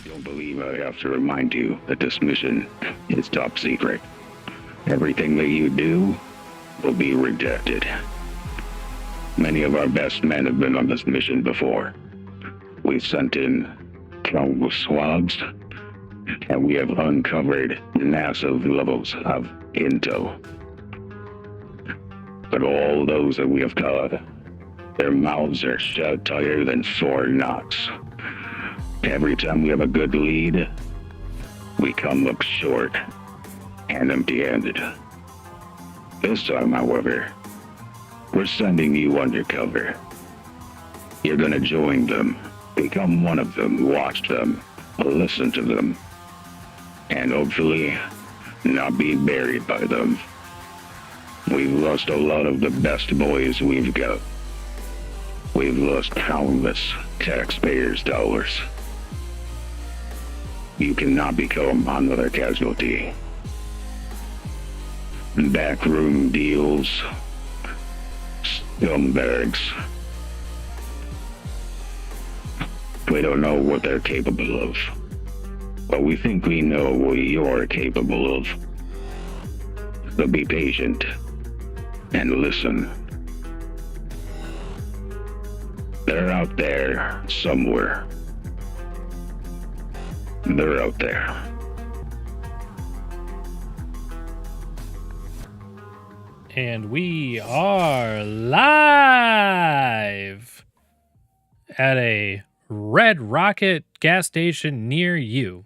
Don't believe I have to remind you that this mission is top secret. Everything that you do will be rejected. Many of our best men have been on this mission before. We've sent in countless swabs, and we have uncovered massive levels of intel. But all those that we have caught, their mouths are shut tighter than sore knots. Every time we have a good lead, we come up short and empty-handed. This time, however, we're sending you undercover. You're gonna join them, become one of them, watch them, listen to them, and hopefully not be buried by them. We've lost a lot of the best boys we've got. We've lost countless taxpayers' dollars. You cannot become another casualty. Backroom deals, scumbags. We don't know what they're capable of, but we think we know what you're capable of. So be patient and listen. They're out there somewhere. They're out there. And we are live at a Red Rocket gas station near you.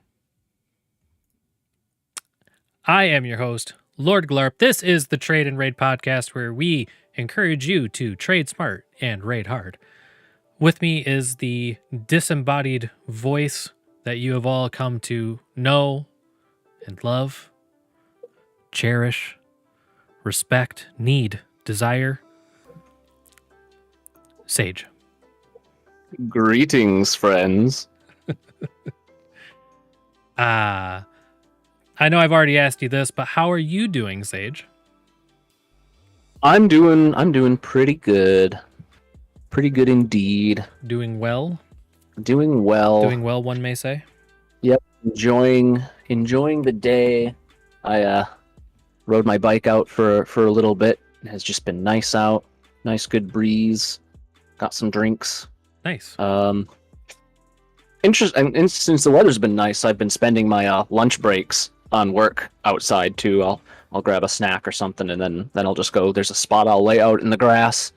I am your host, Lord Glarp. This is the Trade and Raid podcast where we encourage you to trade smart and raid hard. With me is the disembodied voice that you have all come to know and love, cherish, respect, need, desire. Sage. Greetings, friends. I know I've already asked you this, but how are you doing, Sage? I'm doing pretty good. Pretty good indeed. Doing well? Doing well. Doing well, one may say. Yep. Enjoying the day. I rode my bike out for a little bit. It has just been nice out. Nice good breeze. Got some drinks. Nice. Interesting. And since the weather's been nice, I've been spending my lunch breaks on work outside too. I'll grab a snack or something, and then I'll just go. There's a spot I'll lay out in the grass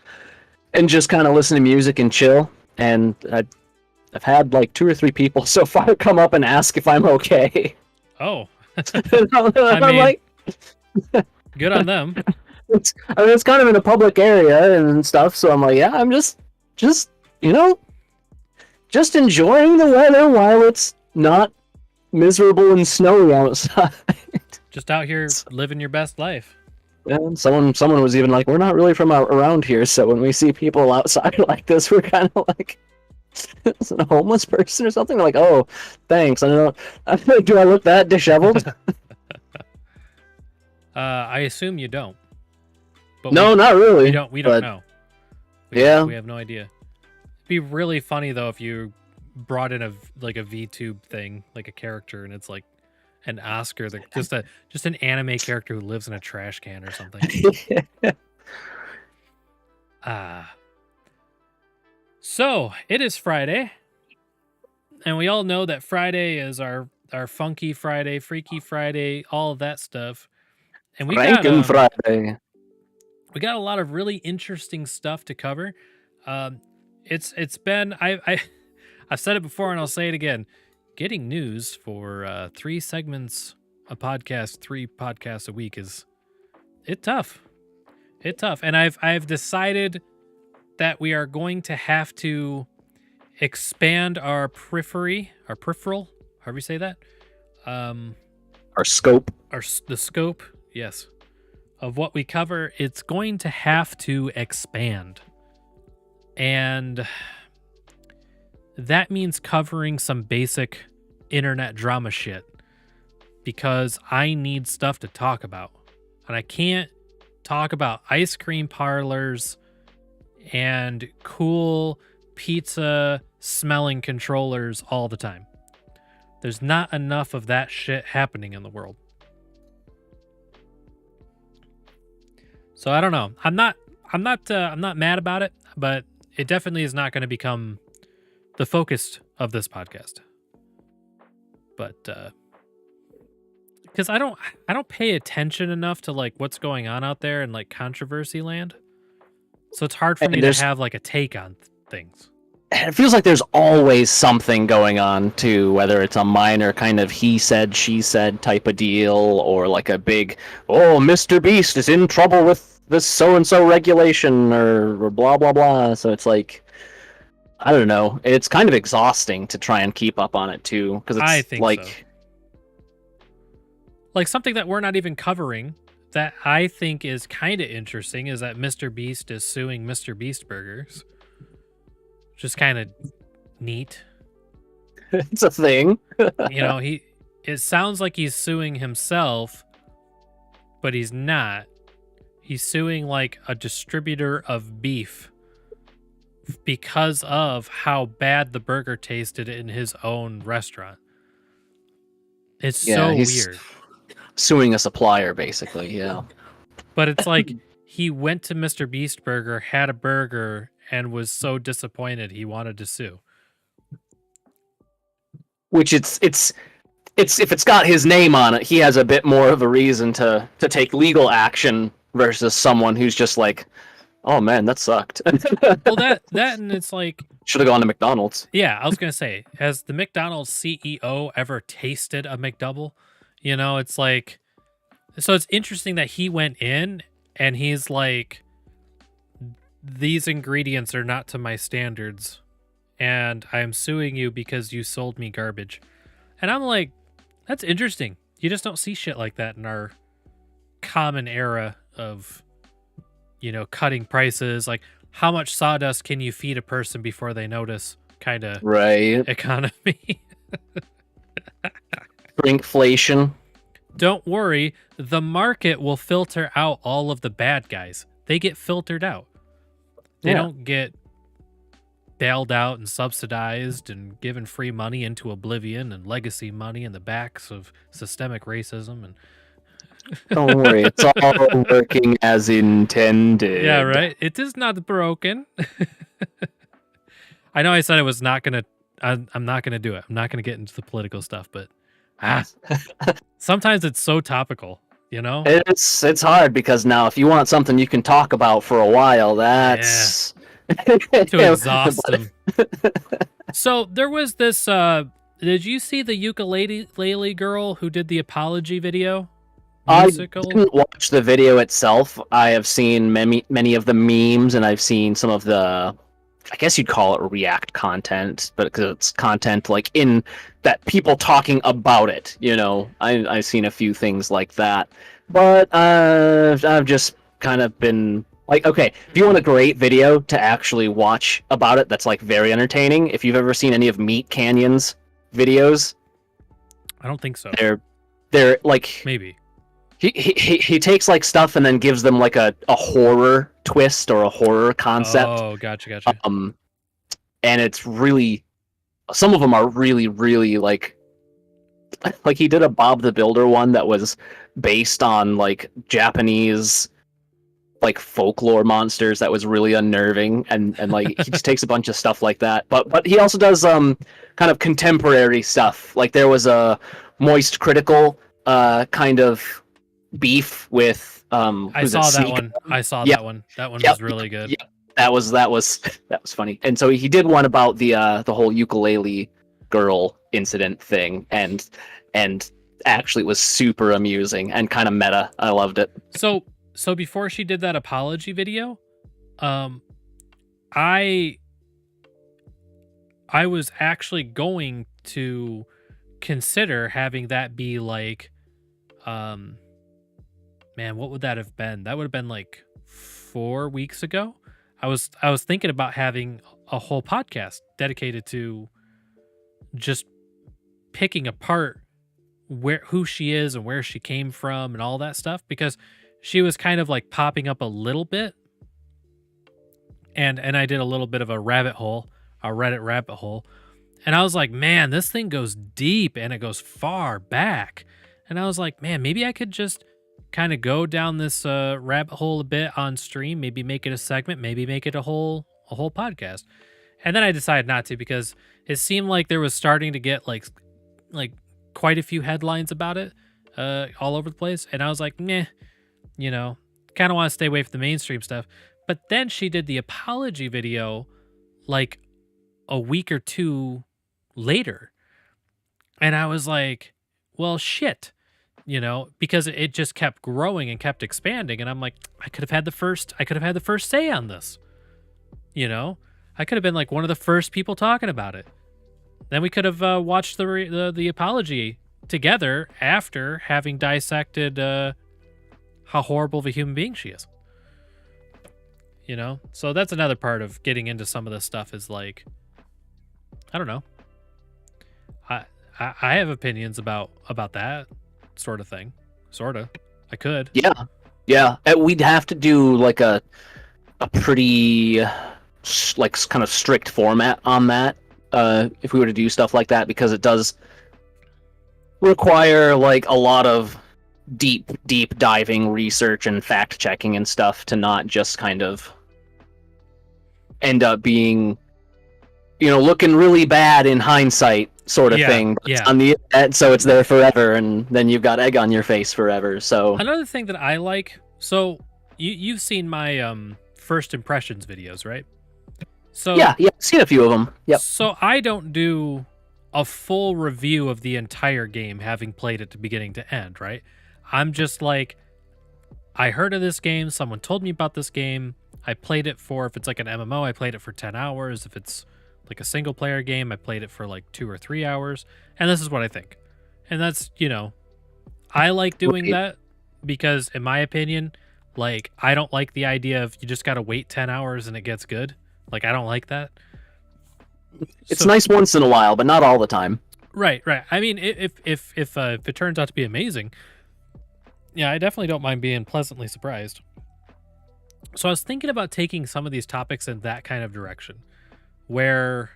and just kind of listen to music and chill. And I've had like 2 or 3 people so far come up and ask if I'm okay. Oh. I'm mean, like, good on them. it's kind of in a public area and stuff, so I'm like, yeah, I'm just enjoying the weather while it's not miserable and snowy outside. Just out here living your best life. And someone was even like, we're not really from around here, so when we see people outside like this, we're kind of like, is it a homeless person or something? Like, oh, thanks. I don't know. Do I look that disheveled? I assume you don't. But no, not really. We don't know. We have no idea. It'd be really funny though if you brought in a VTube thing, like a character, and it's like an Oscar, that just an anime character who lives in a trash can or something. So it is Friday, and we all know that Friday is our funky Friday, freaky Friday, all of that stuff. And we got Friday. We got a lot of really interesting stuff to cover. It's been I've said it before and I'll say it again. Getting news for 3 segments a podcast, 3 podcasts a week is tough. It's tough, and I've decided that we are going to have to expand our peripheral, however you say that, our scope, the scope, yes, of what we cover. It's going to have to expand, and that means covering some basic internet drama shit, because I need stuff to talk about, and I can't talk about ice cream parlors and cool pizza smelling controllers all the time. There's not enough of that shit happening in the world. So I don't know. I'm not mad about it, but it definitely is not going to become the focus of this podcast. But because I don't pay attention enough to like what's going on out there in like controversy land. So it's hard for me to have like a take on things. It feels like there's always something going on too, whether it's a minor kind of he said, she said type of deal, or like a big, oh, Mr. Beast is in trouble with this so-and-so regulation or blah, blah, blah. So it's like, I don't know. It's kind of exhausting to try and keep up on it too, because it's I think like... so. Like something that we're not even covering that I think is kind of interesting is that Mr. Beast is suing Mr. Beast Burgers. Just kind of neat. It's a thing. You know, it sounds like he's suing himself, but he's not. He's suing like a distributor of beef because of how bad the burger tasted in his own restaurant. It's so weird. Suing a supplier, basically, yeah. But it's like he went to Mr. Beast Burger, had a burger, and was so disappointed he wanted to sue. Which it's if it's got his name on it, he has a bit more of a reason to take legal action versus someone who's just like, oh man, that sucked. Well, that and it's like, should have gone to McDonald's. Yeah, I was gonna say, has the McDonald's CEO ever tasted a McDouble? You know, it's like, so it's interesting that he went in and he's like, these ingredients are not to my standards, and I'm suing you because you sold me garbage. And I'm like, that's interesting. You just don't see shit like that in our common era of, you know, cutting prices. Like, how much sawdust can you feed a person before they notice kind of economy? Drinkflation. Don't worry, the market will filter out all of the bad guys. They get filtered out. They don't get bailed out and subsidized and given free money into oblivion and legacy money in the backs of systemic racism. And don't worry, it's all working as intended. Yeah, right? It is not broken. I know I said I was not going to, I'm not going to do it. I'm not going to get into the political stuff, but sometimes it's so topical, you know? It's hard because now if you want something you can talk about for a while, that's... to exhaust them. So there was this, did you see the ukulele girl who did the apology video? Musical? I didn't watch the video itself. I have seen many of the memes, and I've seen some of the, I guess you'd call it React content, but because it's content like in that people talking about it, you know. I've seen a few things like that, but I've just kind of been like, okay, if you want a great video to actually watch about it, that's like very entertaining. If you've ever seen any of Meat Canyon's videos, I don't think so. They're like maybe. He takes like stuff and then gives them like a horror twist or a horror concept. Oh, gotcha. And it's really, some of them are really like he did a Bob the Builder one that was based on like Japanese like folklore monsters that was really unnerving, and like he just takes a bunch of stuff like that. But he also does kind of contemporary stuff. Like there was a Moist Critical kind of beef with I saw that one. That one. That one was really good. Yeah, that was funny. And so he did one about the whole ukulele girl incident thing, and actually it was super amusing and kind of meta. I loved it. So before she did that apology video, I was actually going to consider having that be like, man, what would that have been? That would have been like 4 weeks ago. I was thinking about having a whole podcast dedicated to just picking apart who she is and where she came from and all that stuff, because she was kind of like popping up a little bit, and I did a little bit of a Reddit rabbit hole, And I was like, man, this thing goes deep and it goes far back. And I was like, man, maybe I could just kind of go down this rabbit hole a bit on stream, maybe make it a segment, maybe make it a whole podcast. And then I decided not to, because it seemed like there was starting to get like quite a few headlines about it all over the place. And I was like, meh, you know, kind of want to stay away from the mainstream stuff. But then she did the apology video like a week or two later. And I was like, well, shit, you know, because it just kept growing and kept expanding. And I'm like, I could have had the first say on this, you know, I could have been like one of the first people talking about it. Then we could have watched the apology together after having dissected how horrible of a human being she is. You know, so that's another part of getting into some of this stuff is like, I don't know. I have opinions about that sort of thing. Sort of. I could. Yeah. We'd have to do like a pretty like kind of strict format on that if we were to do stuff like that, because it does require like a lot of deep diving research and fact checking and stuff to not just kind of end up being, you know, looking really bad in hindsight sort of thing. But it's on the internet, so it's there forever, and then you've got egg on your face forever. So another thing that I like, so you've seen my first impressions videos, right? So yeah, I've seen a few of them. Yep. So I don't do a full review of the entire game, having played it to beginning to end, right? I'm just like, I heard of this game, someone told me about this game, I played it for, if it's like an MMO, I played it for 10 hours. If it's like a single player game, I played it for like 2 or 3 hours. And this is what I think. And that's, you know, I like doing that because, in my opinion, like, I don't like the idea of you just got to wait 10 hours and it gets good. Like, I don't like that. It's nice once in a while, but not all the time. Right. I mean, if it turns out to be amazing, yeah, I definitely don't mind being pleasantly surprised. So I was thinking about taking some of these topics in that kind of direction, where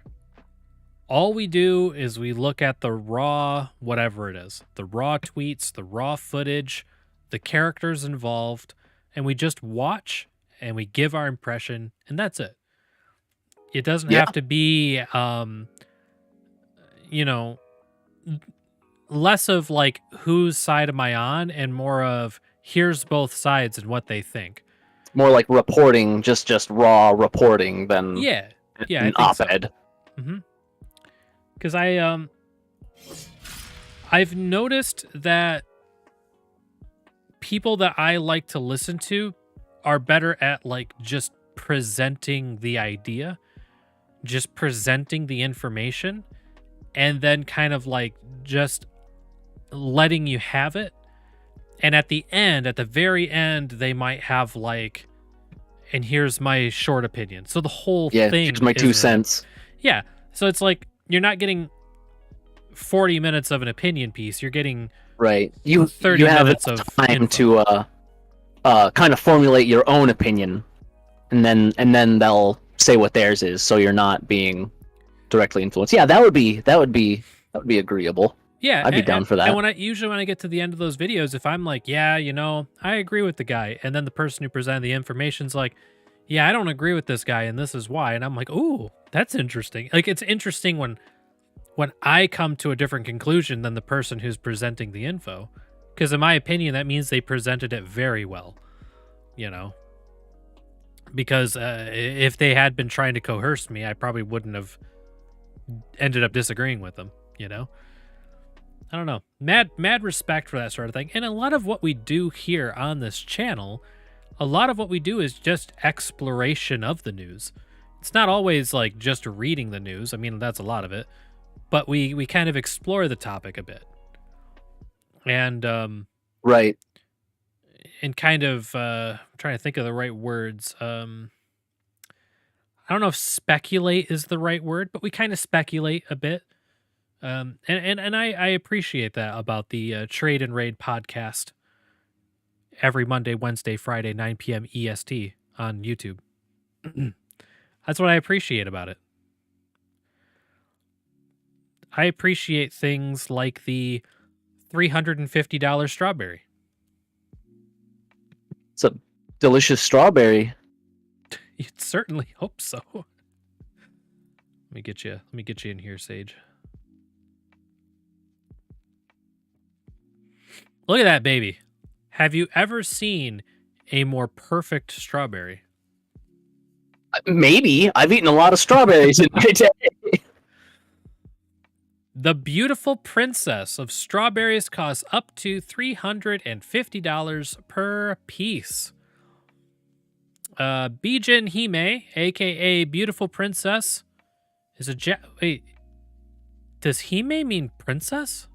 all we do is we look at the raw, whatever it is, the raw tweets, the raw footage, the characters involved, and we just watch and we give our impression, and that's it. It doesn't have to be, you know, less of like, whose side am I on, and more of here's both sides and what they think. More like reporting, just raw reporting than an op-ed. So. Because I've noticed that people that I like to listen to are better at like just presenting the idea, just presenting the information, and then kind of like just letting you have it. And at the end, at the very end, they might have like, and here's my short opinion. So the whole thing. Here's my 2 cents. Yeah. So it's like, you're not getting 40 minutes of an opinion piece. You're getting 30 minutes of time info. to kind of formulate your own opinion, and then they'll say what theirs is, so you're not being directly influenced. Yeah, that would be agreeable. Yeah, I'd be down for that. And when I get to the end of those videos, if I'm like, yeah, you know, I agree with the guy, and then the person who presented the information's like, yeah, I don't agree with this guy, and this is why, and I'm like, ooh, that's interesting. Like, it's interesting when I come to a different conclusion than the person who's presenting the info, because in my opinion, that means they presented it very well, you know. Because if they had been trying to coerce me, I probably wouldn't have ended up disagreeing with them, you know. I don't know. Mad respect for that sort of thing. And a lot of what we do here on this channel, a lot of what we do is just exploration of the news. It's not always like just reading the news. I mean, that's a lot of it. But we kind of explore the topic a bit. And right. And kind of I'm trying to think of the right words. I don't know if speculate is the right word, but we kind of speculate a bit. And I appreciate that about the Trade and Raid podcast every Monday, Wednesday, Friday, 9 p.m. EST on YouTube. That's what I appreciate about it. I appreciate things like the $350 strawberry. It's a delicious strawberry. You'd certainly hope so. Let me get you in here, Sage. Look at that baby. Have you ever seen a more perfect strawberry? Maybe. I've eaten a lot of strawberries in my day. The beautiful princess of strawberries costs up to $350 per piece. Bijin Hime, aka Beautiful Princess, is a wait. Does Hime mean princess?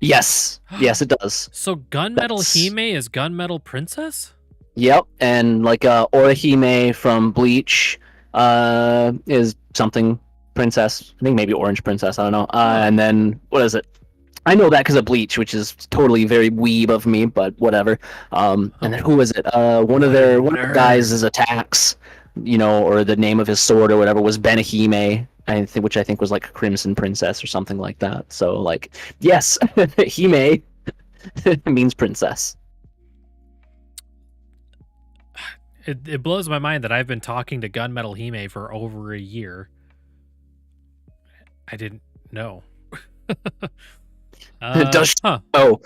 Yes. Yes, it does. So Gunmetal Hime is Gunmetal Princess? Yep, and like Orihime from Bleach is something princess. I think maybe Orange Princess. I don't know. And then what is it? I know that because of Bleach, which is totally very weeb of me, but whatever. And then who is it? One of their guys' attacks, or the name of his sword or whatever was Benihime, which I think was like Crimson Princess or something like that. So like, yes, Hime means princess. It blows my mind that I've been talking to Gunmetal Hime for over a year. I didn't know. Does oh.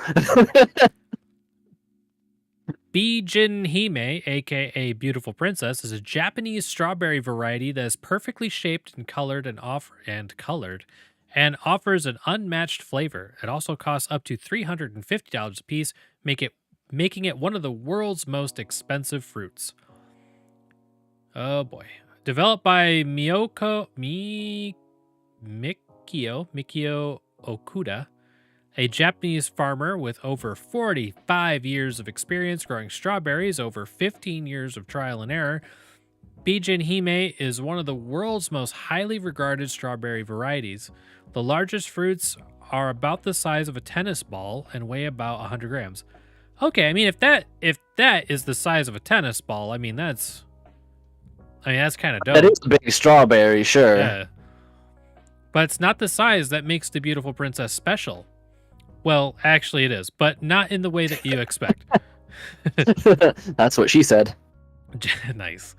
Bijin Hime, aka Beautiful Princess, is a Japanese strawberry variety that is perfectly shaped and colored and offers an unmatched flavor. It also costs up to $350 a piece, making it one of the world's most expensive fruits. Oh boy. Developed by Mikio Okuda, a Japanese farmer with over 45 years of experience growing strawberries, over 15 years of trial and error, Bijin Hime is one of the world's most highly regarded strawberry varieties. The largest fruits are about the size of a tennis ball and weigh about 100 grams. Okay, I mean, if that is the size of a tennis ball, that's kind of dope. That is a big strawberry, sure. Yeah. But it's not the size that makes the Beautiful Princess special. Well, actually it is, but not in the way that you expect. That's what she said. Nice.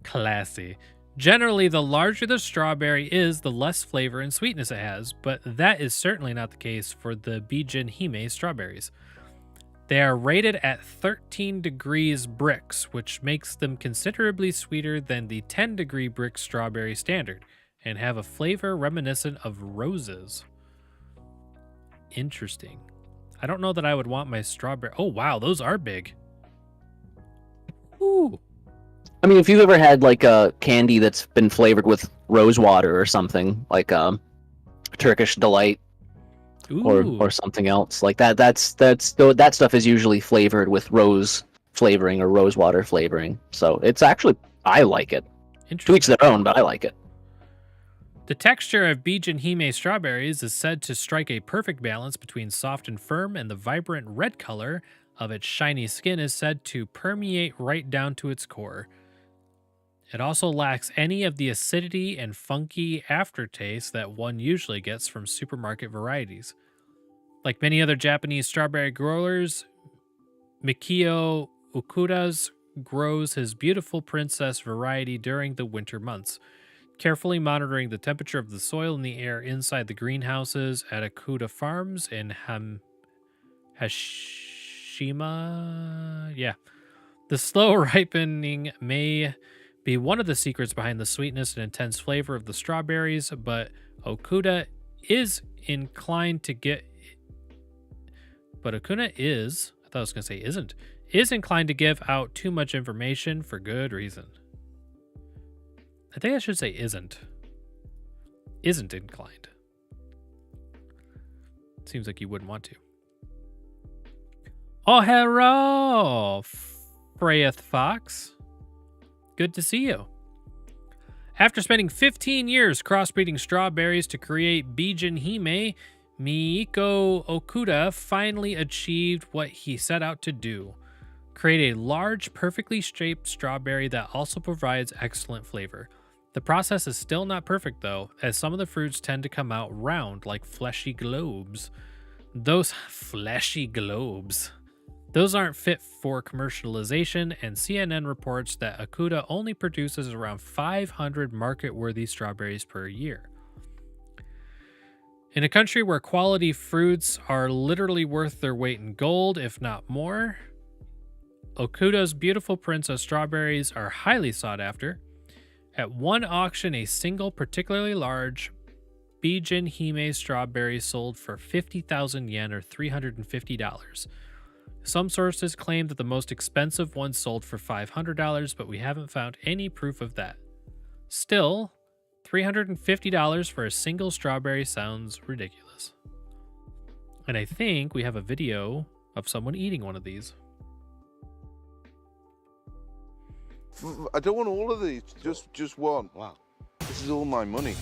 Classy. Generally, the larger the strawberry is, the less flavor and sweetness it has, but that is certainly not the case for the Bijin Hime strawberries. They are rated at 13 degrees Brix, which makes them considerably sweeter than the 10-degree Brix strawberry standard, and have a flavor reminiscent of roses. Interesting. I don't know that I would want my strawberry. Oh, wow, those are big. Ooh. I mean, if you've ever had like a candy that's been flavored with rose water or something, like Turkish Delight or something else like that, that stuff is usually flavored with rose flavoring or rose water flavoring. So it's actually, I like it. To each their own, but I like it. The texture of Bijin Hime strawberries is said to strike a perfect balance between soft and firm, and the vibrant red color of its shiny skin is said to permeate right down to its core. It also lacks any of the acidity and funky aftertaste that one usually gets from supermarket varieties. Like many other Japanese strawberry growers, Mikio Okuda grows his Beautiful Princess variety during the winter months, carefully monitoring the temperature of the soil and the air inside the greenhouses at Okuda Farms in Hashima. Yeah. The slow ripening may be one of the secrets behind the sweetness and intense flavor of the strawberries, but Okuda is inclined to give out too much information for good reason. I think I should say isn't inclined. Seems like you wouldn't want to. Oh, hello, Freyeth Fox. Good to see you. After spending 15 years crossbreeding strawberries to create Bijin Hime, Miiko Okuda finally achieved what he set out to do: create a large, perfectly shaped strawberry that also provides excellent flavor. The process is still not perfect though, as some of the fruits tend to come out round like fleshy globes. Those fleshy globes. Those aren't fit for commercialization, and CNN reports that Akuta only produces around 500 market-worthy strawberries per year. In a country where quality fruits are literally worth their weight in gold, if not more, Okuta's beautiful prints of strawberries are highly sought after. At one auction, a single particularly large Bijin Hime strawberry sold for 50,000 yen or $350. Some sources claim that the most expensive one sold for $500, but we haven't found any proof of that. Still, $350 for a single strawberry sounds ridiculous. And I think we have a video of someone eating one of these. I don't want all of these, just one. Wow. This is all my money.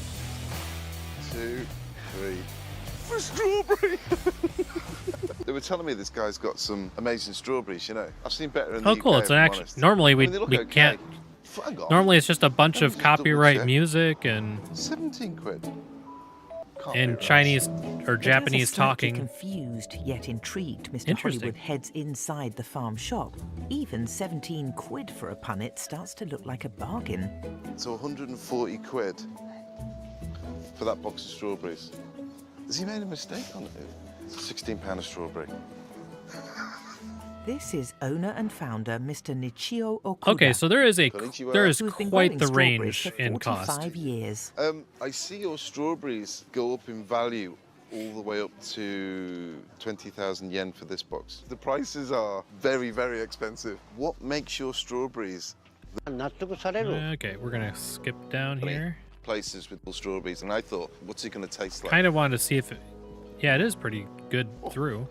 2, 3. For strawberry! They were telling me this guy's got some amazing strawberries, you know. I've seen better in the Oh, UK, cool. It's if an I'm actual. honest. Normally, I mean, they look we okay. can't. Hang on. Normally, it's just a bunch Let of me just double copyright check. music and 17 quid. Can't be and right. Chinese or But Japanese as a slightly talking. confused yet intrigued, Mr. Interesting. Hollywood heads inside the farm shop. Even 17 quid for a punnet starts to look like a bargain. So 140 quid for that box of strawberries. Has he made a mistake on it? It's a £16 a strawberry. This is owner and founder Mr. Nichio Okuda. Okay, so there is who's been quite growing the strawberries range for in 45 cost. years. I see your strawberries go up in value all the way up to 20,000 yen for this box. The prices are very, very expensive. What makes your strawberries Okay, we're gonna skip down here. places with strawberries? And I thought, what's it going to taste like? Kind of wanted to see if it. Yeah, it is pretty good through.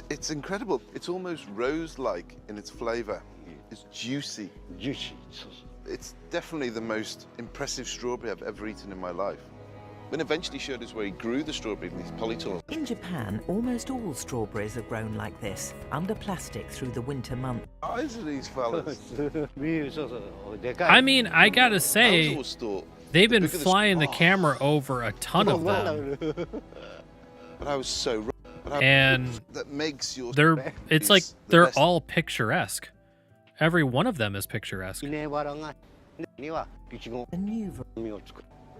It's incredible. It's almost rose-like in its flavor. It's juicy. It's definitely the most impressive strawberry I've ever eaten in my life. When eventually showed us where he grew the strawberry in these polytunnels. In Japan, almost all strawberries are grown like this, under plastic through the winter months. Eyes of these fellas. I mean, I gotta I say, always thought they've the been bigger the flying the oh, camera over a ton of them, But I was so wrong. But and that makes your they're. It's like the they're best. all picturesque. Every one of them is picturesque. The new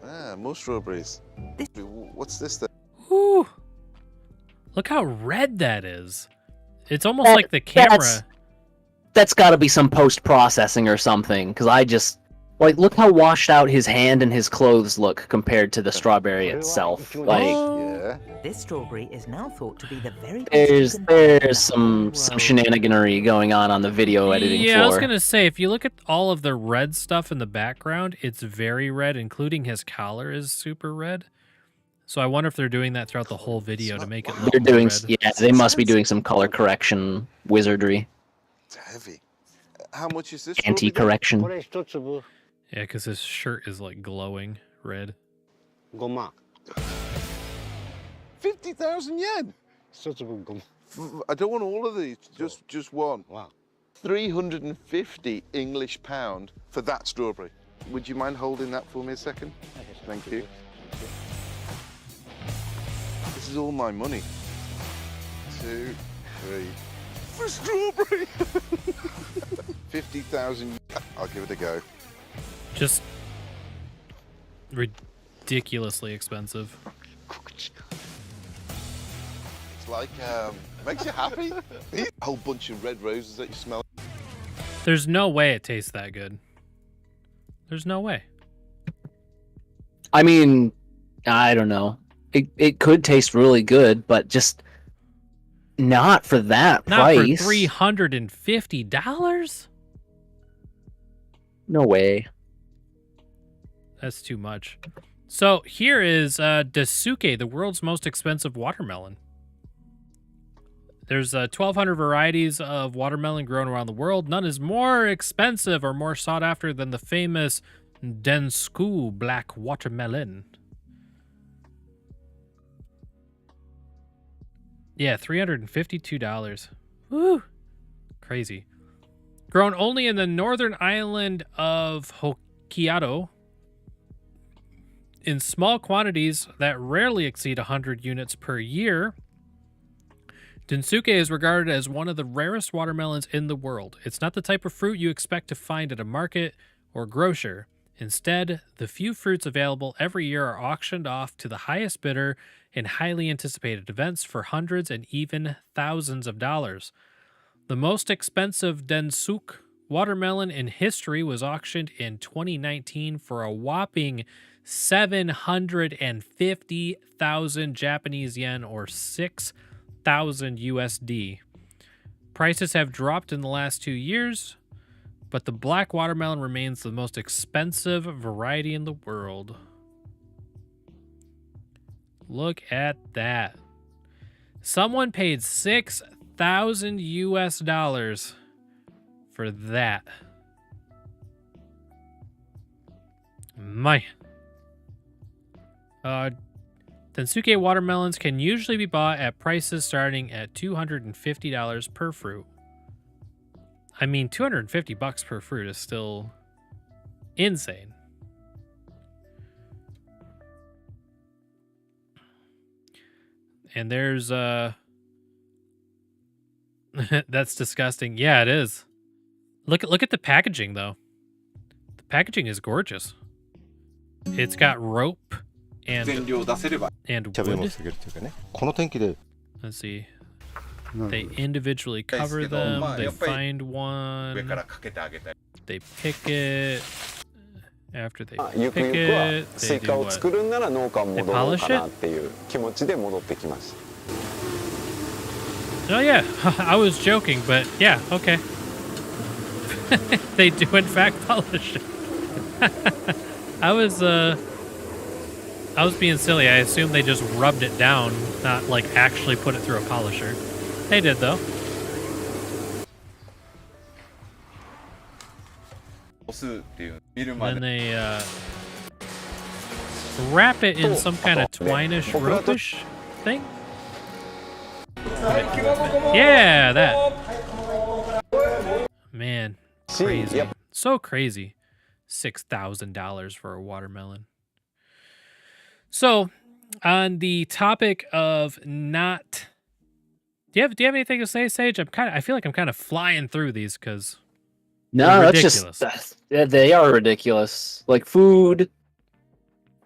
Ah, more strawberries. What's this then? Whew. Look how red that is. It's almost like the camera. That's got to be some post-processing or something, because I just... Like, look how washed out his hand and his clothes look compared to the strawberry itself. Like, Yeah. This strawberry is now thought to be the very best there's you can buy in the some whole world. shenaniganery going on the video editing Yeah, floor. I was gonna say, if you look at all of the red stuff in the background, it's very red, including his collar is super red. So I wonder if they're doing that throughout the whole video to make it look They're more doing, red. yeah, they must be doing some color correction wizardry, It's heavy. How much is this? strawberry then? anti-correction. Yeah, because his shirt is like glowing red. 50,000 yen. I don't want all of these. Just one. Wow. 350 English pound for that strawberry. Would you mind holding that for me a second? Thank you. This is all my money. 2, 3. For strawberry. 50,000. I'll give it a go. Just ridiculously expensive. It's like makes you happy. A whole bunch of red roses that you smell. There's no way it tastes that good. There's no way. I mean, I don't know. It could taste really good, but just not for that Not price. for $350? No way. That's too much. So here is Dasuke, the world's most expensive watermelon. There's 1,200 varieties of watermelon grown around the world. None is more expensive or more sought after than the famous Densku black watermelon. Yeah, $352. Woo! Crazy. Grown only in the northern island of Hokkaido, in small quantities that rarely exceed 100 units per year, Densuke is regarded as one of the rarest watermelons in the world. It's not the type of fruit you expect to find at a market or grocer. Instead, the few fruits available every year are auctioned off to the highest bidder in highly anticipated events for hundreds and even thousands of dollars. The most expensive Densuke watermelon in history was auctioned in 2019 for a whopping 750,000 Japanese yen or 6,000 USD. Prices have dropped in the last 2 years, but the black watermelon remains the most expensive variety in the world. Look at that. Someone paid 6,000 US dollars for that. My. Densuke watermelons can usually be bought at prices starting at $250 per fruit. I mean, $250 per fruit is still insane. And there's that's disgusting. Yeah, it is. Look at the packaging though. The packaging is gorgeous. It's got rope and wood. キャベもすげるというかね。この天気で Let's see. They individually cover them. They find one. They pick it. After they ゆく pick ゆくは it, ス they イ do カを what? 作るんなら農家に戻ろうか They polish なっていう気持ちで戻ってきます。 Oh yeah, I was joking, but yeah, okay. They do in fact polish it. I was being silly. I assumed they just rubbed it down, not like actually put it through a polisher. They did though. And they wrap it in some kind of twinish, ropish thing. Yeah, that. Man, crazy. Yep. So crazy. $6,000 for a watermelon. So, on the topic of not, do you have anything to say, Sage? I feel like I'm kind of flying through these because No, they're that's ridiculous. just they are ridiculous. Like food,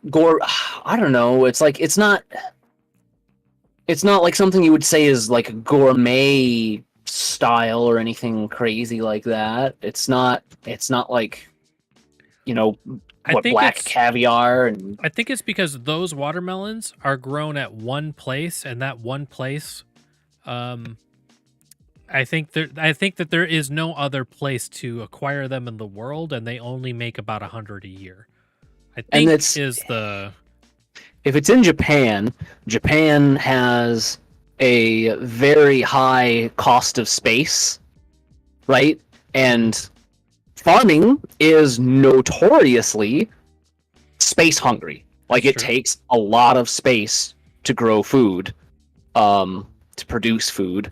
gore. I don't know. It's like it's not like something you would say is like gourmet style or anything crazy like that. It's not like, you know, I what, think black it's- caviar and I think it's because those watermelons are grown at one place, and that one place, I think that there is no other place to acquire them in the world, and they only make about 100 a year. I think is the. if it's in Japan, Japan has a very high cost of space, right? And farming is notoriously space hungry. Like it True. takes a lot of space to grow food, to produce food.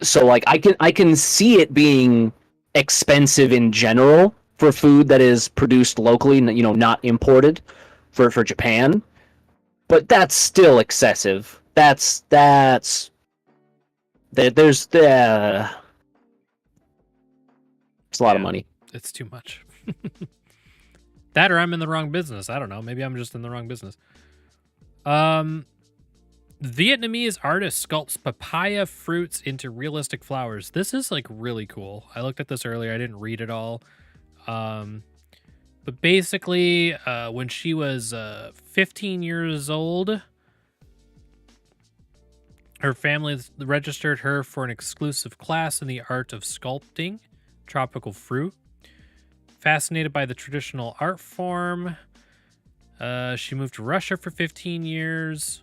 So like I can see it being expensive in general for food that is produced locally, you know, not imported for Japan. But that's still excessive. There's it's a lot of money. It's too much. That or I'm in the wrong business. I don't know. Maybe I'm just in the wrong business. Vietnamese artist sculpts papaya fruits into realistic flowers. This is like really cool. I looked at this earlier. I didn't read it all. But basically, when she was 15 years old, her family registered her for an exclusive class in the art of sculpting tropical fruit. Fascinated by the traditional art form, she moved to Russia for 15 years.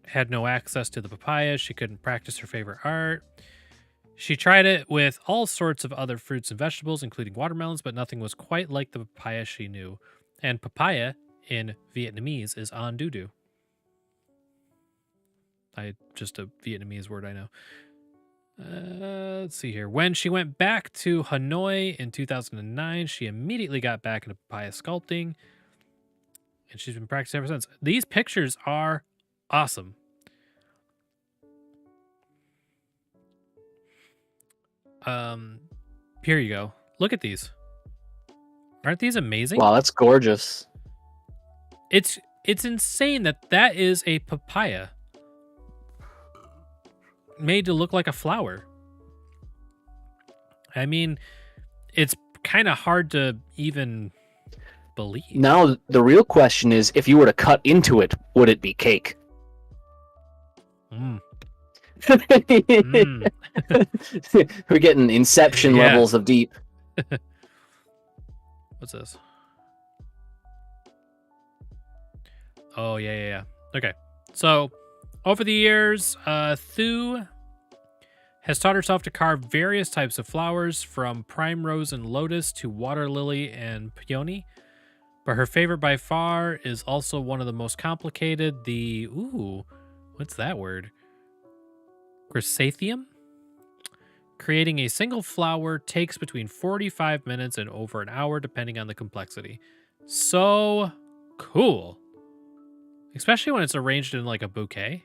Had no access to the papaya. She couldn't practice her favorite art. She tried it with all sorts of other fruits and vegetables, including watermelons, but nothing was quite like the papaya she knew. And papaya in Vietnamese is an du du. Just a Vietnamese word I know. Let's see here. When she went back to Hanoi in 2009, she immediately got back into papaya sculpting. And she's been practicing ever since. These pictures are awesome. Here you go. Look at these. Aren't these amazing? Wow, that's gorgeous. It's insane that is a papaya made to look like a flower. I mean, it's kind of hard to even believe. Now, the real question is, if you were to cut into it, would it be cake? Mm. We're getting Inception Yeah. levels of deep. What's this? Oh, yeah. Okay. So, over the years, Thu has taught herself to carve various types of flowers, from primrose and lotus to water lily and peony. But her favorite by far is also one of the most complicated, what's that word? Chrysanthemum? Creating a single flower takes between 45 minutes and over an hour, depending on the complexity. So cool. Especially when it's arranged in like a bouquet.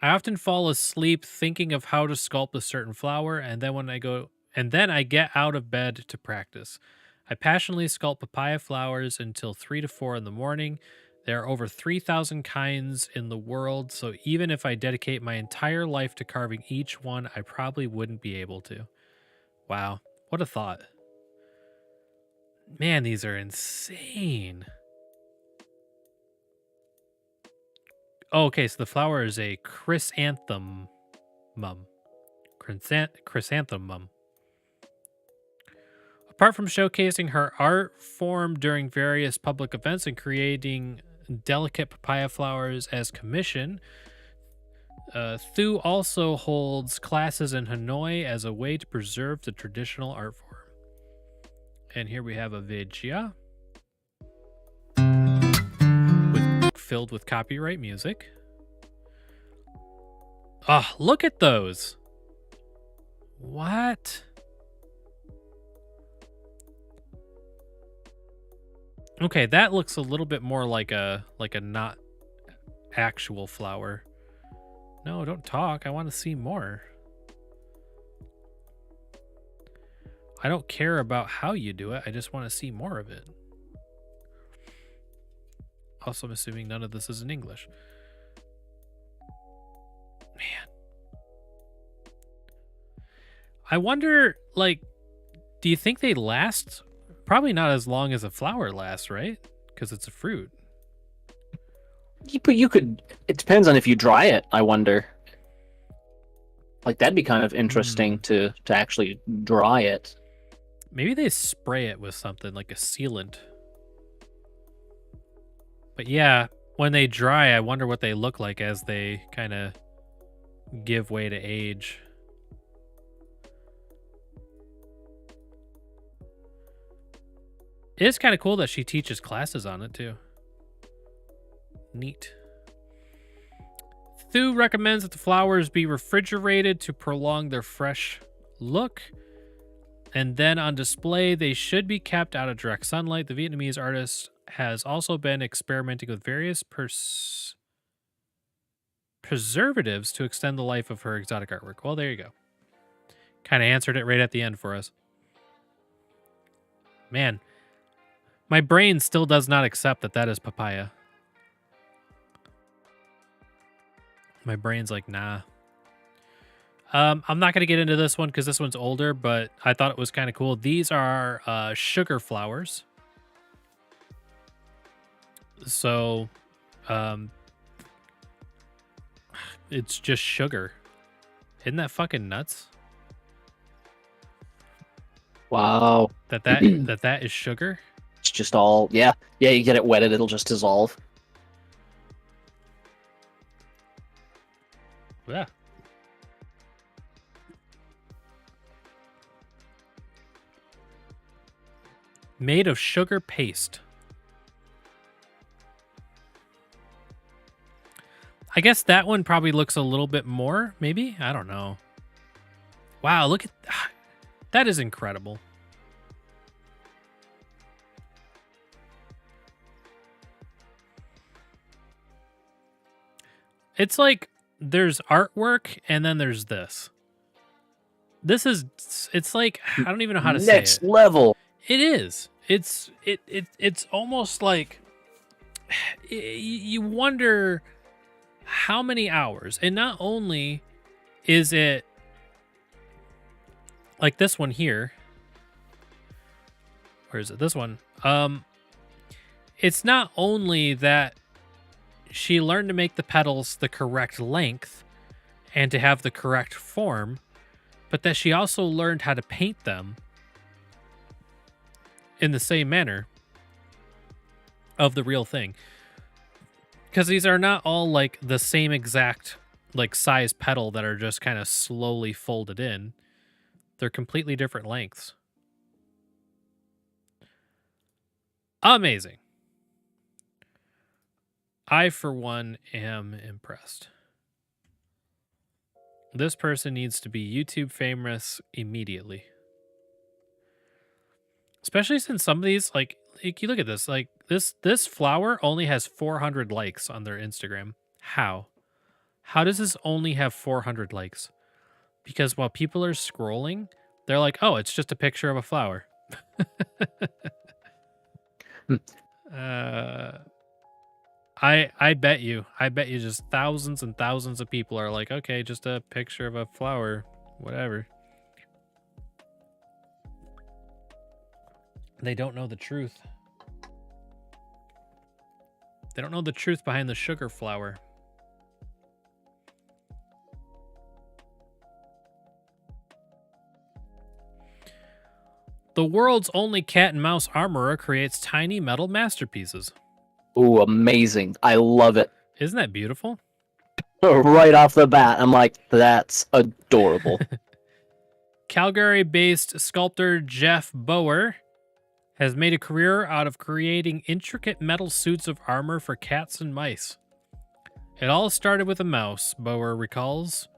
I often fall asleep thinking of how to sculpt a certain flower, and then I get out of bed to practice. I passionately sculpt papaya flowers until 3 to 4 in the morning. There are over 3,000 kinds in the world, so even if I dedicate my entire life to carving each one, I probably wouldn't be able to. Wow, what a thought. Man, these are insane. Oh, okay, so the flower is a chrysanthemum. Chrysanthemum. Apart from showcasing her art form during various public events and creating delicate papaya flowers as commission, Thu also holds classes in Hanoi as a way to preserve the traditional art form. And here we have a vidya filled with copyright music. Oh, look at those. What? Okay, that looks a little bit more like a not actual flower. No, don't talk. I want to see more. I don't care about how you do it. I just want to see more of it. Also, I'm assuming none of this is in English. Man. I wonder, like, do you think they last? Probably not as long as a flower lasts, right? Because it's a fruit. But you could. It depends on if you dry it. I wonder. Like, that'd be kind of interesting to actually dry it. Maybe they spray it with something like a sealant. But yeah, when they dry, I wonder what they look like as they kind of give way to age. It is kind of cool that she teaches classes on it too. Neat. Thu recommends that the flowers be refrigerated to prolong their fresh look. And then on display, they should be kept out of direct sunlight. The Vietnamese artist has also been experimenting with various preservatives to extend the life of her exotic artwork. Well, there you go. Kind of answered it right at the end for us. Man, my brain still does not accept that is papaya. My brain's like, nah. I'm not going to get into this one because this one's older, but I thought it was kind of cool. These are sugar flowers. So, it's just sugar. Isn't that fucking nuts? Wow. That is sugar? It's just all, yeah. Yeah, you get it wetted, it'll just dissolve. Yeah. Made of sugar paste. I guess that one probably looks a little bit more, maybe? I don't know. Wow, look at that. Is incredible. It's like there's artwork and then there's this. It's like I don't even know how to say Next it. level. It is. It's almost like you wonder how many hours. And not only is it like this one here. Where is it? This one. It's not only that she learned to make the petals the correct length and to have the correct form, but that she also learned how to paint them in the same manner of the real thing. Because these are not all like the same exact like size petal that are just kind of slowly folded in. They're completely different lengths. Amazing. I, for one, am impressed. This person needs to be YouTube famous immediately. Especially since some of these, like you look at this, like this flower only has 400 likes on their Instagram. How? How does this only have 400 likes? Because while people are scrolling, they're like, oh, it's just a picture of a flower. I bet you just thousands and thousands of people are like, okay, just a picture of a flower, whatever. They don't know the truth. They don't know the truth behind the sugar flower. The world's only cat and mouse armorer creates tiny metal masterpieces. Ooh, amazing. I love it. Isn't that beautiful? Right off the bat, I'm like, that's adorable. Calgary-based sculptor Jeff Bower has made a career out of creating intricate metal suits of armor for cats and mice. It all started with a mouse, Bower recalls.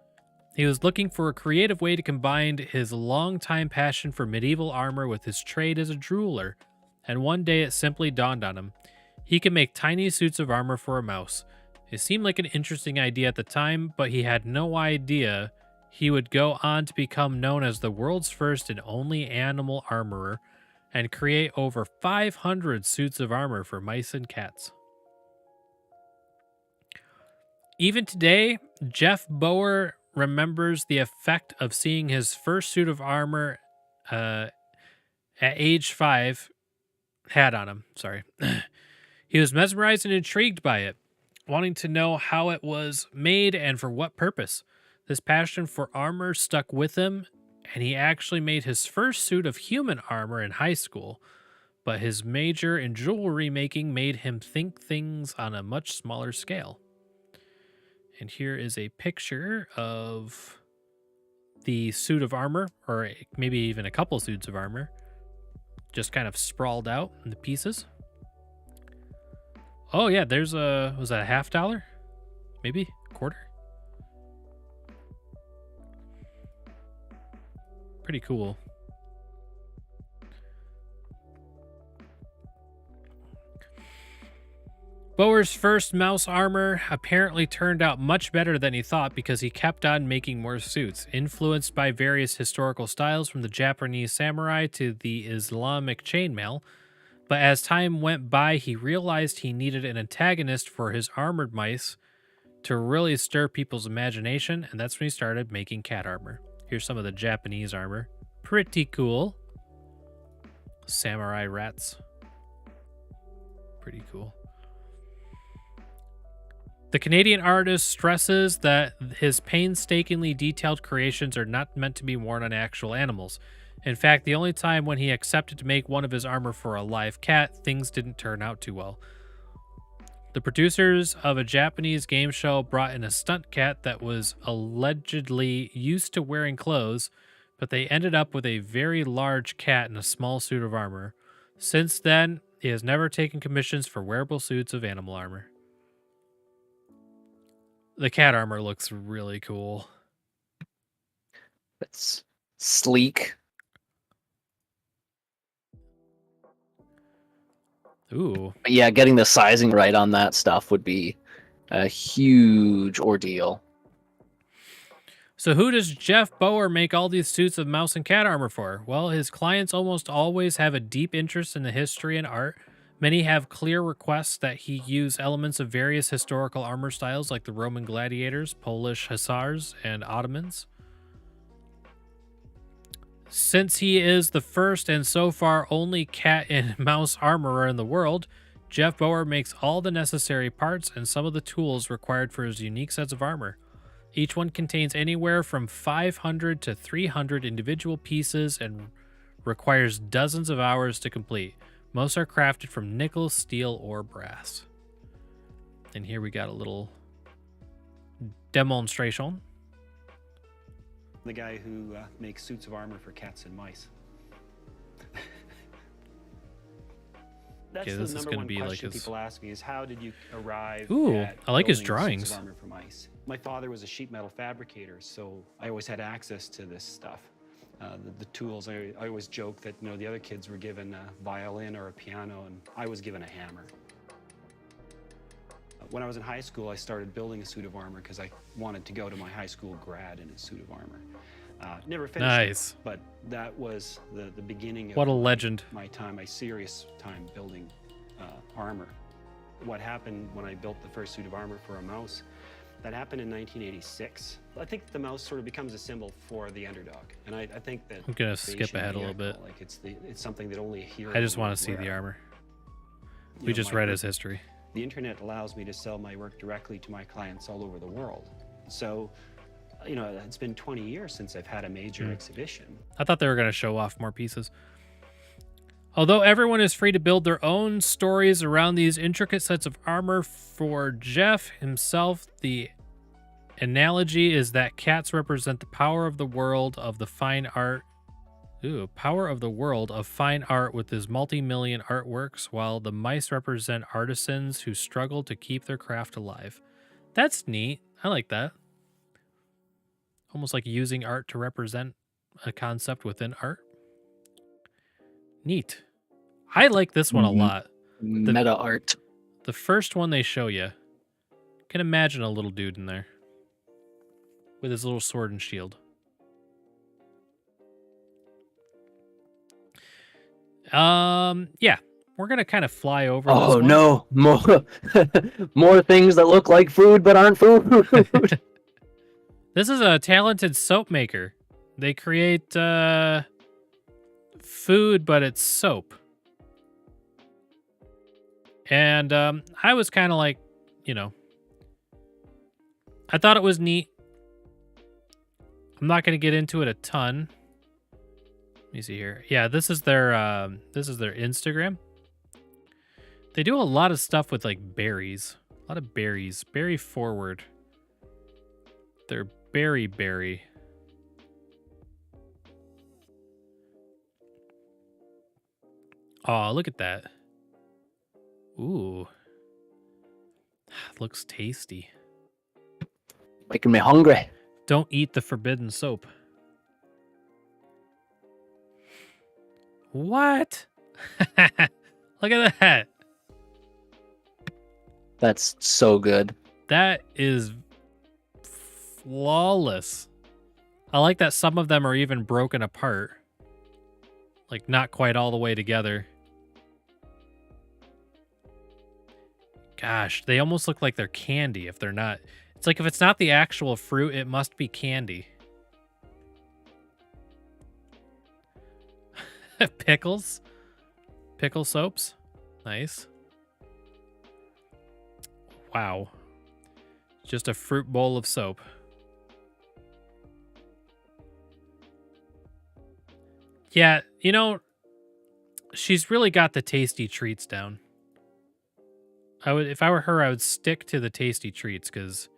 He was looking for a creative way to combine his longtime passion for medieval armor with his trade as a jeweler, and one day it simply dawned on him. He could make tiny suits of armor for a mouse. It seemed like an interesting idea at the time, but he had no idea he would go on to become known as the world's first and only animal armorer and create over 500 suits of armor for mice and cats. Even today, Jeff Bower remembers the effect of seeing his first suit of armor at age 5 had on him. Sorry. He was mesmerized and intrigued by it, wanting to know how it was made and for what purpose. This passion for armor stuck with him, and he actually made his first suit of human armor in high school, but his major in jewelry making made him think things on a much smaller scale. And here is a picture of the suit of armor, or maybe even a couple suits of armor, just kind of sprawled out in the pieces. Oh yeah, there's was that a $50? Maybe a quarter? Pretty cool. Bower's first mouse armor apparently turned out much better than he thought because he kept on making more suits, influenced by various historical styles from the Japanese samurai to the Islamic chainmail. But as time went by, he realized he needed an antagonist for his armored mice to really stir people's imagination, and that's when he started making cat armor. Here's some of the Japanese armor. Pretty cool. Samurai rats. Pretty cool. The Canadian artist stresses that his painstakingly detailed creations are not meant to be worn on actual animals. In fact, the only time when he accepted to make one of his armor for a live cat, things didn't turn out too well. The producers of a Japanese game show brought in a stunt cat that was allegedly used to wearing clothes, but they ended up with a very large cat in a small suit of armor. Since then, he has never taken commissions for wearable suits of animal armor. The cat armor looks really cool. It's sleek. Ooh. But yeah, getting the sizing right on that stuff would be a huge ordeal. So who does Jeff Bower make all these suits of mouse and cat armor for? Well, his clients almost always have a deep interest in the history and art. Many have clear requests that he use elements of various historical armor styles like the Roman gladiators, Polish hussars, and Ottomans. Since he is the first and so far only cat and mouse armorer in the world, Jeff Bower makes all the necessary parts and some of the tools required for his unique sets of armor. Each one contains anywhere from 500 to 300 individual pieces and requires dozens of hours to complete. Most are crafted from nickel, steel, or brass. And here we got a little demonstration. The guy who makes suits of armor for cats and mice. That's Okay, the this is number gonna one be like question his- people ask me is how did you arrive Ooh, at I like his building drawings. suits of armor for mice? My father was a sheet metal fabricator, so I always had access to this stuff. The tools, I always joke that the other kids were given a violin or a piano, and I was given a hammer. When I was in high school, I started building a suit of armor because I wanted to go to my high school grad in a suit of armor. Never finished Nice. it, but that was the beginning of What a legend. my serious time building armor. What happened when I built the first suit of armor for a mouse, that happened in 1986. I think the mouse sort of becomes a symbol for the underdog, and I think that I'm gonna they skip should ahead a be little bit. like it's something that only a hero. I just want would to see the wear. armor. You We know, just my read work- his history. The internet allows me to sell my work directly to my clients all over the world. So, it's been 20 years since I've had a major exhibition. I thought they were going to show off more pieces. Although everyone is free to build their own stories around these intricate sets of armor, for Jeff himself, the analogy is that cats represent the power of the world of the fine art. Power of the world of fine art with his multi-million artworks, while the mice represent artisans who struggle to keep their craft alive. That's neat. I like that. Almost like using art to represent a concept within art. Neat. I like this one a lot. Meta art. The first one they show you. Can imagine a little dude in there with his little sword and shield. Yeah, we're gonna kind of fly over. Oh this one. no, more things that look like food but aren't food. This is a talented soap maker. They create food, but it's soap. And I was kind of like, I thought it was neat. I'm not going to get into it a ton. Let me see here. Yeah, this is their Instagram. They do a lot of stuff with like berries. A lot of berries. Berry forward. They're berry. Oh, look at that. Ooh. Looks tasty. Making me hungry. Don't eat the forbidden soap. What? Look at that. That's so good. That is flawless. I like that some of them are even broken apart. Like not quite all the way together. Gosh, they almost look like they're candy if they're not. It's like if it's not the actual fruit, it must be candy. Pickles. Pickle soaps. Nice. Wow. Just a fruit bowl of soap. Yeah, she's really got the tasty treats down. If I were her, I would stick to the tasty treats because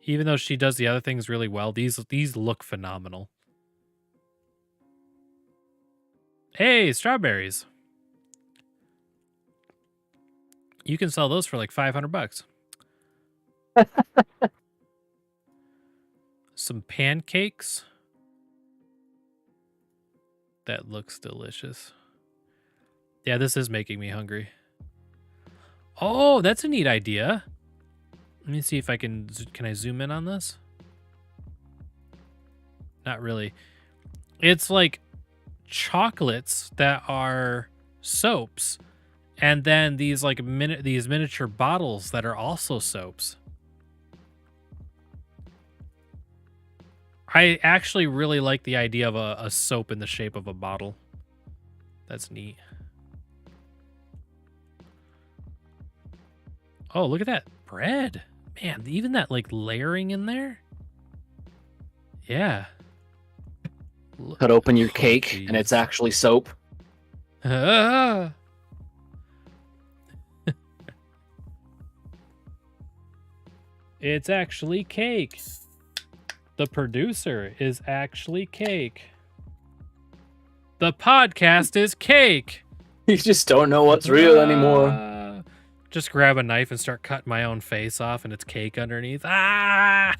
even though she does the other things really well, these look phenomenal. Hey, strawberries. You can sell those for like $500. Some pancakes. That looks delicious. Yeah, this is making me hungry. Oh, that's a neat idea. Let me see if I can I zoom in on this? Not really. It's like chocolates that are soaps, and then these like these miniature bottles that are also soaps. I actually really like the idea of a soap in the shape of a bottle. That's neat. Oh, look at that bread. Man, even that like layering in there. Yeah. Cut open your Oh, cake and it's jeez. actually soap. Ah. It's actually cake. The producer is actually cake. The podcast is cake. You just don't know what's real anymore. Just grab a knife and start cutting my own face off, and it's cake underneath. Ah!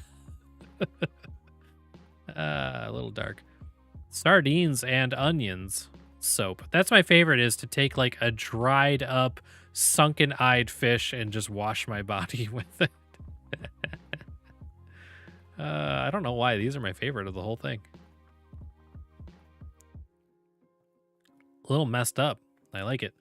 A little dark. Sardines and onions soap. That's my favorite, is to take like a dried up, sunken-eyed fish and just wash my body with it. I don't know why. These are my favorite of the whole thing. A little messed up. I like it.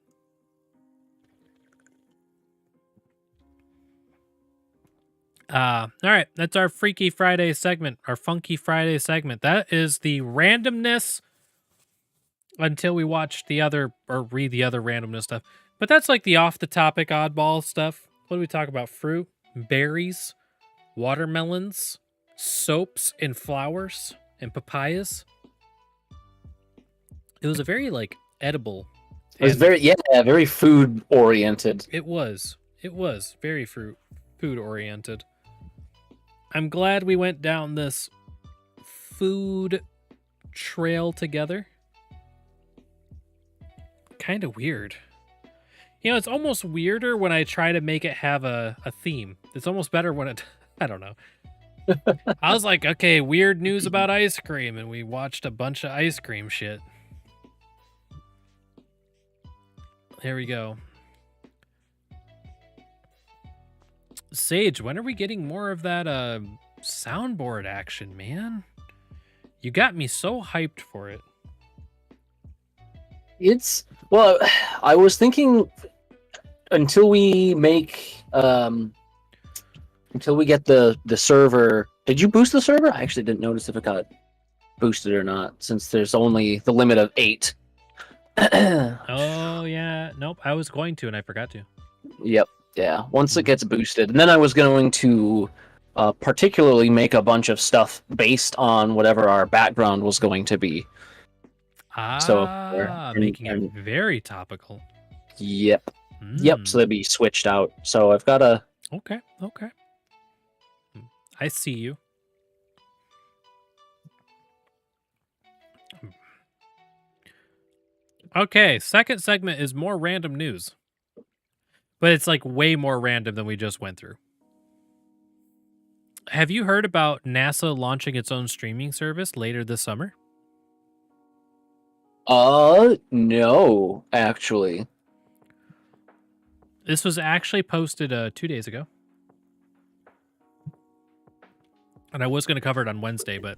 All right, that's our Freaky Friday segment, our Funky Friday segment. That is the randomness until we watch the other or read the other randomness stuff. But that's like the off-the-topic oddball stuff. What do we talk about? Fruit, berries, watermelons, soaps and flowers, and papayas. It was a very like edible. It was very food oriented. It was very food oriented. I'm glad we went down this food trail together. Kind of weird. You know, it's almost weirder when I try to make it have a theme. It's almost better when it, I don't know. I was like, okay, weird news about ice cream, and we watched a bunch of ice cream shit. There we go. Sage, when are we getting more of that soundboard action, man? You got me so hyped for it. Well, I was thinking until we make until we get the server. Did you boost the server? I actually didn't notice if it got boosted or not, since there's only the limit of 8. Oh yeah, nope. I was going to, and I forgot to. Yep. Yeah. Once it gets boosted, and then I was going to particularly make a bunch of stuff based on whatever our background was going to be. Making it very topical. Yep. Yep. So they'd be switched out. So I've got a. Okay. I see you. Okay, second segment is more random news. But it's like way more random than we just went through. Have you heard about NASA launching its own streaming service later this summer? No, actually. This was actually posted 2 days ago. And I was going to cover it on Wednesday, but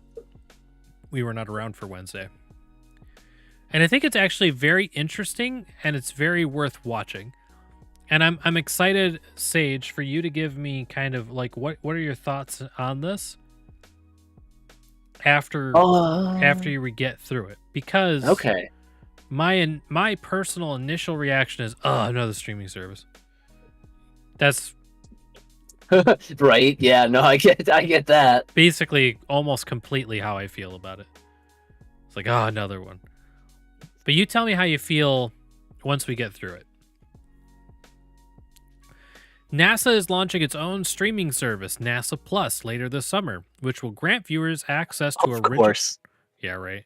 we were not around for Wednesday. And I think it's actually very interesting, and it's very worth watching. And I'm excited, Sage, for you to give me kind of like what are your thoughts on this after you get through it, because okay, my personal initial reaction is another streaming service. That's right. Yeah, no, I get that. Basically almost completely how I feel about it. It's like, another one. But you tell me how you feel once we get through it. NASA is launching its own streaming service, NASA Plus, later this summer, which will grant viewers access to Of course. Yeah, right.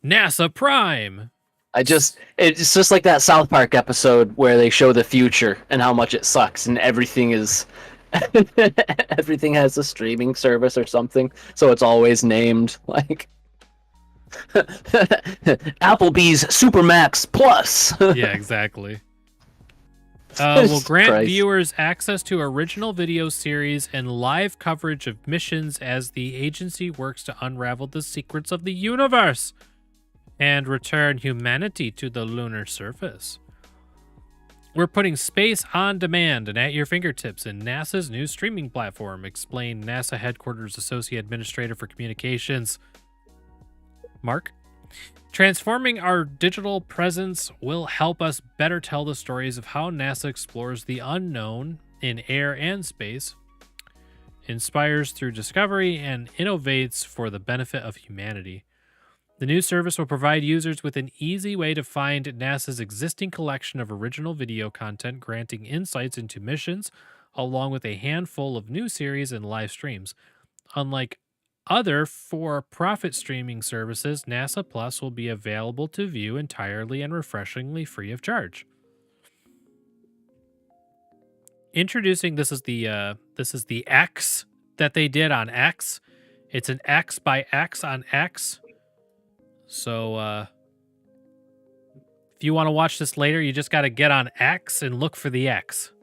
NASA Prime. It's just like that South Park episode where they show the future and how much it sucks, and everything has a streaming service or something, so it's always named like Applebee's Supermax Plus. Yeah, exactly. will grant Christ. viewers access to original video series and live coverage of missions as the agency works to unravel the secrets of the universe and return humanity to the lunar surface. We're putting space on demand and at your fingertips in NASA's new streaming platform, explained NASA Headquarters Associate Administrator for Communications, Mark. Transforming our digital presence will help us better tell the stories of how NASA explores the unknown in air and space, inspires through discovery, and innovates for the benefit of humanity. The new service will provide users with an easy way to find NASA's existing collection of original video content, granting insights into missions, along with a handful of new series and live streams. Unlike other for-profit streaming services, NASA Plus will be available to view entirely and refreshingly free of charge. Introducing this is the X that they did on X. It's an X by X on X. So if you want to watch this later, you just got to get on X and look for the X.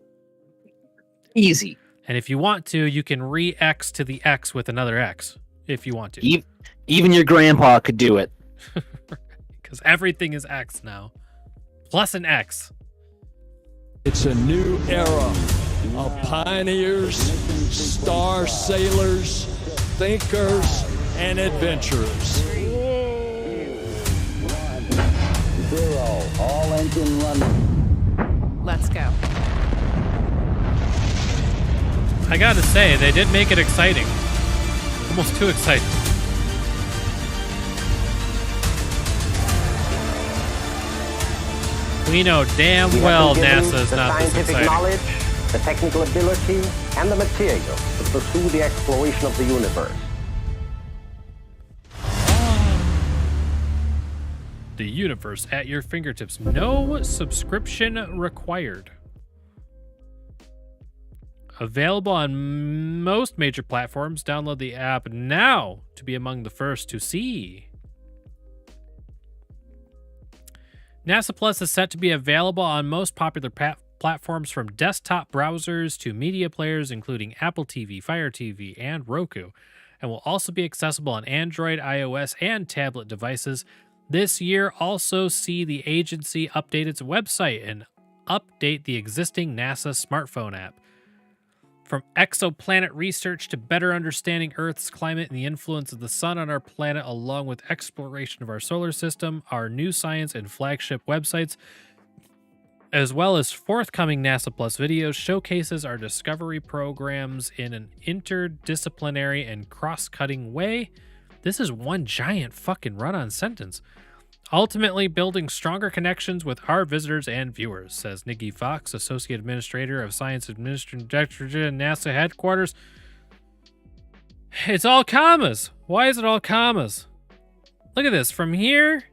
Easy. And if you want to, you can re-X to the X with another X if you want to. Even your grandpa could do it. Because everything is X now. Plus an X. It's a new era of pioneers, star sailors, thinkers, and adventurers. 0, all engine running. Let's go. I gotta say, they did make it exciting. Almost too exciting. We know damn well NASA's not this exciting. The scientific knowledge, the technical ability, and the material to pursue the exploration of the universe. The universe at your fingertips. No subscription required. Available on most major platforms. Download the app now to be among the first to see. NASA Plus is set to be available on most popular platforms, from desktop browsers to media players, including Apple TV, Fire TV, and Roku, and will also be accessible on Android, iOS, and tablet devices. This year also see the agency update its website and update the existing NASA smartphone app. From exoplanet research to better understanding Earth's climate and the influence of the sun on our planet, along with exploration of our solar system, our new science and flagship websites, as well as forthcoming NASA Plus videos, showcases our discovery programs in an interdisciplinary and cross-cutting way. This is one giant fucking run-on sentence. Ultimately building stronger connections with our visitors and viewers, says Nikki Fox, Associate Administrator of Science Administration Directorate in NASA Headquarters. It's all commas. Why is it all commas? Look at this. From here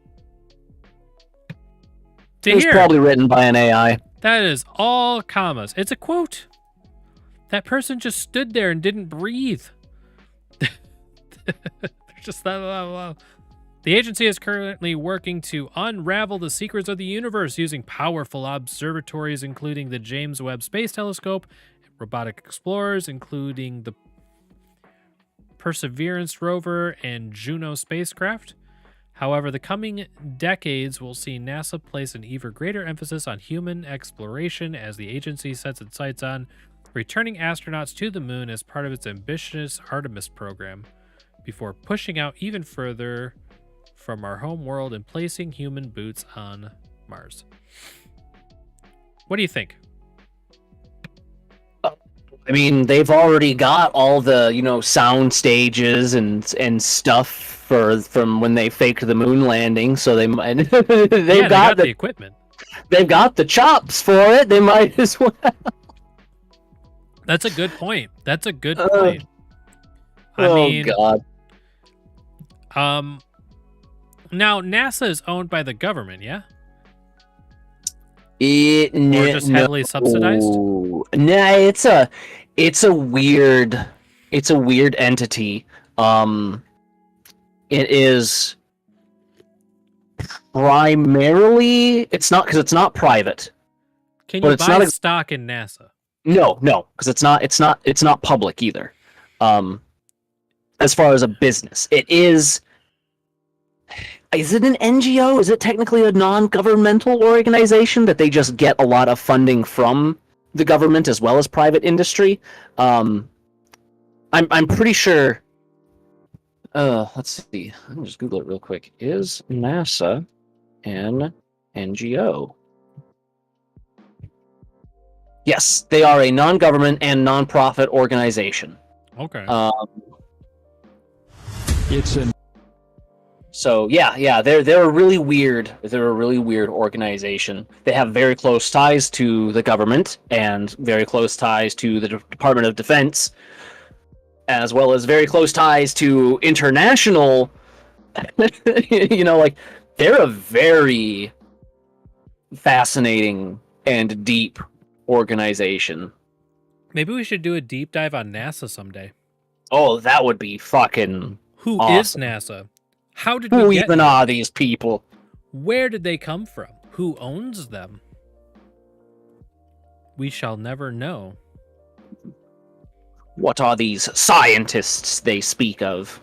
to It was here. probably written by an AI. That is all commas. It's a quote. That person just stood there and didn't breathe. Just that. The agency is currently working to unravel the secrets of the universe using powerful observatories, including the James Webb Space Telescope, robotic explorers, including the Perseverance rover and Juno spacecraft. However, the coming decades will see NASA place an even greater emphasis on human exploration as the agency sets its sights on returning astronauts to the moon as part of its ambitious Artemis program, before pushing out even further from our home world and placing human boots on Mars. What do you think? I mean, they've already got all the, sound stages and stuff from when they faked the moon landing, so they might they got the equipment. They've got the chops for it. They might as well. That's a good point. I mean, God. Now NASA is owned by the government, yeah? Or just heavily subsidized? Nah, it's a weird entity. It is primarily, it's not, because it's not private. Can But you it's buy not stock in NASA? No, because it's not public either. As far as a business, it is. Is it an NGO? Is it technically a non-governmental organization that they just get a lot of funding from the government as well as private industry? I'm pretty sure. Let's see. Let me just Google it real quick. Is NASA an NGO? Yes, they are a non-government and non-profit organization. Okay. It's an So yeah, they're a really weird. They're a really weird organization. They have very close ties to the government and very close ties to the Department of Defense, as well as very close ties to international. Like they're a very fascinating and deep organization. Maybe we should do a deep dive on NASA someday. Oh, that would be fucking Who awesome. is NASA? How did Who we get even here? are these people? Where did they come from? Who owns them? We shall never know. What are these scientists they speak of?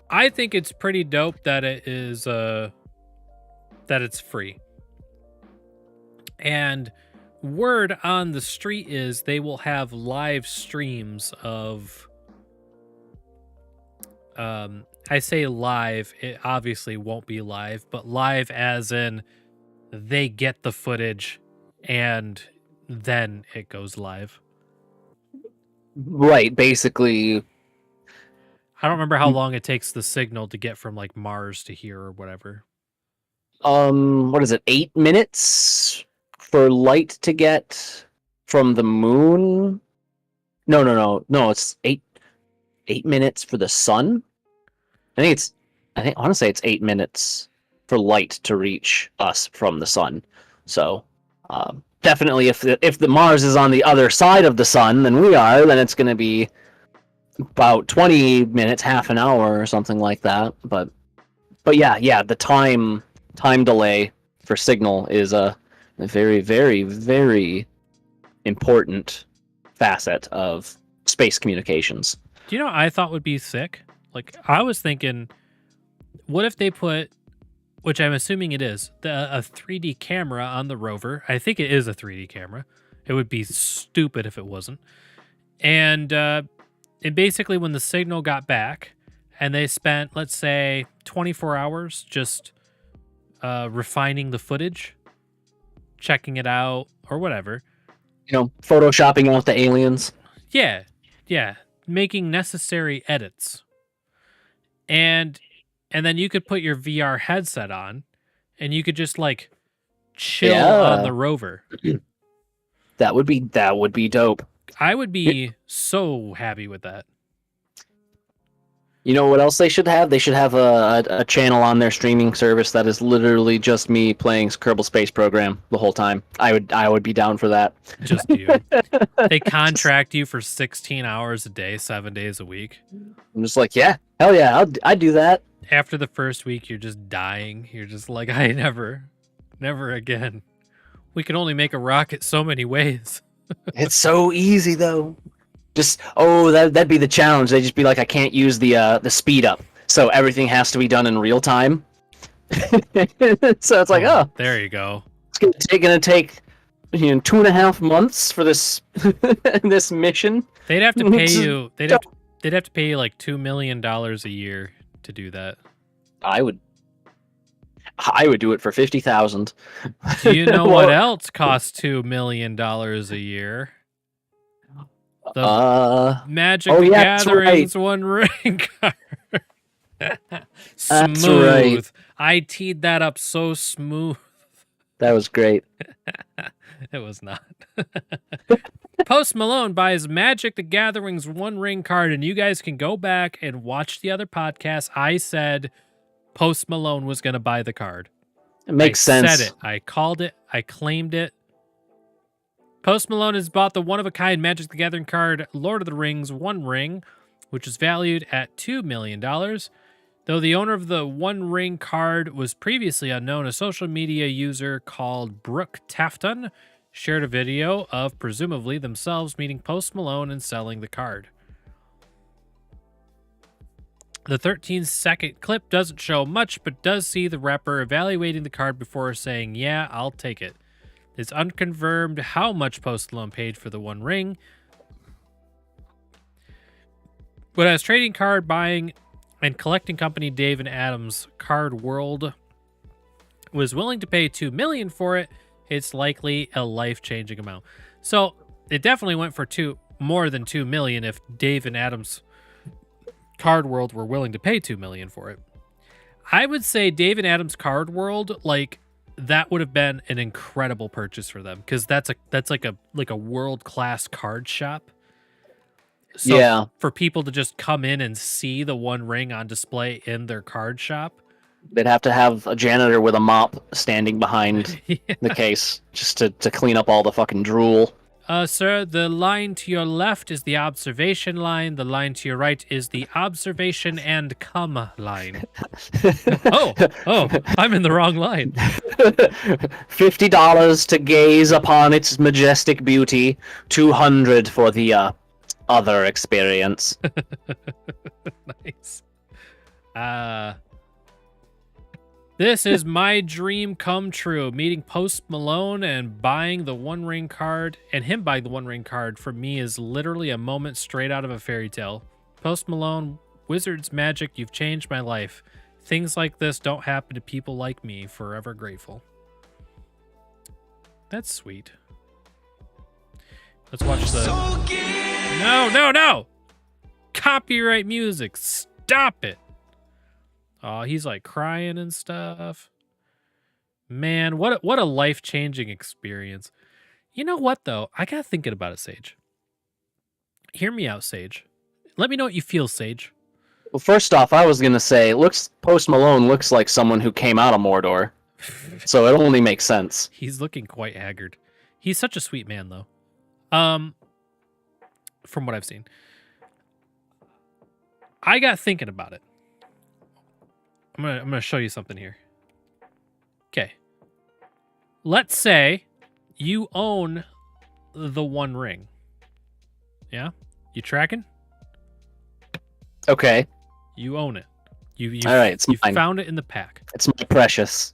I think it's pretty dope that it is that it's free. And word on the street is they will have live streams of I say live, it obviously won't be live, but live as in they get the footage and then it goes live. Right, basically. I don't remember how long it takes the signal to get from like Mars to here or whatever. What is it? 8 minutes for light to get from the moon? No. It's 8 minutes for the sun. I want to say it's 8 minutes for light to reach us from the sun. So, definitely, if the Mars is on the other side of the sun than we are, then it's going to be about 20 minutes, half an hour, or something like that. But yeah, the time delay for signal is a very, very, very important facet of space communications. Do you know what I thought would be sick? Like, I was thinking, what if they put, which I'm assuming it is, a 3D camera on the rover. I think it is a 3D camera. It would be stupid if it wasn't. And basically when the signal got back and they spent, let's say, 24 hours just refining the footage, checking it out or whatever. Photoshopping out the aliens. Yeah. Making necessary edits. And then you could put your VR headset on and you could just like chill on the rover. That would be dope. I would be so happy with that. You know what else they should have? They should have a channel on their streaming service that is literally just me playing Kerbal Space Program the whole time. I would be down for that. Just you. They contract you for 16 hours a day, 7 days a week. I'm just like, yeah, hell yeah, I'd do that. After the first week, you're just dying. You're just like, I never again. We can only make a rocket so many ways. It's so easy though. Just that'd be the challenge. They'd just be like, I can't use the speed up, so everything has to be done in real time. So it's like, there you go. It's gonna take 2.5 months for this this mission. They'd have to pay you. They'd have to pay you like $2 million a year to do that. I would do it for 50,000. Do you know what else costs $2 million a year? The Magic the Gathering's One Ring card. Smooth. Right. I teed that up so smooth. That was great. It was not. Post Malone buys Magic the Gathering's One Ring card, and you guys can go back and watch the other podcast. I said Post Malone was going to buy the card. It makes sense. I said it. I called it. I claimed it. Post Malone has bought the one-of-a-kind Magic the Gathering card, Lord of the Rings One Ring, which is valued at $2 million. Though the owner of the One Ring card was previously unknown, a social media user called Brooke Tafton shared a video of presumably themselves meeting Post Malone and selling the card. The 13-second clip doesn't show much, but does see the rapper evaluating the card before saying, "Yeah, I'll take it." It's unconfirmed how much Post Malone paid for the One Ring. But as trading card buying and collecting company Dave and Adams Card World was willing to pay $2 million for it, it's likely a life-changing amount. So it definitely went for more than $2 million if Dave and Adams Card World were willing to pay $2 million for it. I would say Dave and Adams Card World, like, that would have been an incredible purchase for them, because that's like a world-class card shop. So Yeah. for people to just come in and see the One Ring on display in their card shop, They'd have to have a janitor with a mop standing behind the case just to clean up all the fucking drool. Sir, the line to your left is the observation line. The line to your right is the observation and come line. Oh, I'm in the wrong line. $50 to gaze upon its majestic beauty. $200 for the other experience. Nice. This is my dream come true. Meeting Post Malone and buying the One Ring card, and him buying the One Ring card for me is literally a moment straight out of a fairy tale. Post Malone, Wizard's magic, you've changed my life. Things like this don't happen to people like me. Forever grateful. That's sweet. Let's watch the... No! Copyright music. Stop it. Oh, he's like crying and stuff. Man, what a life-changing experience. You know what, though? I got thinking about it, Sage. Hear me out, Sage. Let me know what you feel, Sage. Well, first off, I was going to say, Post Malone looks like someone who came out of Mordor. So it only makes sense. He's looking quite haggard. He's such a sweet man, though. From what I've seen. I got thinking about it. I'm gonna show you something here. Okay. Let's say you own the One Ring. Yeah? You tracking? Okay. You own it. You all right, it's you mine. Found it in the pack. It's my precious.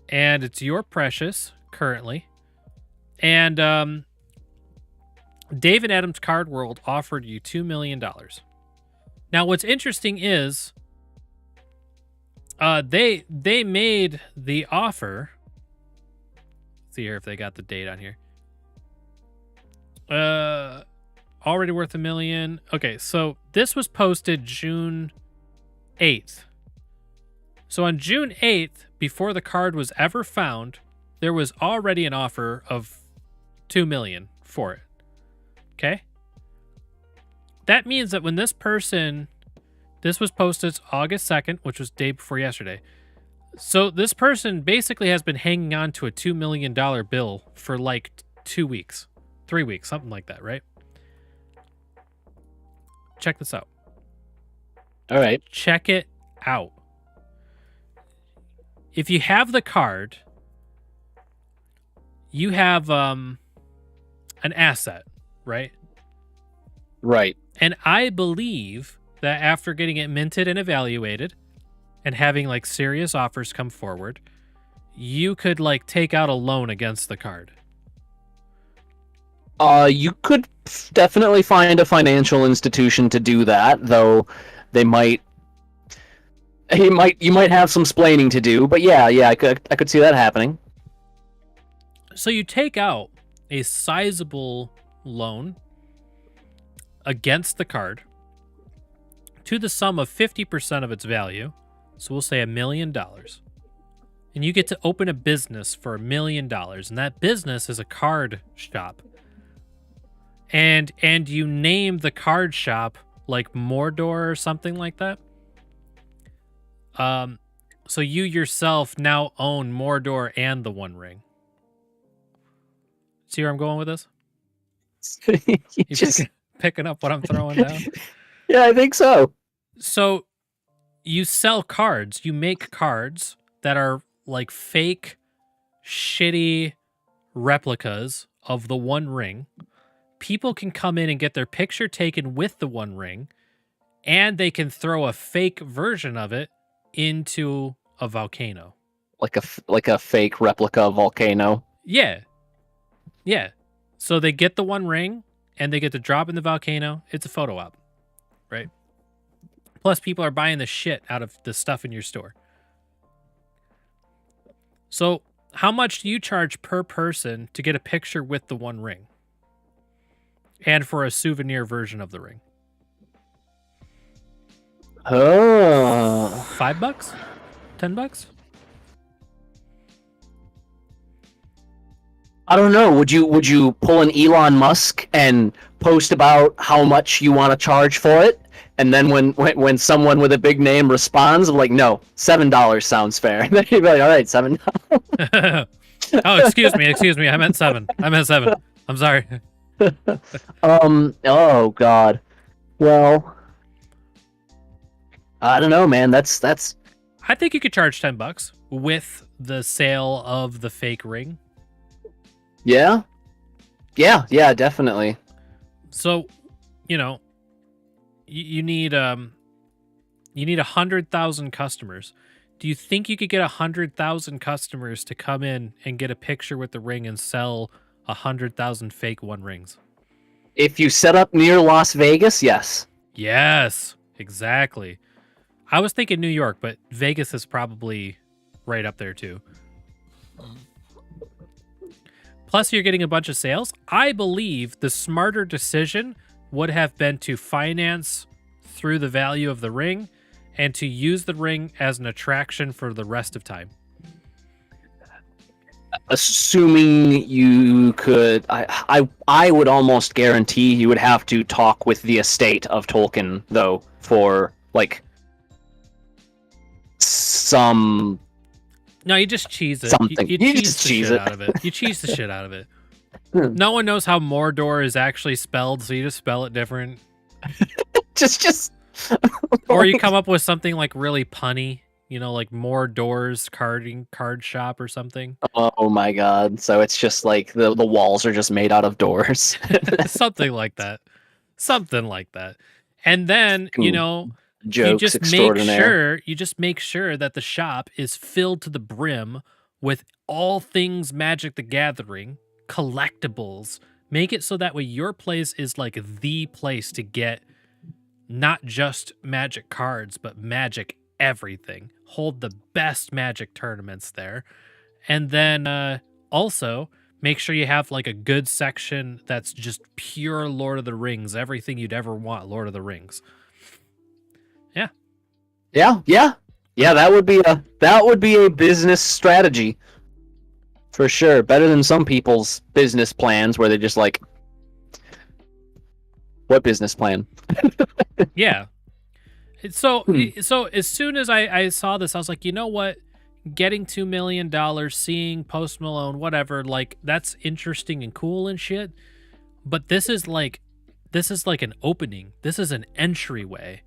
And it's your precious currently. And Dave and Adams Card World offered you $2 million. Now, what's interesting is they made the offer. Let's see here if they got the date on here. Already worth $1 million. Okay, so this was posted June 8th. So on June 8th, before the card was ever found, there was already an offer of $2 million for it. Okay? That means that when this was posted August 2nd, which was day before yesterday. So this person basically has been hanging on to a $2 million bill for like 2 weeks, 3 weeks, something like that, right? Check this out. All right. Check it out. If you have the card, you have an asset, right? Right. And I believe that after getting it minted and evaluated and having like serious offers come forward, you could like take out a loan against the card. You could definitely find a financial institution to do that, though you might have some splaining to do, but yeah, I could see that happening. So you take out a sizable loan against the card to the sum of 50% of its value. So we'll say $1 million. And you get to open a business for $1 million. And that business is a card shop. And you name the card shop like Mordor or something like that. So you yourself now own Mordor and the One Ring. See where I'm going with this? You picking up what I'm throwing down? Yeah, I think so. So you sell cards. You make cards that are like fake, shitty replicas of the One Ring. People can come in and get their picture taken with the One Ring, and they can throw a fake version of it into a volcano. Like a fake replica volcano. Yeah. Yeah. So they get the One Ring, and they get to drop in the volcano. It's a photo op, right? Plus, people are buying the shit out of the stuff in your store. So, how much do you charge per person to get a picture with the One Ring? And for a souvenir version of the ring? Oh. $5? $10? I don't know. Would you pull an Elon Musk and post about how much you want to charge for it? And then when someone with a big name responds, like, no, $7 sounds fair. Then you'd be like, all right, $7. Oh, excuse me. I meant 7. I'm sorry. Oh God. Well, I don't know, man. That's. I think you could charge $10 with the sale of the fake ring. Yeah, definitely. So, you know, you need 100,000 customers. Do you think you could get 100,000 customers to come in and get a picture with the ring and sell 100,000 fake One Rings? If you set up near Las Vegas, yes. Yes, exactly. I was thinking New York, but Vegas is probably right up there too. Plus, you're getting a bunch of sales. I believe the smarter decision would have been to finance through the value of the ring and to use the ring as an attraction for the rest of time. Assuming you could, I would almost guarantee you would have to talk with the estate of Tolkien, though, for, like, some... No, you just cheese it. Something. You You cheese just the cheese shit it. out of it. You cheese the shit out of it. No one knows how Mordor is actually spelled, so you just spell it different. just Or you come up with something like really punny, you know, like More Doors card shop or something. Oh my God. So it's just like the walls are just made out of doors. Something like that. And then, you know, Jokes you just extraordinaire. make sure that the shop is filled to the brim with all things Magic the Gathering, collectibles. Make it so that way your place is like the place to get not just Magic cards, but Magic everything. Hold the best Magic tournaments there. And then also make sure you have like a good section that's just pure Lord of the Rings, everything you'd ever want Lord of the Rings. Yeah, that would be a business strategy. For sure. Better than some people's business plans where they're just like, what business plan? Yeah. So as soon as I saw this, I was like, you know what? Getting $2 million, seeing Post Malone, whatever, like, that's interesting and cool and shit. But this is like an opening. This is an entryway.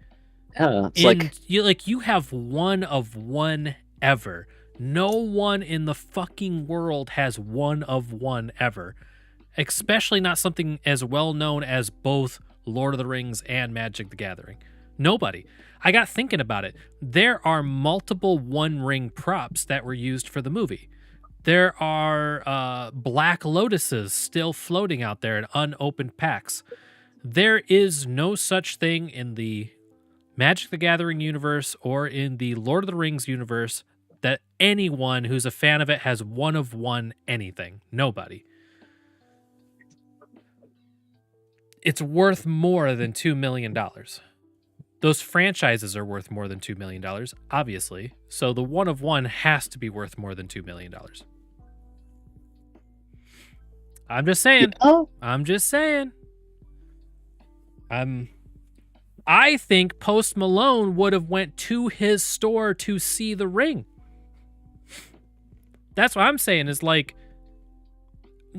Yeah, it's you have one of one ever. No one in the fucking world has one of one ever. Especially not something as well known as both Lord of the Rings and Magic the Gathering. Nobody. I got thinking about it. There are multiple One Ring props that were used for the movie. There are Black Lotuses still floating out there in unopened packs. There is no such thing in the Magic the Gathering universe or in the Lord of the Rings universe that anyone who's a fan of it has one of one anything. Nobody. It's worth more than $2 million. Those franchises are worth more than $2 million, obviously. So the one of one has to be worth more than $2 million. I'm just saying. I think Post Malone would have went to his store to see the ring. That's what I'm saying is like...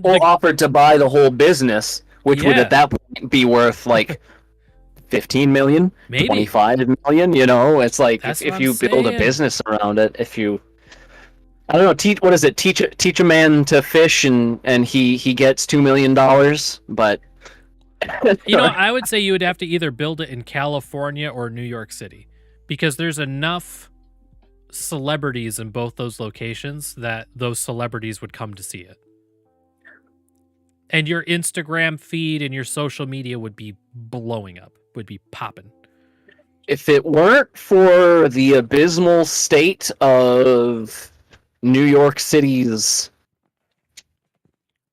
Or offered to buy the whole business, which would at that point be worth like 15 million, maybe 25 million, you know? It's like That's if what you I'm build a saying. business around it, I don't know. What is it? Teach a man to fish, and he gets $2 million. But I would say you would have to either build it in California or New York City, because there's enough celebrities in both those locations that those celebrities would come to see it. And your Instagram feed and your social media would be blowing up, would be popping. If it weren't for the abysmal state of New York City's...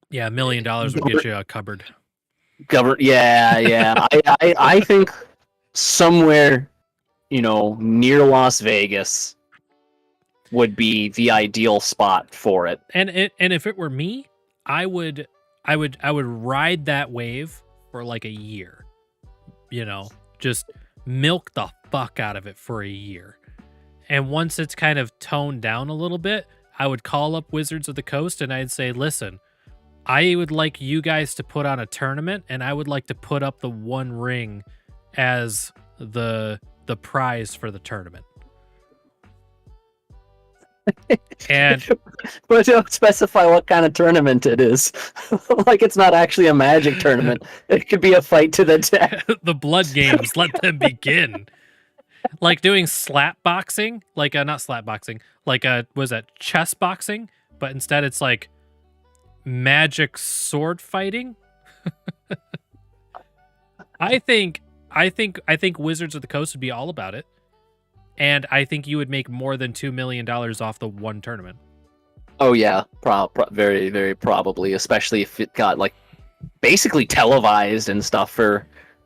Yeah, $1 million would get you a cupboard. Yeah. I think somewhere, near Las Vegas would be the ideal spot for it. And if it were me, I would ride that wave for like a year. Just milk the fuck out of it for a year. And once it's kind of toned down a little bit, I would call up Wizards of the Coast and I'd say, listen, I would like you guys to put on a tournament, and I would like to put up the one ring as the prize for the tournament. And but don't specify what kind of tournament it is. Like, it's not actually a Magic tournament. It could be a fight to the death. The blood games, let them begin. Like doing slap boxing, like not slap boxing, like was that chess boxing? But instead it's like Magic sword fighting. I think Wizards of the Coast would be all about it. And I think you would make more than $2 million off the one tournament. Oh yeah, very, very probably, especially if it got like basically televised and stuff for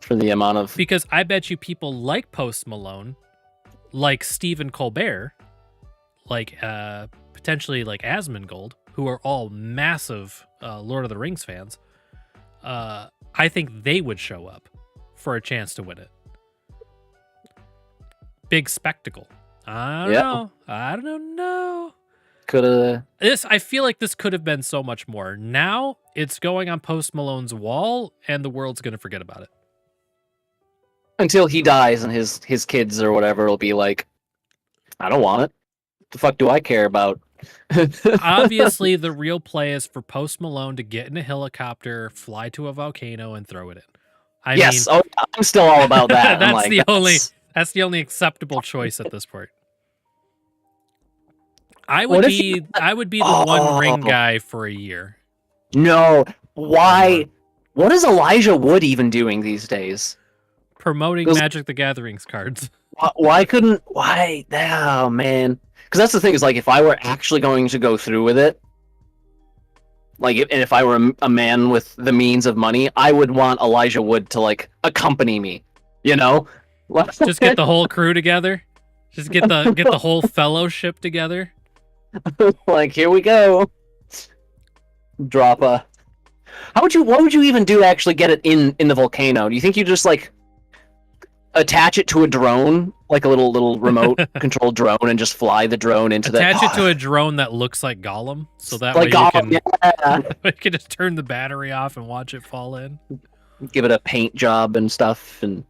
the amount of. Because I bet you people like Post Malone, like Stephen Colbert, like potentially like Asmongold, who are all massive Lord of the Rings fans. I think they would show up for a chance to win it. Big spectacle. I don't know. I feel like this could have been so much more. Now it's going on Post Malone's wall, and the world's gonna forget about it until he dies, and his kids or whatever will be like, I don't want it. The fuck do I care about? Obviously, the real play is for Post Malone to get in a helicopter, fly to a volcano, and throw it in. I'm still all about that. That's the only acceptable choice at this point. I would be the one ring guy for a year. No, why? What is Elijah Wood even doing these days? Promoting Magic the Gathering's cards. Why? Oh man, because that's the thing is, like, if I were actually going to go through with it, like, and if I were a man with the means of money, I would want Elijah Wood to like accompany me. Just get the whole crew together. Just get the whole fellowship together. Like, here we go. Drop a. What would you even do to actually get it in the volcano? Do you think you just like attach it to a drone, like a little remote controlled drone, and just fly the drone into attach it to a drone that looks like Gollum, so that like way you can just turn the battery off and watch it fall in. Give it a paint job and stuff, and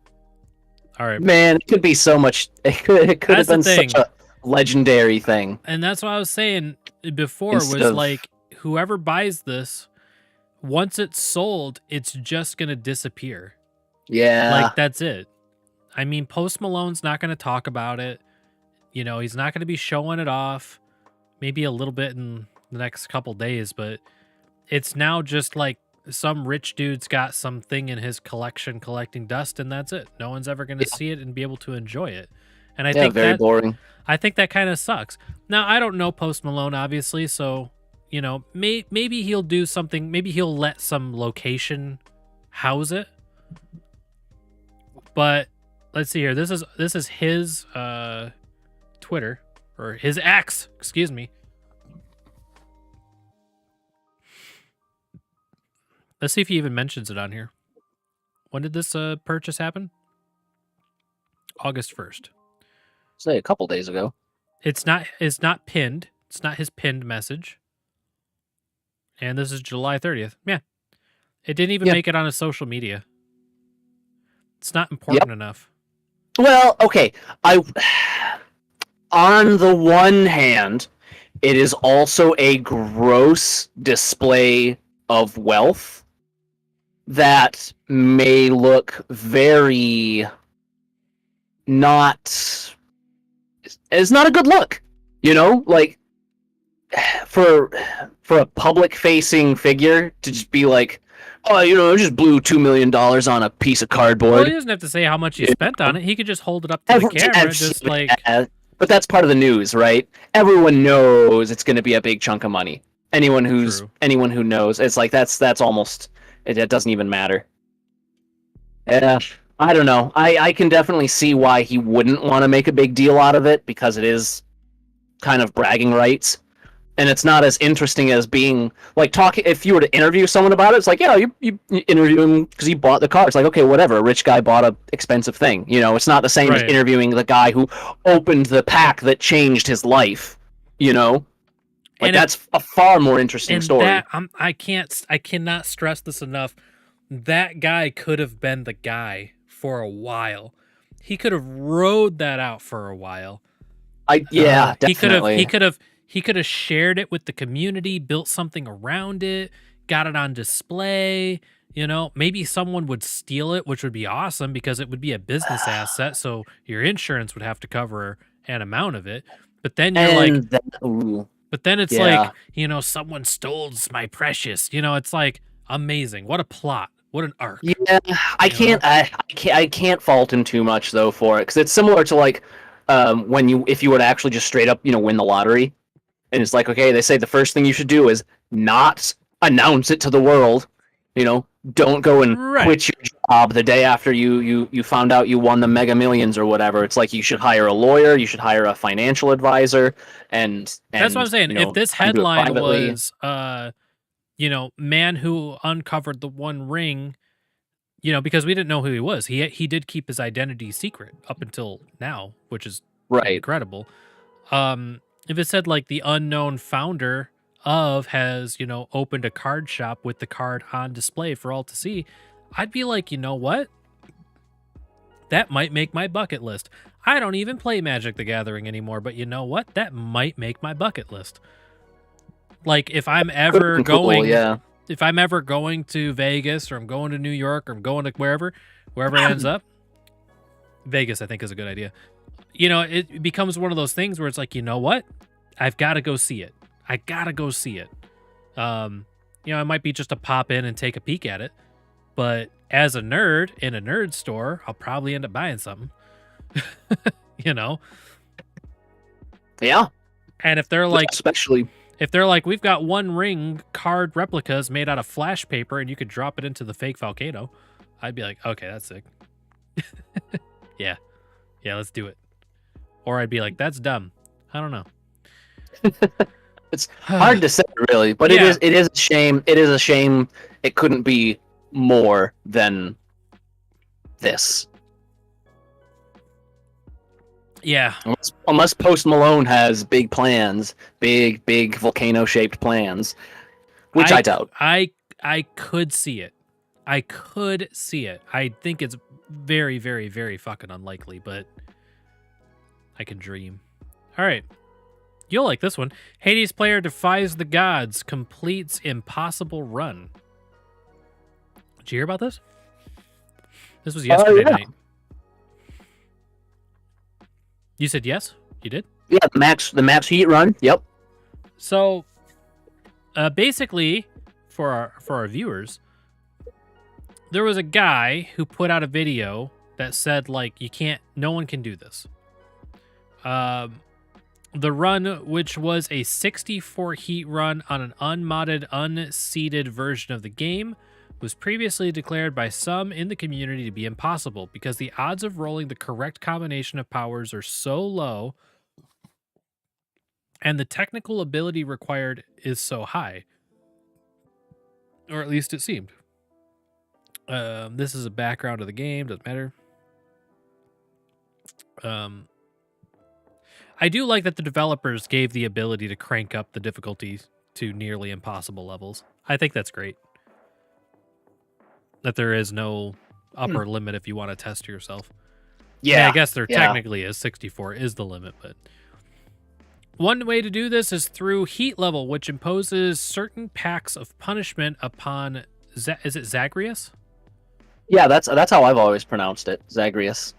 all right, man, it could be so much. It could have been such a legendary thing. And that's what I was saying before. Like, whoever buys this, once it's sold, it's just gonna disappear. Yeah, like that's it. I mean, Post Malone's not going to talk about it. He's not going to be showing it off. Maybe a little bit in the next couple days, but it's now just like some rich dude's got something in his collection collecting dust, and that's it. No one's ever going to see it and be able to enjoy it. And I think very boring. I think that kind of sucks. Now, I don't know Post Malone, obviously, so, maybe he'll do something. Maybe he'll let some location house it. But let's see here. This is his Twitter, or his X, excuse me. Let's see if he even mentions it on here. When did this purchase happen? August 1st. Say a couple days ago. It's not pinned. It's not his pinned message. And this is July 30th. Yeah. It didn't even make it on his social media. It's not important enough. Well, okay. On the one hand, it is also a gross display of wealth that may look very not. It's not a good look, you know. Like for a public facing figure to just be like, oh, you know, I just blew $2 million on a piece of cardboard. Well, he doesn't have to say how much he spent on it. He could just hold it up to the camera, just like. But that's part of the news, right? Everyone knows it's going to be a big chunk of money. Anyone who knows, it's like that's almost it doesn't even matter. Yeah, I don't know. I can definitely see why he wouldn't want to make a big deal out of it, because it is kind of bragging rights. And it's not as interesting as being like talking. If you were to interview someone about it, it's like, yeah, you interview him because he bought the car. It's like, okay, whatever. A rich guy bought a expensive thing. You know, it's not the same as interviewing the guy who opened the pack that changed his life. You know, like that's a far more interesting story. That, I cannot stress this enough. That guy could have been the guy for a while. He could have rode that out for a while. Definitely. He could have shared it with the community, built something around it, got it on display. You know, maybe someone would steal it, which would be awesome because it would be a business asset. So your insurance would have to cover an amount of it. But then you're but then it's like, you know, someone stole my precious. You know, it's like amazing. What a plot. What an arc. Yeah, I can't fault him too much though for it, because it's similar to like if you were to actually just straight up, you know, win the lottery. And it's like, okay, they say the first thing you should do is not announce it to the world. You know, don't go and quit your job the day after you found out you won the Mega Millions or whatever. It's like you should hire a lawyer, you should hire a financial advisor, and that's what I'm saying. You know, if this headline was, you know, man who uncovered the One Ring, you know, because we didn't know who he was. He did keep his identity secret up until now, which is incredible. If it said like the unknown founder of has, you know, opened a card shop with the card on display for all to see, I'd be like, you know what? That might make my bucket list. I don't even play Magic the Gathering anymore, but you know what? That might make my bucket list. Like if I'm ever going, if I'm ever going to Vegas or I'm going to New York or I'm going to wherever it ends up, Vegas I think is a good idea. You know, it becomes one of those things where it's like, you know what? I've got to go see it. I got to go see it. You know, it might be just to pop in and take a peek at it. But as a nerd in a nerd store, I'll probably end up buying something. You know? Yeah. And if they're like... Especially... If they're like, we've got One Ring card replicas made out of flash paper and you could drop it into the fake volcano, I'd be like, okay, that's sick. Yeah, let's do it. Or I'd be like, that's dumb. I don't know. It's hard to say, really, but it is a shame. It is a shame it couldn't be more than this. Yeah. Unless Post Malone has big plans, big volcano-shaped plans, which I doubt. I could see it. I could see it. I think it's very, very, very fucking unlikely, but I can dream. All right. You'll like this one. Hades player defies the gods, completes impossible run. Did you hear about this? This was yesterday night. You said yes? You did? Yeah, the max heat run. Yep. So, basically, for our viewers, there was a guy who put out a video that said, like, no one can do this. The run, which was a 64 heat run on an unmodded, unseeded version of the game, was previously declared by some in the community to be impossible because the odds of rolling the correct combination of powers are so low and the technical ability required is so high. Or at least it seemed. This is a background of the game, doesn't matter. I do like that the developers gave the ability to crank up the difficulty to nearly impossible levels. I think that's great. That there is no upper limit if you want to test yourself. Yeah, I guess there technically is. 64 is the limit, but One way to do this is through heat level, which imposes certain packs of punishment upon. Is it Zagreus? Yeah, that's how I've always pronounced it, Zagreus.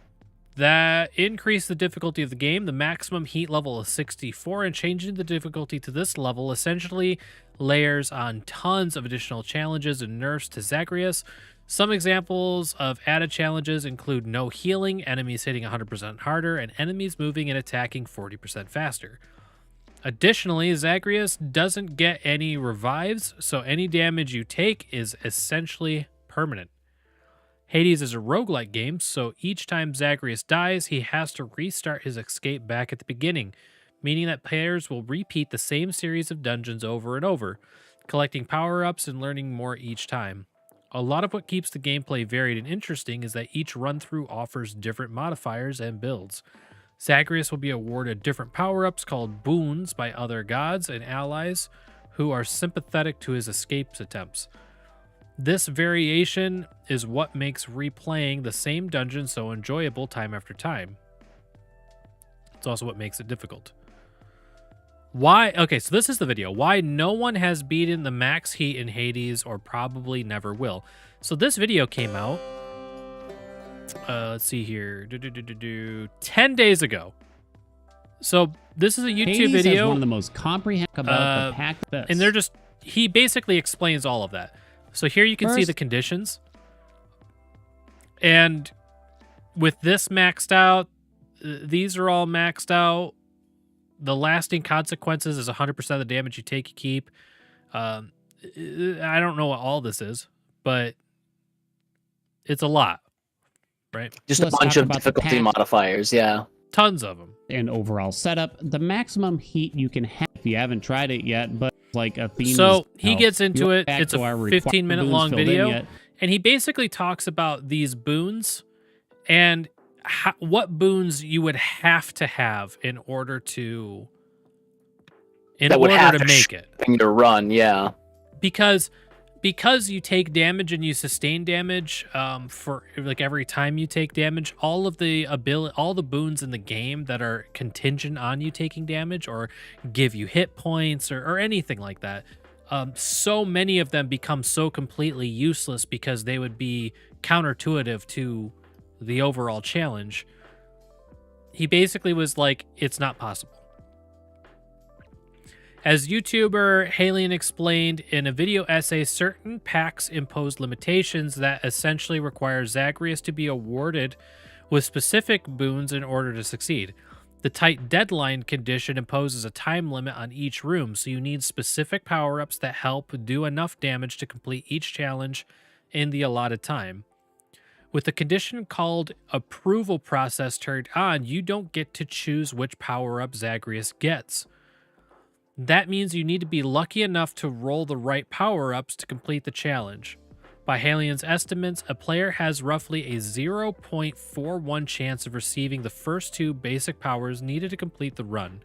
That increase the difficulty of the game. The maximum heat level is 64, and changing the difficulty to this level essentially layers on tons of additional challenges and nerfs to Zagreus. Some examples of added challenges include no healing, enemies hitting 100% harder, and enemies moving and attacking 40% faster. Additionally, Zagreus doesn't get any revives, so any damage you take is essentially permanent. Hades is a roguelike game, so each time Zagreus dies, he has to restart his escape back at the beginning, meaning that players will repeat the same series of dungeons over and over, collecting power-ups and learning more each time. A lot of what keeps the gameplay varied and interesting is that each run-through offers different modifiers and builds. Zagreus will be awarded different power-ups called boons by other gods and allies who are sympathetic to his escape attempts. This variation is what makes replaying the same dungeon so enjoyable time after time. It's also what makes it difficult. Why? Okay, so this is the video. Why no one has beaten the max heat in Hades or probably never will. So this video came out, let's see here, 10 days ago. So this is a YouTube Hades video. has one of the most comprehensive about the pack. And he basically explains all of that. So here you can see the conditions. And with this maxed out, these are all maxed out. The lasting consequences is 100% of the damage you take, you keep. I don't know what all this is, but it's a lot, right? Just a bunch of difficulty modifiers, yeah. Tons of them. And overall setup, the maximum heat you can have if you haven't tried it yet, but like a theme. So he gets into it. It's a 15-minute long video, and he basically talks about these boons and what boons you would have to have in order to make it in your run, yeah. Because you take damage and you sustain damage for like every time you take damage, all the boons in the game that are contingent on you taking damage or give you hit points or anything like that, so many of them become so completely useless because they would be counterintuitive to the overall challenge. He basically was like, it's not possible. As YouTuber Halion explained in a video essay, certain packs impose limitations that essentially require Zagreus to be awarded with specific boons in order to succeed. The tight deadline condition imposes a time limit on each room, so you need specific power-ups that help do enough damage to complete each challenge in the allotted time. With the condition called approval process turned on, you don't get to choose which power-up Zagreus gets. That means you need to be lucky enough to roll the right power-ups to complete the challenge. By Halion's estimates, a player has roughly a 0.41 chance of receiving the first two basic powers needed to complete the run.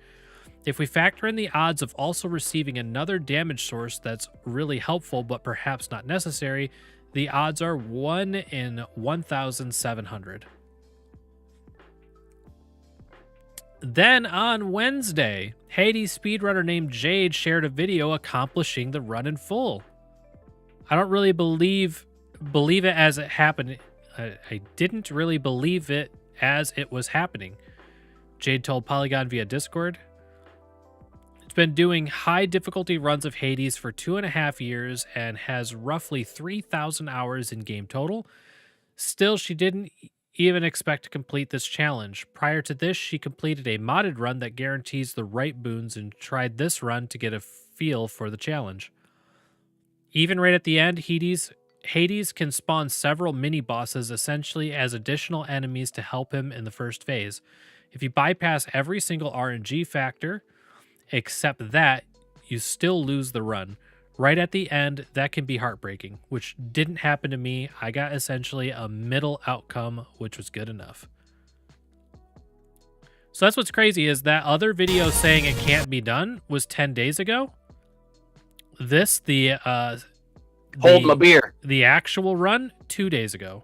If we factor in the odds of also receiving another damage source that's really helpful but perhaps not necessary, the odds are 1 in 1,700. Then on Wednesday, Hades speedrunner named Jade shared a video accomplishing the run in full. I don't really believe it as it happened. I didn't really believe it as it was happening. Jade told Polygon via Discord. It's been doing high difficulty runs of Hades for 2.5 years and has roughly 3,000 hours in game total. Still, she didn't even expect to complete this challenge. Prior to this, she completed a modded run that guarantees the right boons and tried this run to get a feel for the challenge. Even right at the end, Hades can spawn several mini-bosses essentially as additional enemies to help him in the first phase. If you bypass every single RNG factor, except that, you still lose the run. Right at the end, that can be heartbreaking, which didn't happen to me. I got essentially a middle outcome, which was good enough. So that's what's crazy is that other video saying it can't be done was 10 days ago. This, Hold my beer. The actual run, 2 days ago.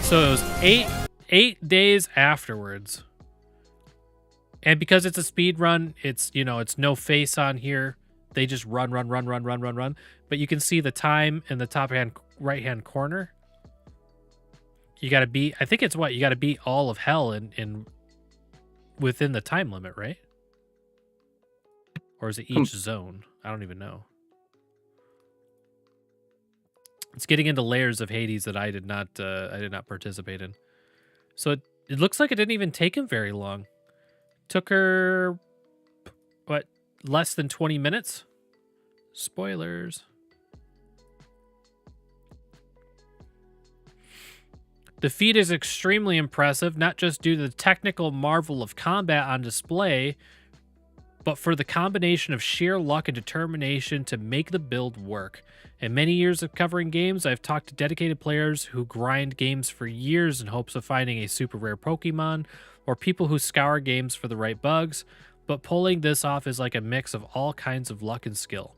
So it was eight days afterwards. And because it's a speed run, it's it's no face on here. They just run. But you can see the time in the top right hand corner. You got to beat. I think it's what you got to beat all of hell in within the time limit, right? Or is it each zone? I don't even know. It's getting into layers of Hades that I did not participate in. So it looks like it didn't even take him very long. Took her what, less than 20 minutes? Spoilers. The feat is extremely impressive, not just due to the technical marvel of combat on display, but for the combination of sheer luck and determination to make the build work. In many years of covering games, I've talked to dedicated players who grind games for years in hopes of finding a super rare Pokemon, or people who scour games for the right bugs, but pulling this off is like a mix of all kinds of luck and skill.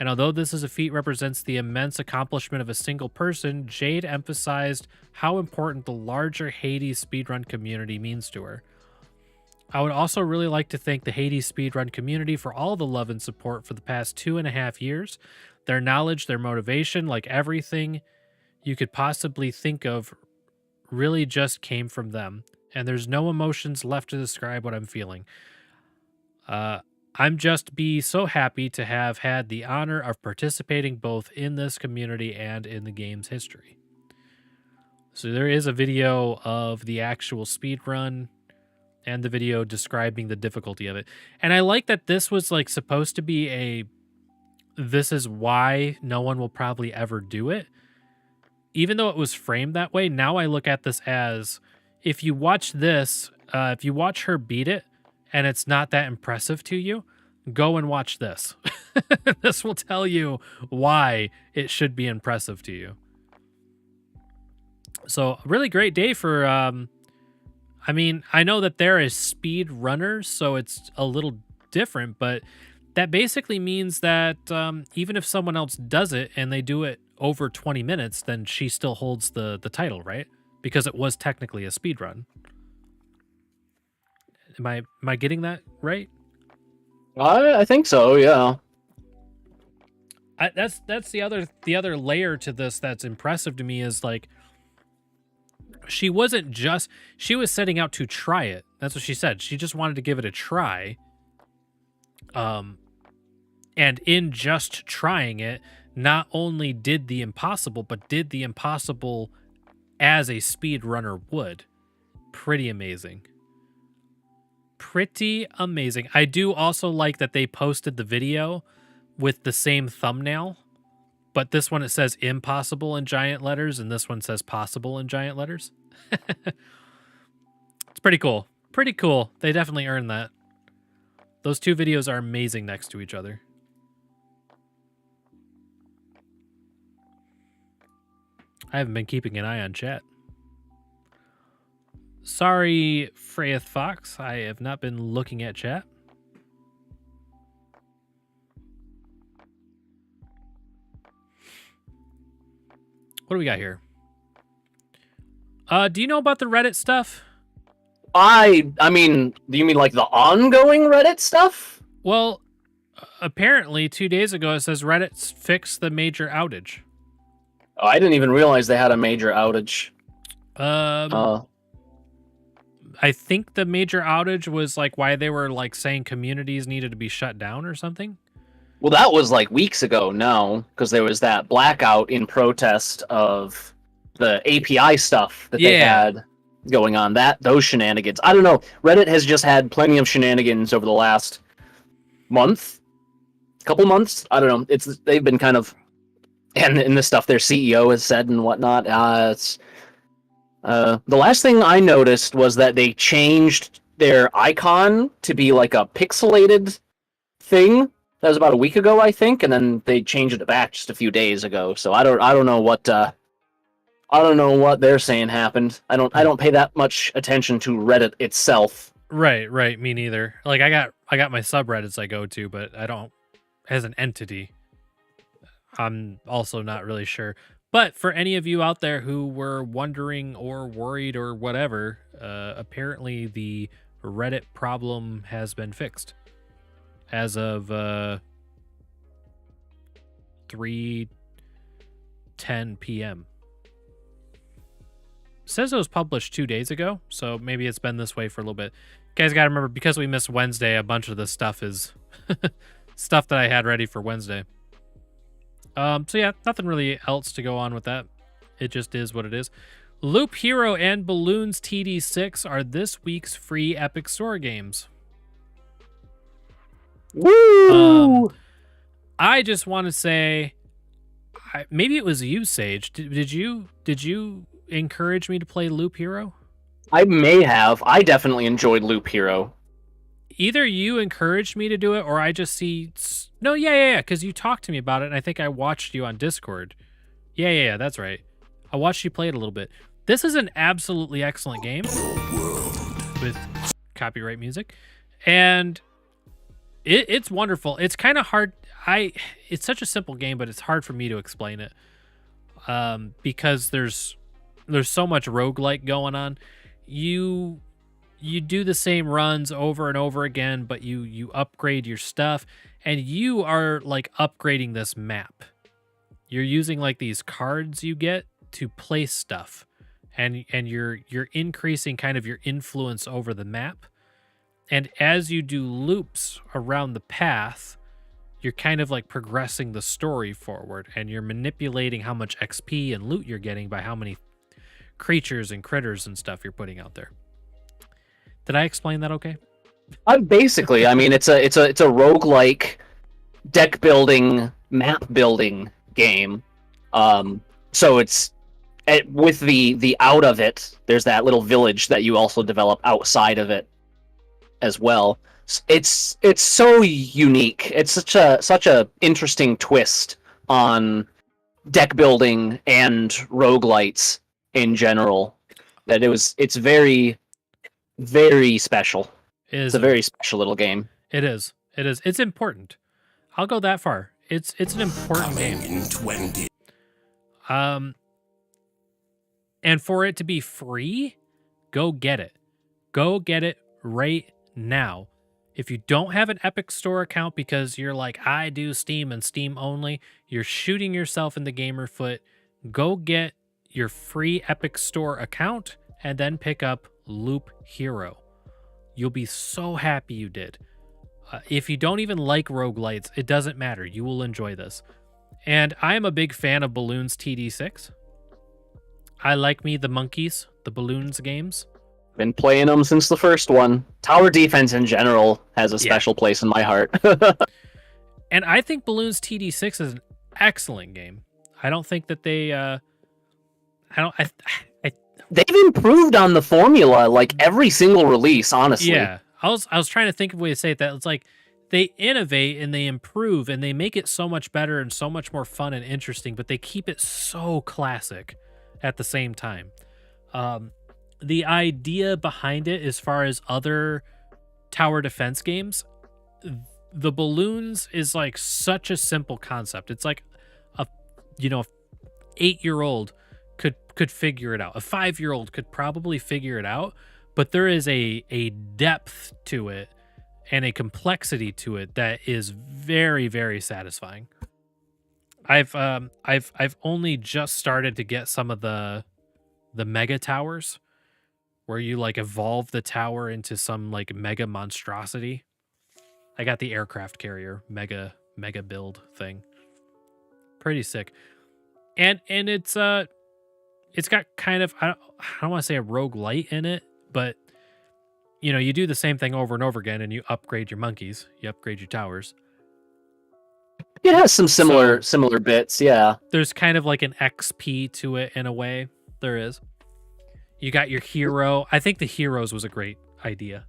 And although this is a feat represents the immense accomplishment of a single person, Jade emphasized how important the larger Hades speedrun community means to her. I would also really like to thank the Hades speedrun community for all the love and support for the past 2.5 years. Their knowledge, their motivation, like everything you could possibly think of, really just came from them. And there's no emotions left to describe what I'm feeling. I'm just so happy to have had the honor of participating both in this community and in the game's history. So there is a video of the actual speedrun and the video describing the difficulty of it. And I like that this was like supposed to be this is why no one will probably ever do it. Even though it was framed that way, now I look at this as, if you watch this, if you watch her beat it, and it's not that impressive to you, go and watch this. This will tell you why it should be impressive to you. So, a really great day for, I mean, I know that there is speed runners, so it's a little different, but that basically means that even if someone else does it and they do it over 20 minutes, then she still holds the title, right? Because it was technically a speed run. Am I getting that right? I think so, yeah. That's the other layer to this that's impressive to me is like, she was setting out to try it. That's what she said. She just wanted to give it a try. And in just trying it, not only did the impossible, but did the impossible as a speedrunner would. Pretty amazing. Pretty amazing. I do also like that they posted the video with the same thumbnail, but this one it says impossible in giant letters, and this one says possible in giant letters. It's pretty cool. Pretty cool. They definitely earned that. Those two videos are amazing next to each other. I haven't been keeping an eye on chat. Sorry, Freyeth Fox. I have not been looking at chat. What do we got here? Do you know about the Reddit stuff? I mean, do you mean like the ongoing Reddit stuff? Well, apparently 2 days ago it says Reddit's fixed the major outage. Oh, I didn't even realize they had a major outage. I think the major outage was like why they were like saying communities needed to be shut down or something. Well, that was like weeks ago now, because there was that blackout in protest of the API stuff that they had going on. Those shenanigans. I don't know. Reddit has just had plenty of shenanigans over the last couple months. I don't know. They've been kind of, and in the stuff their CEO has said and whatnot. The last thing I noticed was that they changed their icon to be like a pixelated thing. That was about a week ago, I think, and then they changed it back just a few days ago. So I don't know what they're saying happened. I don't pay that much attention to Reddit itself. Right, me neither. Like I got my subreddits I go to, but I don't, as an entity, I'm also not really sure. But for any of you out there who were wondering or worried or whatever, apparently the Reddit problem has been fixed as of 3:10 p.m. Says it was published 2 days ago, so maybe it's been this way for a little bit. Guys, gotta remember, because we missed Wednesday, a bunch of this stuff is stuff that I had ready for Wednesday. So yeah, nothing really else to go on with that. It just is what it is. Loop Hero and Balloons TD6 are this week's free Epic Store games. Woo! I just want to say, maybe it was you, Sage. Did you encourage me to play Loop Hero? I may have. I definitely enjoyed Loop Hero. Either you encouraged me to do it, or I just see... No, yeah, because you talked to me about it, and I think I watched you on Discord. Yeah, that's right. I watched you play it a little bit. This is an absolutely excellent game with copyright music, and it's wonderful. It's kind of hard. It's such a simple game, but it's hard for me to explain it because there's so much roguelike going on. You do the same runs over and over again, but you upgrade your stuff, and you are like upgrading this map. You're using like these cards you get to place stuff, and you're increasing kind of your influence over the map. And as you do loops around the path, you're kind of like progressing the story forward, and you're manipulating how much XP and loot you're getting by how many creatures and critters and stuff you're putting out there. Did I explain that okay? Basically, I mean, it's a roguelike deck building, map building game. So it's with the out of it, there's that little village that you also develop outside of it as well. It's so unique. It's such a interesting twist on deck building and roguelites in general that it's very, very special. It's a very special little game. It is. It's important. I'll go that far. It's an important game. In 20. And for it to be free, go get it. Go get it right now. If you don't have an Epic Store account because you're like, I do Steam and Steam only, you're shooting yourself in the gamer foot. Go get your free Epic Store account and then pick up Loop Hero. You'll be so happy you did. If you don't even like roguelites, it doesn't matter. You will enjoy this. And I am a big fan of Balloons TD6. I like me the monkeys, the Balloons games. Been playing them since the first one. Tower defense in general has a special place in my heart. And I think Balloons TD6 is an excellent game. I don't think that they they've improved on the formula like every single release, honestly. Yeah. I was trying to think of a way to say that. It's like they innovate and they improve and they make it so much better and so much more fun and interesting, but they keep it so classic at the same time. The idea behind it, as far as other tower defense games, the balloons is like such a simple concept. It's like a 8-year-old could figure it out. A 5-year-old could probably figure it out, but there is a depth to it and a complexity to it that is very, very satisfying. I've only just started to get some of the mega towers, where you like evolve the tower into some like mega monstrosity. I got the aircraft carrier mega build thing. Pretty sick. And it's got kind of, I don't want to say a roguelite in it, but you do the same thing over and over again, and you upgrade your monkeys, you upgrade your towers. It has some similar bits, yeah. There's kind of like an XP to it in a way. There is. You got your hero. I think the heroes was a great idea.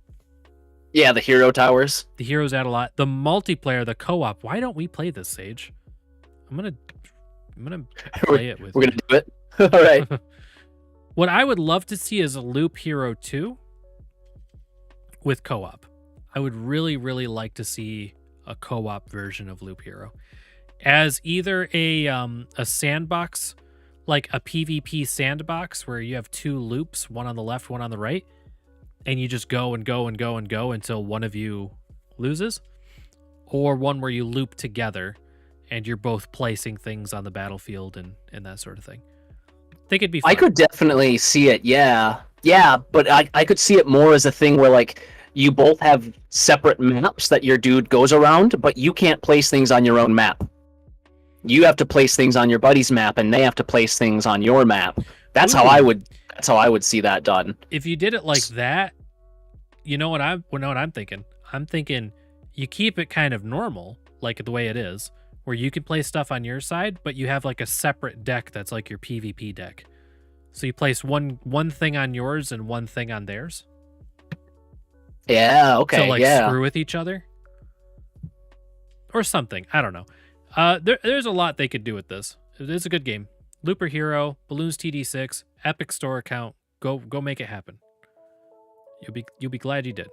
Yeah, the hero towers. The heroes add a lot. The multiplayer, the co-op. Why don't we play this, Sage? I'm gonna play it with. We're gonna do it. All right. What I would love to see is a Loop Hero 2 with co-op. I would really, really like to see a co-op version of Loop Hero as either a sandbox, like a PvP sandbox where you have 2 loops, one on the left, one on the right, and you just go and go and go and go until one of you loses, or one where you loop together and you're both placing things on the battlefield and that sort of thing. I think it'd be fun. I could definitely see it, yeah. Yeah, but I could see it more as a thing where, like, you both have separate maps that your dude goes around, but you can't place things on your own map. You have to place things on your buddy's map, and they have to place things on your map. That's how I would see that done. If you did it like that, you know what I'm thinking? I'm thinking you keep it kind of normal, like the way it is, where you can place stuff on your side, but you have like a separate deck that's like your PvP deck. So you place one thing on yours and one thing on theirs. Yeah, okay, So like yeah. screw with each other. Or something. I don't know. There's a lot they could do with this. It's a good game. Looper Hero, Balloons TD6, Epic Store account. Go make it happen. You'll be glad you did.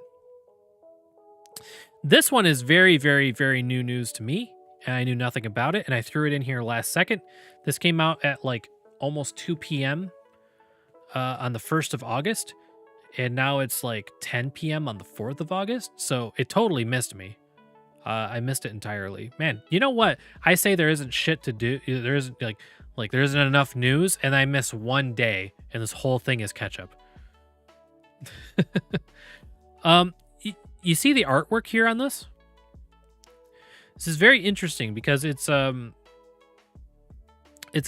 This one is very, very, very new news to me, and I knew nothing about it, and I threw it in here last second. This came out at like almost 2 p.m. On the 1st of August, and now it's like 10 p.m. on the 4th of August, so it totally missed me. I missed it entirely. Man, you know what? I say there isn't shit to do. There isn't like there isn't enough news, and I miss one day, and this whole thing is catch up. You see the artwork here on this? This is very interesting because it's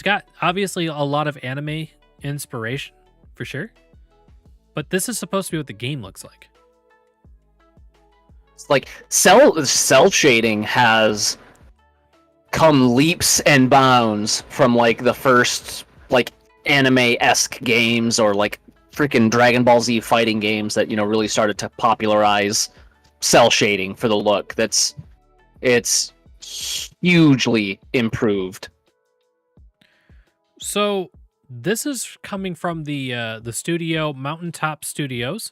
got obviously a lot of anime inspiration for sure, but this is supposed to be what the game looks like. It's like cell shading has come leaps and bounds from like the first like anime-esque games or like freaking Dragon Ball Z fighting games that, you know, really started to popularize cell shading for the look. It's hugely improved. So this is coming from the studio Mountaintop Studios,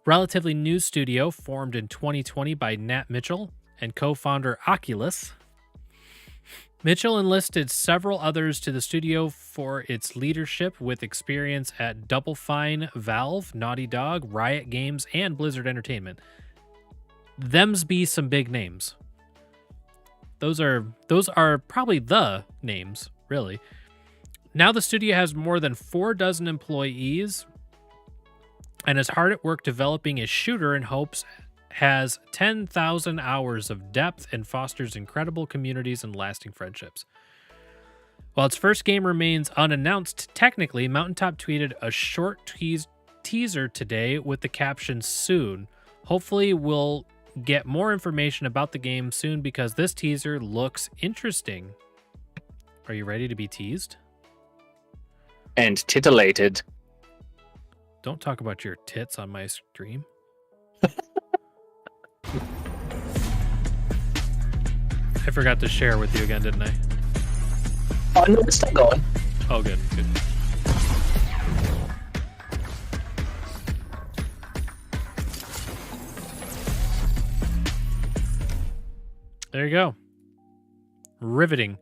relatively new studio formed in 2020 by Nat Mitchell and co-founder Oculus. Mitchell enlisted several others to the studio for its leadership with experience at Double Fine, Valve, Naughty Dog, Riot Games, and Blizzard Entertainment. Them's be some big names. Those are probably the names, really. Now the studio has more than 4 dozen employees and is hard at work developing a shooter in hopes has 10,000 hours of depth and fosters incredible communities and lasting friendships. While its first game remains unannounced, technically, Mountaintop tweeted a short teaser today with the caption "soon." Hopefully, we'll get more information about the game soon because this teaser looks interesting. Are you ready to be teased? And titillated. Don't talk about your tits on my stream. I forgot to share with you again, didn't I? Oh, no, it's still going. Oh, good. There you go. Riveting.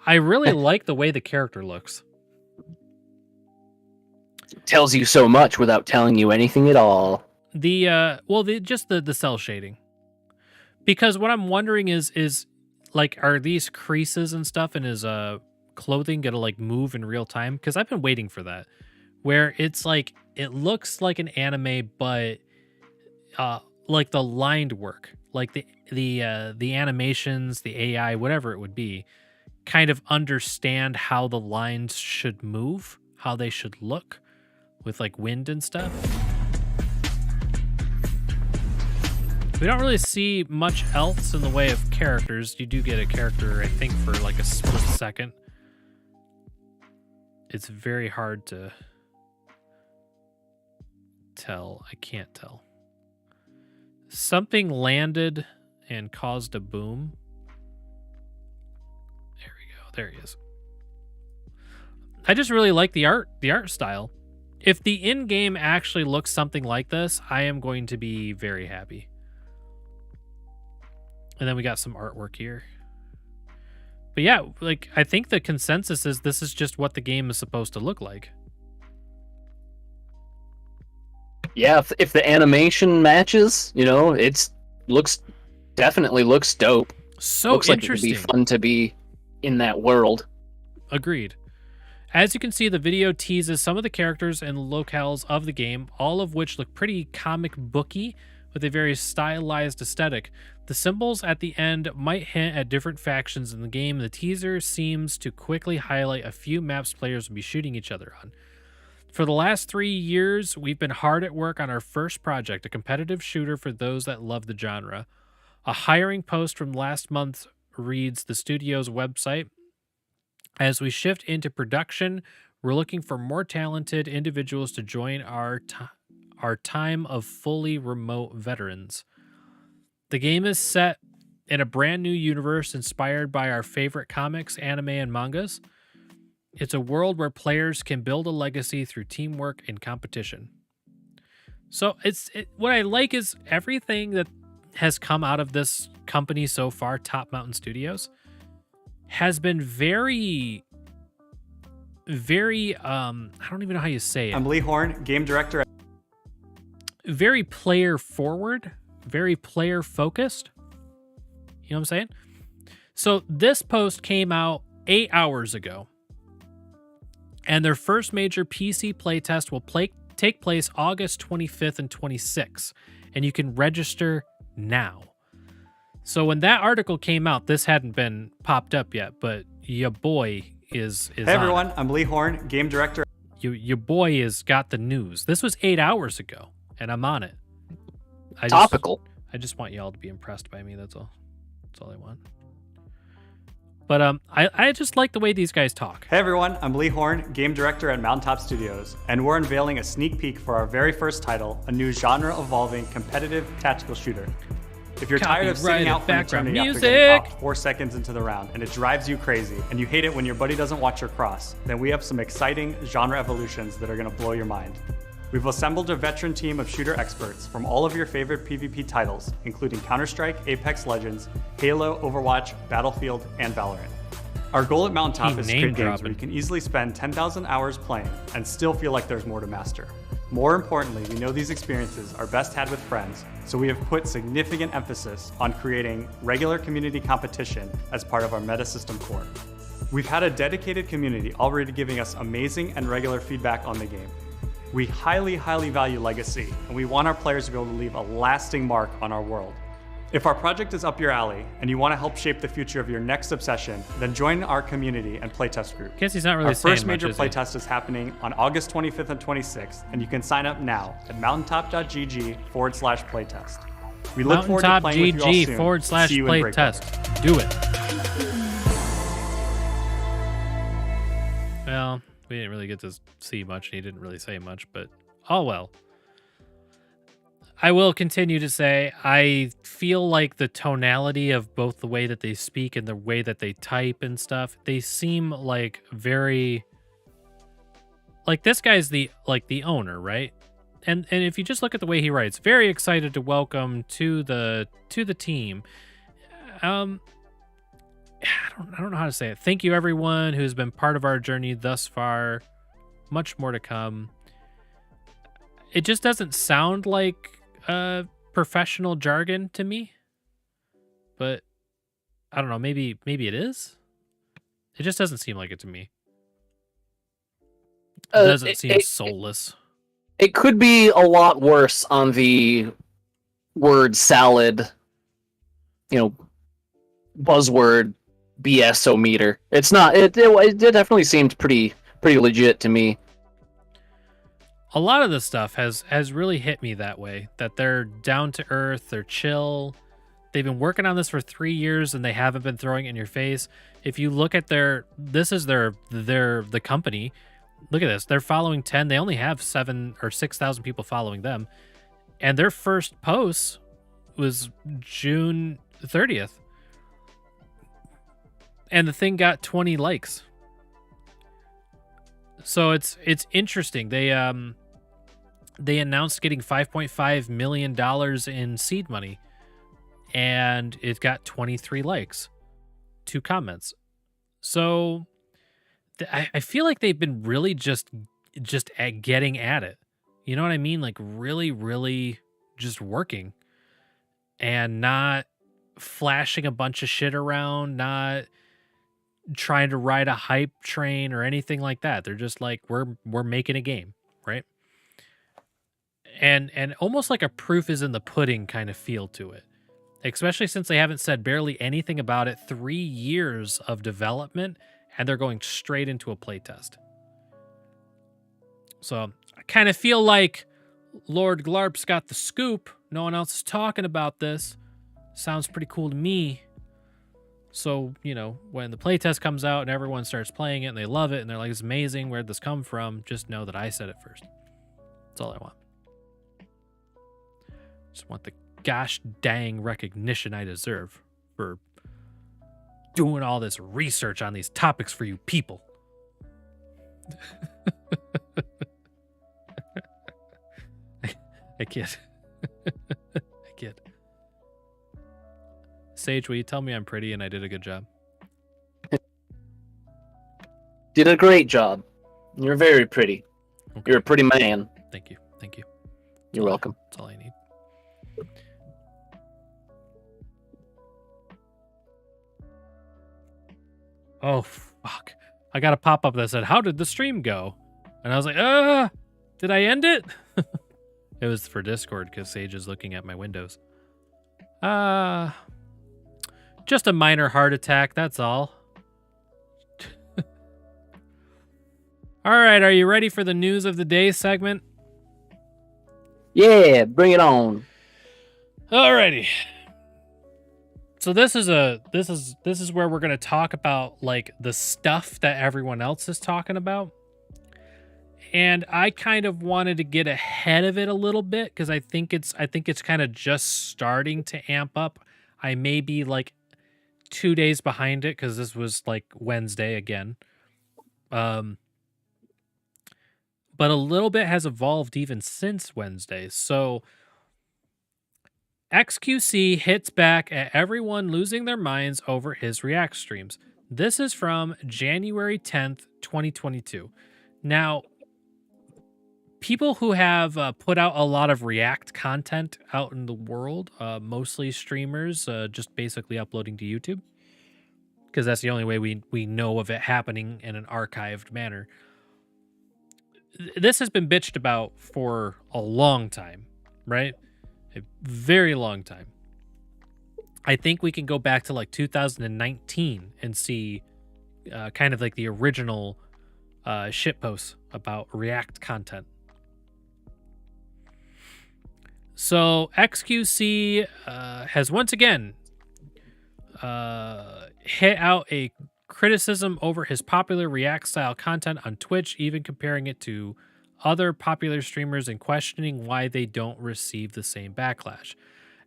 I really like the way the character looks. Tells you so much without telling you anything at all. Just the cell shading. Because what I'm wondering is like, are these creases and stuff in his clothing gonna like move in real time? Because I've been waiting for that, where it's like it looks like an anime, but like the lined work, like the animations, the AI, whatever it would be, kind of understand how the lines should move, how they should look, with like wind and stuff. We don't really see much else in the way of characters. You do get a character, I think, for like a split second. It's very hard to tell. I can't tell. Something landed and caused a boom. There we go. There he is. I just really like the art style. If the in-game actually looks something like this, I am going to be very happy. And then we got some artwork here. But yeah, like, I think the consensus is this is just what the game is supposed to look like. Yeah, if the animation matches, definitely looks dope. So Looks like it would be interesting. fun to be in that world. Agreed. As you can see, the video teases some of the characters and locales of the game, all of which look pretty comic booky with a very stylized aesthetic. The symbols at the end might hint at different factions in the game. The teaser seems to quickly highlight a few maps players will be shooting each other on. For the last 3 years, we've been hard at work on our first project, a competitive shooter for those that love the genre. A hiring post from last month reads the studio's website. As we shift into production, we're looking for more talented individuals to join our time of fully remote veterans. The game is set in a brand new universe inspired by our favorite comics, anime, and mangas. It's a world where players can build a legacy through teamwork and competition. So what I like is everything that has come out of this company so far, Top Mountain Studios, has been very, I don't even know how you say it. I'm Lee Horn, game director. Very player forward, very player focused. You know what I'm saying? So this post came out 8 hours ago. And their first major PC playtest will take place August 25th and 26th. And you can register now. So when that article came out, this hadn't been popped up yet, but your boy is Hey everyone, I'm Lee Horn, game director. Your boy has got the news. This was 8 hours ago, and I'm on it. Topical. I just want y'all to be impressed by me. That's all. That's all I want. But I just like the way these guys talk. Hey everyone, I'm Lee Horn, game director at Mountaintop Studios, and we're unveiling a sneak peek for our very first title, a new genre-evolving competitive tactical shooter. If you're tired of sitting out from eternity after getting popped 4 seconds into the round and it drives you crazy and you hate it when your buddy doesn't watch your cross, then we have some exciting genre evolutions that are going to blow your mind. We've assembled a veteran team of shooter experts from all of your favorite PvP titles, including Counter-Strike, Apex Legends, Halo, Overwatch, Battlefield, and Valorant. Our goal at Mountaintop is to create games where you can easily spend 10,000 hours playing and still feel like there's more to master. More importantly, we know these experiences are best had with friends, so we have put significant emphasis on creating regular community competition as part of our meta system core. We've had a dedicated community already giving us amazing and regular feedback on the game. We highly value legacy, and we want our players to be able to leave a lasting mark on our world. If our project is up your alley and you want to help shape the future of your next obsession, then join our community and playtest group. Guess he's not really Our saying first major much, is he? playtest is happening on August 25th and 26th, and you can sign up now at mountaintop.gg/playtest. We look forward to playing with you all soon. See you in Breakwater. Mountaintop.gg/playtest. Do it. Well, we didn't really get to see much. He didn't really say much, but oh well. I will continue to say I feel like the tonality of both the way that they speak and the way that they type and stuff, they seem like very like this guy's the owner, right? And if you just look at the way he writes, very excited to welcome to the team. I don't know how to say it. Thank you everyone who's been part of our journey thus far. Much more to come. It just doesn't sound like professional jargon to me, but I don't know, maybe it is. It just doesn't seem like it to me. It doesn't seem soulless. It could be a lot worse on the word salad, buzzword BS-o-meter. It's not. It definitely seemed pretty legit to me. A lot of the stuff has really hit me that way, that they're down to earth, they're chill. They've been working on this for 3 years and they haven't been throwing it in your face. If you look at the company, look at this. They're following 10. They only have 7 or 6,000 people following them. And their first post was June 30th. And the thing got 20 likes. So it's interesting. They announced getting $5.5 million in seed money, and it got 23 likes, 2 comments. So I feel like they've been really just getting at it. You know what I mean? Like really, really just working and not flashing a bunch of shit around, not trying to ride a hype train or anything like that. They're just like, we're making a game, right? And almost like a proof is in the pudding kind of feel to it. Especially since they haven't said barely anything about it. 3 years of development, and they're going straight into a playtest. So I kind of feel like Lord Glarp's got the scoop. No one else is talking about this. Sounds pretty cool to me. So, you know, when the playtest comes out and everyone starts playing it and they love it and they're like, it's amazing, where'd this come from? Just know that I said it first. That's all I want. Just want the gosh dang recognition I deserve for doing all this research on these topics for you people. I kid. I kid. Sage, will you tell me I'm pretty and I did a good job? Did a great job. You're very pretty. Okay. You're a pretty man. Thank you. Thank you. You're welcome. That's all I need. Oh, fuck. I got a pop-up that said, how did the stream go? And I was like, did I end it? It was for Discord because Sage is looking at my windows. Just a minor heart attack, that's all. All right, are you ready for the news of the day segment? Yeah, bring it on. Alrighty. So this is where we're going to talk about like the stuff that everyone else is talking about. And I kind of wanted to get ahead of it a little bit because I think it's kind of just starting to amp up. I may be like 2 days behind it because this was like Wednesday again. But a little bit has evolved even since Wednesday. So XQC hits back at everyone losing their minds over his React streams. This is from January 10th, 2022. Now, people who have put out a lot of React content out in the world, mostly streamers, just basically uploading to YouTube, because that's the only way we know of it happening in an archived manner. This has been bitched about for a long time, right? A very long time. I think we can go back to like 2019 and see kind of like the original shitposts about React content. So XQC has once again hit out a criticism over his popular React style content on Twitch, even comparing it to other popular streamers and questioning why they don't receive the same backlash.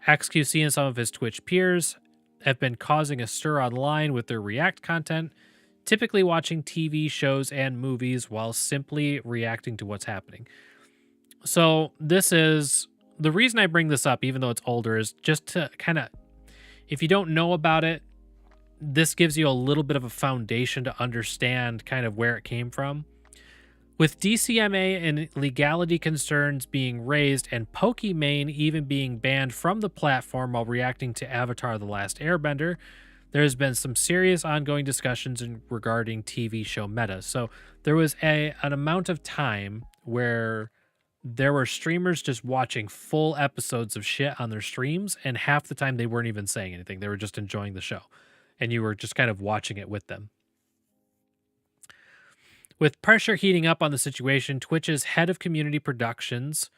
XQC and some of his Twitch peers have been causing a stir online with their React content, typically watching TV shows and movies while simply reacting to what's happening. So this is the reason I bring this up, even though it's older, is just to kind of, if you don't know about it, this gives you a little bit of a foundation to understand kind of where it came from. With DCMA and legality concerns being raised and Pokimane even being banned from the platform while reacting to Avatar: The Last Airbender, there has been some serious ongoing discussions regarding TV show meta. So there was an amount of time where there were streamers just watching full episodes of shit on their streams, and half the time they weren't even saying anything. They were just enjoying the show, and you were just kind of watching it with them. With pressure heating up on the situation, Twitch's head of community productions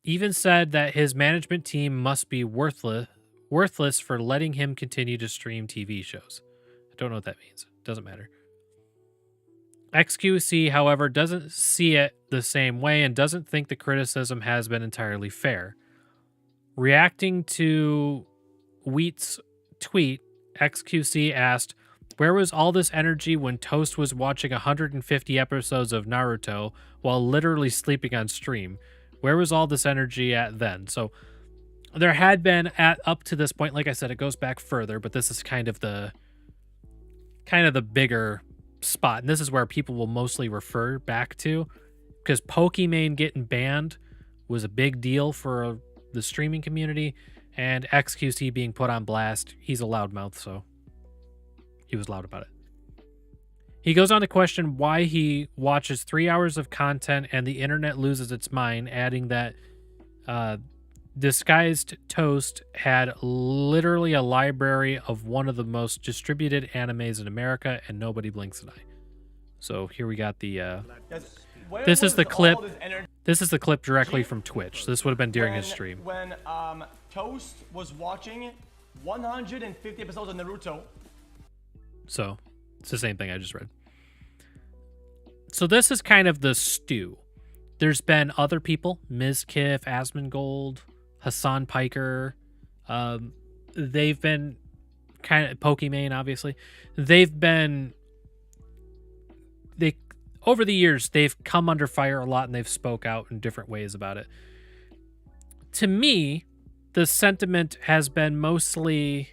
even said that his management team must be worthless for letting him continue to stream TV shows. I don't know what that means. It doesn't matter. XQC, however, doesn't see it the same way and doesn't think the criticism has been entirely fair. Reacting to Wheat's tweet, XQC asked, "Where was all this energy when Toast was watching 150 episodes of Naruto while literally sleeping on stream? Where was all this energy at then?" So there had been up to this point, like I said, it goes back further, but this is kind of the bigger spot. And this is where people will mostly refer back to because Pokimane getting banned was a big deal for the streaming community, and XQC being put on blast. He's a loudmouth, so he was loud about it. He goes on to question why he watches 3 hours of content and the internet loses its mind, adding that Disguised Toast had literally a library of one of the most distributed animes in America, and nobody blinks an eye. So here we got the this is the clip. This is the clip directly from Twitch. This would have been during his stream. When Toast was watching 150 episodes of Naruto. So it's the same thing I just read. So this is kind of the stew. There's been other people, Ms. Kiff, Asmongold, Hassan Piker. They've been kind of Pokimane, obviously. Over the years, they've come under fire a lot and they've spoke out in different ways about it. To me, the sentiment has been mostly,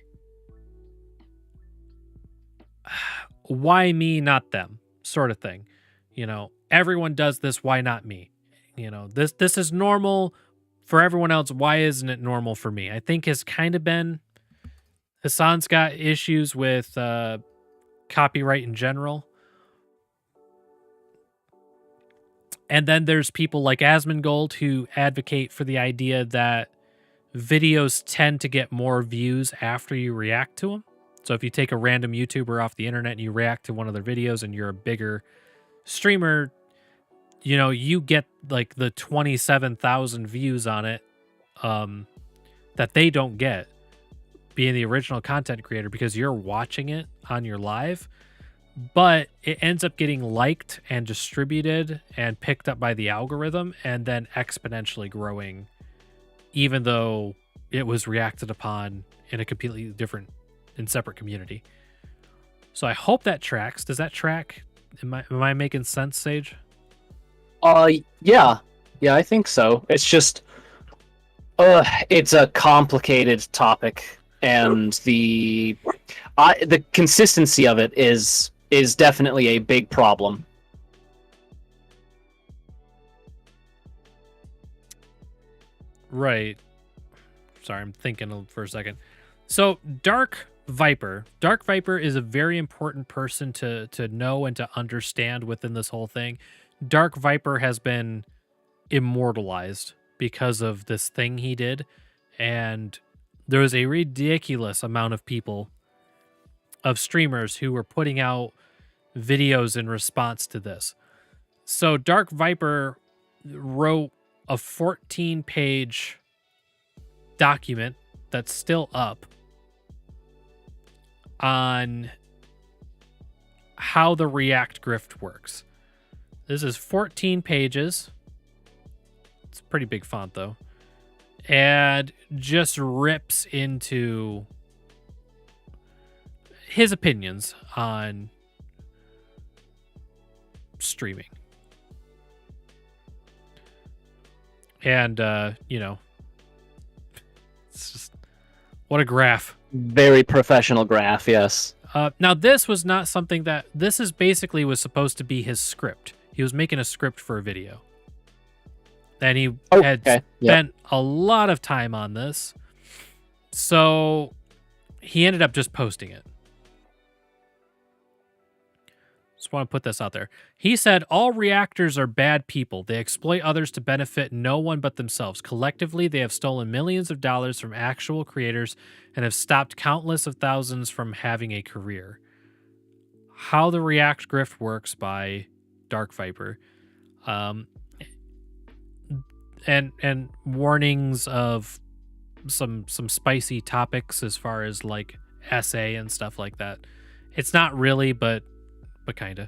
why me, not them, sort of thing. You know, everyone does this, why not me? You know, this is normal for everyone else. Why isn't it normal for me? I think has kind of been, Hassan's got issues with copyright in general. And then there's people like Asmongold who advocate for the idea that videos tend to get more views after you react to them. So if you take a random YouTuber off the internet and you react to one of their videos and you're a bigger streamer, you know, you get like the 27,000 views on it that they don't get being the original content creator because you're watching it on your live. But it ends up getting liked and distributed and picked up by the algorithm and then exponentially growing, even though it was reacted upon in a completely different and separate community. So I hope that tracks. Does that track? Am I making sense, Sage? Yeah, I think so. It's just, it's a complicated topic, and the consistency of it is definitely a big problem. Right. Sorry, I'm thinking for a second. So Dark Viper is a very important person to know and to understand within this whole thing. Dark Viper has been immortalized because of this thing he did, and there was a ridiculous amount of people, of streamers, who were putting out videos in response to this. So Dark Viper wrote a 14-page document that's still up on how the React grift works. This is 14 pages. It's a pretty big font though. And just rips into his opinions on streaming. And, you know, it's just, what a graph. Very professional graph, yes. Now, this was not something that, this is basically was supposed to be his script. He was making a script for a video. And he had spent a lot of time on this. So he ended up just posting it. Just want to put this out there. He said, all reactors are bad people. They exploit others to benefit no one but themselves. Collectively, they have stolen millions of dollars from actual creators and have stopped countless of thousands from having a career. How the React Grift Works by Dark Viper. And warnings of some spicy topics as far as like essay and stuff like that. It's not really, but kind of.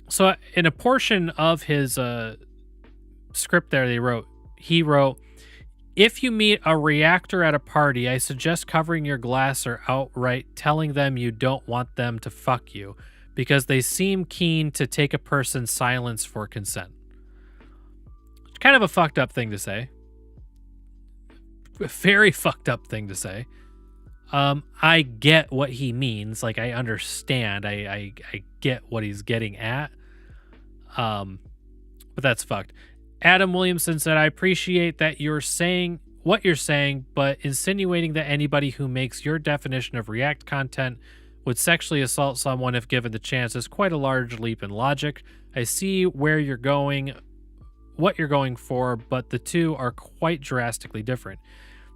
So in a portion of his script there, he wrote, if you meet a reactor at a party, I suggest covering your glass or outright telling them you don't want them to fuck you because they seem keen to take a person's silence for consent. Kind of a fucked up thing to say. A very fucked up thing to say. I get what he means. Like, I understand. I get what he's getting at. But but that's fucked. Adam Williamson said, I appreciate that you're saying what you're saying, but insinuating that anybody who makes your definition of React content would sexually assault someone if given the chance is quite a large leap in logic. I see where you're going, what you're going for, but the two are quite drastically different.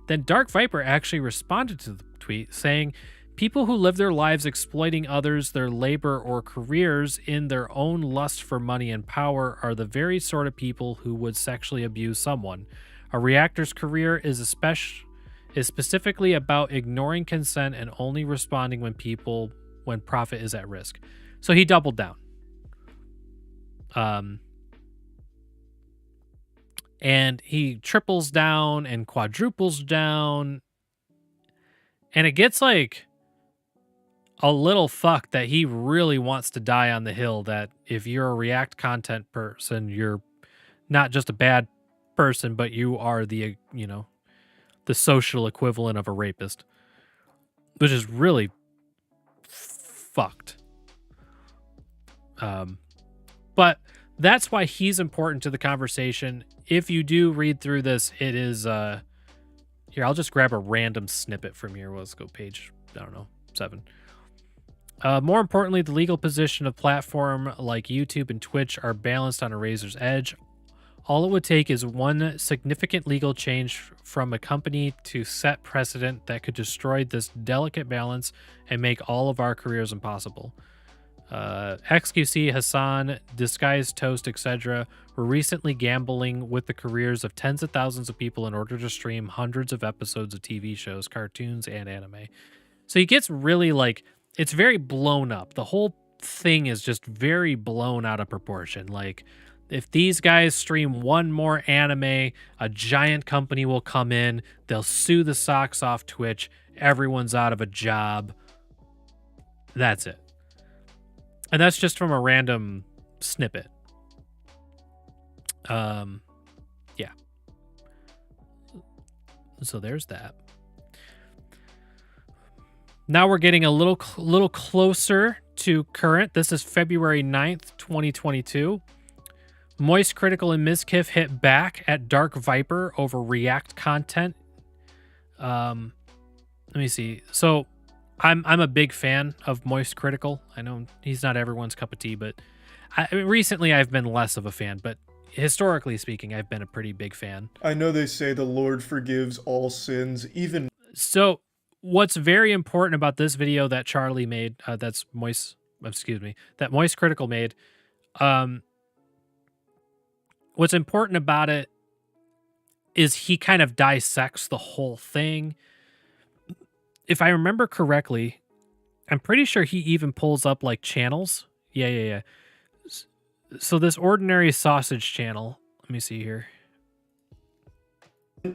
Then Dark Viper actually responded to the tweet saying, people who live their lives exploiting others, their labor, or careers in their own lust for money and power are the very sort of people who would sexually abuse someone. A reactor's career is specifically about ignoring consent and only responding when profit is at risk. So he doubled down. And he triples down and quadruples down. And it gets like a little fucked that he really wants to die on the hill that if you're a React content person, you're not just a bad person, but you are the, the social equivalent of a rapist, which is really fucked. But that's why he's important to the conversation. If you do read through this, it is, here, I'll just grab a random snippet from here. Let's go page, 7. More importantly, the legal position of platform like YouTube and Twitch are balanced on a razor's edge. All it would take is one significant legal change from a company to set precedent that could destroy this delicate balance and make all of our careers impossible. XQC, Hassan, Disguised Toast, etc. were recently gambling with the careers of tens of thousands of people in order to stream hundreds of episodes of TV shows, cartoons, and anime. So he gets really it's very blown up. The whole thing is just very blown out of proportion. Like, if these guys stream one more anime, a giant company will come in, they'll sue the socks off Twitch, everyone's out of a job. That's it. And that's just from a random snippet. Yeah. So there's that. Now we're getting a little closer to current. This is February 9th, 2022. Moist Critical and Mizkif hit back at Dark Viper over React content. Let me see. So I'm a big fan of Moist Critical. I know he's not everyone's cup of tea, but recently I've been less of a fan, but historically speaking, I've been a pretty big fan. I know they say the Lord forgives all sins, even... So what's very important about this video that Charlie made, that Moist Critical made, what's important about it is he kind of dissects the whole thing. If I remember correctly, I'm pretty sure he even pulls up like channels. Yeah. So this ordinary sausage channel, let me see here.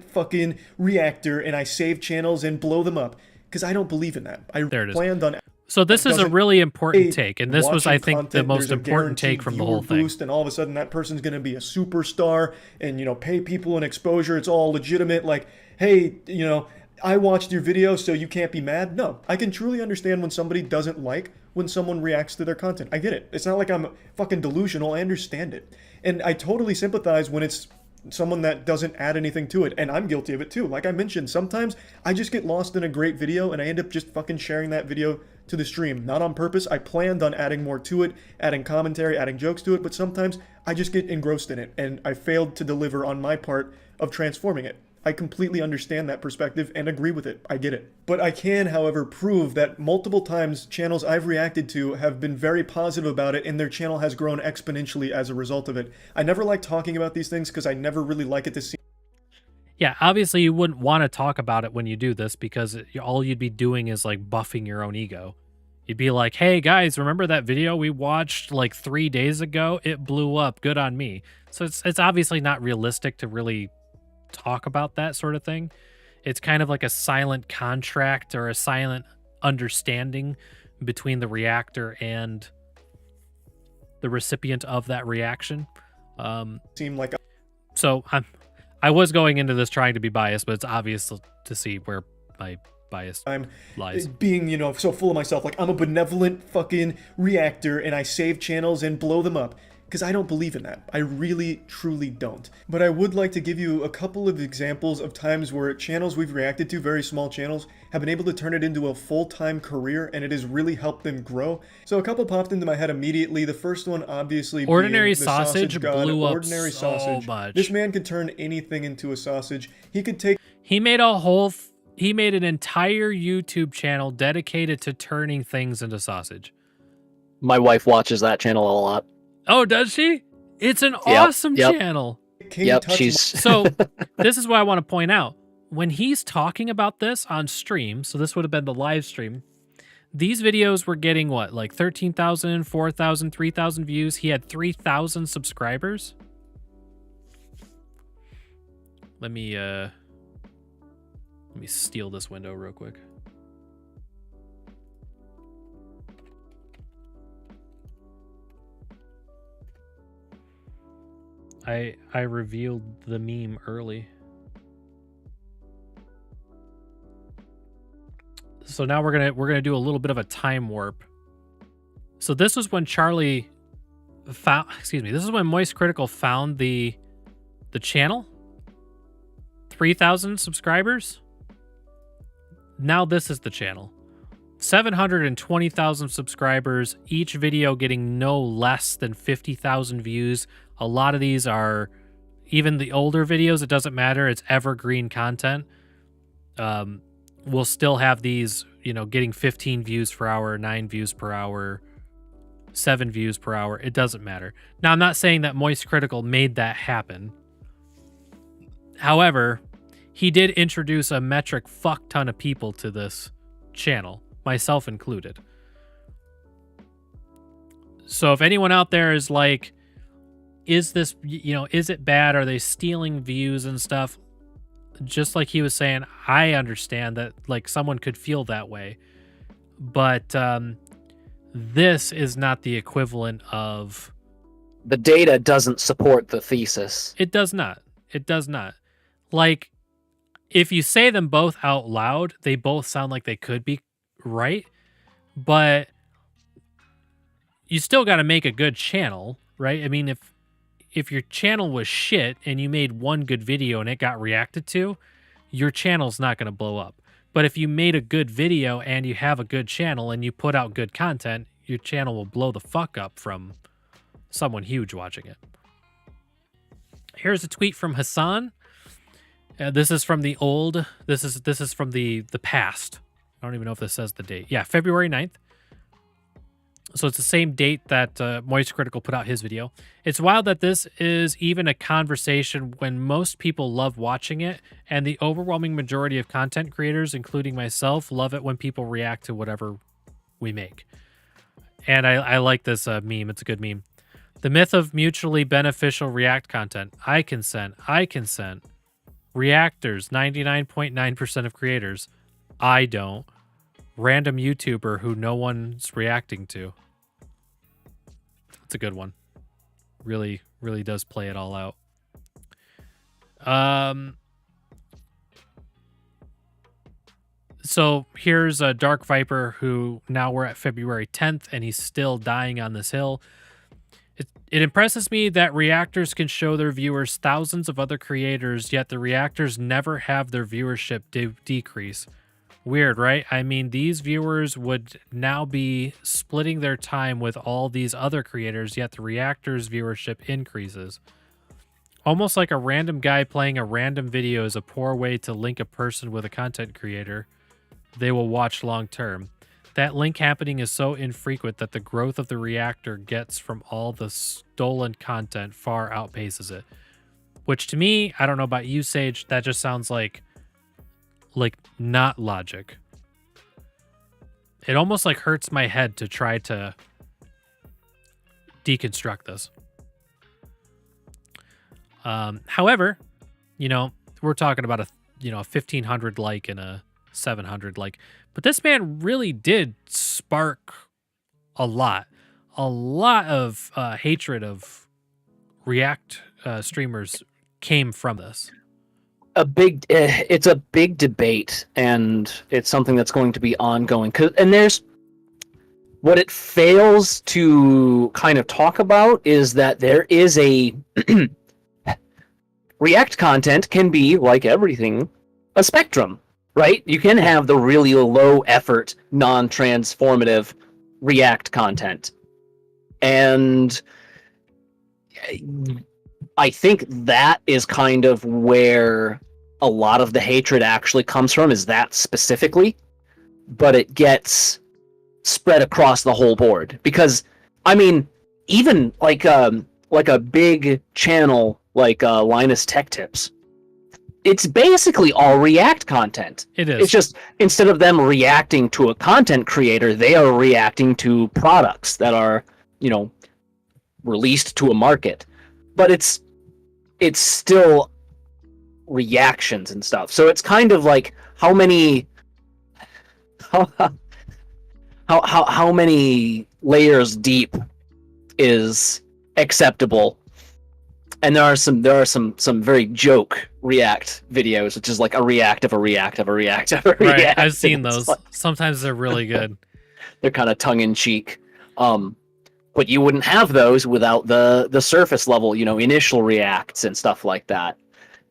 Fucking reactor, and I save channels and blow them up because I don't believe in that. There it is. Planned on. So this is a really important take, and this was, I think, the most important take from the whole thing. Boost, and all of a sudden that person's going to be a superstar, and pay people an exposure. It's all legitimate. Like, hey, I watched your video, so you can't be mad. No, I can truly understand when somebody doesn't like when someone reacts to their content. I get it. It's not like I'm fucking delusional. I understand it, and I totally sympathize when it's someone that doesn't add anything to it, and I'm guilty of it too. Like I mentioned, sometimes I just get lost in a great video and I end up just fucking sharing that video to the stream. Not on purpose. I planned on adding more to it, adding commentary, adding jokes to it, but sometimes I just get engrossed in it and I failed to deliver on my part of transforming it. I completely understand that perspective and agree with it. I get it. But I can, however, prove that multiple times channels I've reacted to have been very positive about it and their channel has grown exponentially as a result of it. I never like talking about these things because I never really like it to see. Yeah, obviously you wouldn't want to talk about it when you do this because all you'd be doing is like buffing your own ego. You'd be like, hey guys, remember that video we watched like 3 days ago? It blew up. Good on me. So it's obviously not realistic to really talk about that sort of thing. It's kind of like a silent contract or a silent understanding between the reactor and the recipient of that reaction. Seem like so I was going into this trying to be biased, but it's obvious to see where my bias lies. Being, so full of myself, like I'm a benevolent fucking reactor and I save channels and blow them up because I don't believe in that. I really, truly don't. But I would like to give you a couple of examples of times where channels we've reacted to, very small channels, have been able to turn it into a full-time career, and it has really helped them grow. So a couple popped into my head immediately. The first one, obviously, Ordinary being the Sausage God, blew up Ordinary so Sausage. much. This man can turn anything into a sausage. He could take... He made he made an entire YouTube channel dedicated to turning things into sausage. My wife watches that channel a lot. Oh, does she? It's an awesome yep. channel. She's... So this is what I want to point out. When he's talking about this on stream, so this would have been the live stream, these videos were getting what, like 13,000, 4,000, 3,000 views. He had 3,000 subscribers. Let me steal this window real quick. I revealed the meme early. So now we're gonna do a little bit of a time warp. So this was when Charlie found, excuse me, this is when Moist Critical found the channel. 3,000 subscribers. Now this is the channel. 720,000 subscribers, each video getting no less than 50,000 views. A lot of these are, even the older videos, it doesn't matter, it's evergreen content. We'll still have these, you know, getting 15 views per hour, 9 views per hour, 7 views per hour. It doesn't matter. Now, I'm not saying that Moist Critical made that happen. However, he did introduce a metric fuck ton of people to this channel, myself included. So if anyone out there is like, is this, you know, is it bad? Are they stealing views and stuff? Just like he was saying, I understand that like someone could feel that way, but this is not the equivalent of... The data doesn't support the thesis. It does not. It does not. Like, if you say them both out loud, they both sound like they could be right, but you still got to make a good channel, right? I mean, if your channel was shit and you made one good video and it got reacted to, your channel's not going to blow up. But if you made a good video and you have a good channel and you put out good content, your channel will blow the fuck up from someone huge watching it. Here's a tweet from Hassan. This is from the old, this is from the past. I don't even know if this says the date. Yeah, February 9th. So it's the same date that Moist Critical put out his video. It's wild that this is even a conversation when most people love watching it, and the overwhelming majority of content creators, including myself, love it when people react to whatever we make. And I like this meme. It's a good meme. The myth of mutually beneficial React content. I consent. Reactors, 99.9% of creators. I don't. Random YouTuber who no one's reacting to. It's a good one. Really, really does play it all out. So here's a Dark Viper who now we're at February 10th and he's still dying on this hill. It impresses me that reactors can show their viewers thousands of other creators, yet the reactors never have their viewership decrease. Weird, right? I mean, these viewers would now be splitting their time with all these other creators, yet the reactors' viewership increases. Almost like a random guy playing a random video is a poor way to link a person with a content creator they will watch long term. That link happening is so infrequent that the growth of the reactor gets from all the stolen content far outpaces it. Which to me, I don't know about you, Sage, that just sounds like not logic. It almost like hurts my head to try to deconstruct this. However, you know, we're talking about a 1,500 like and a 700 like, but this man really did spark a lot of hatred of React streamers came from this. It's a big debate, and it's something that's going to be ongoing. And What it fails to kind of talk about is that there is a React content can be, like everything, a spectrum, right? You can have the really low effort, non-transformative React content. And I think that is kind of where a lot of the hatred actually comes from, is that specifically. But it gets spread across the whole board. Because, I mean, even like a big channel like Linus Tech Tips, it's basically all React content. It is. It's just, instead of them reacting to a content creator, they are reacting to products that are, you know, released to a market. But it's still reactions and stuff. So it's kind of like how many layers deep is acceptable. And there are some very joke React videos, which is like a react of a react of a react of a react. Right, I've seen those. Like, sometimes they're really good. They're kind of tongue in cheek. But you wouldn't have those without the surface level, you know, initial reacts and stuff like that.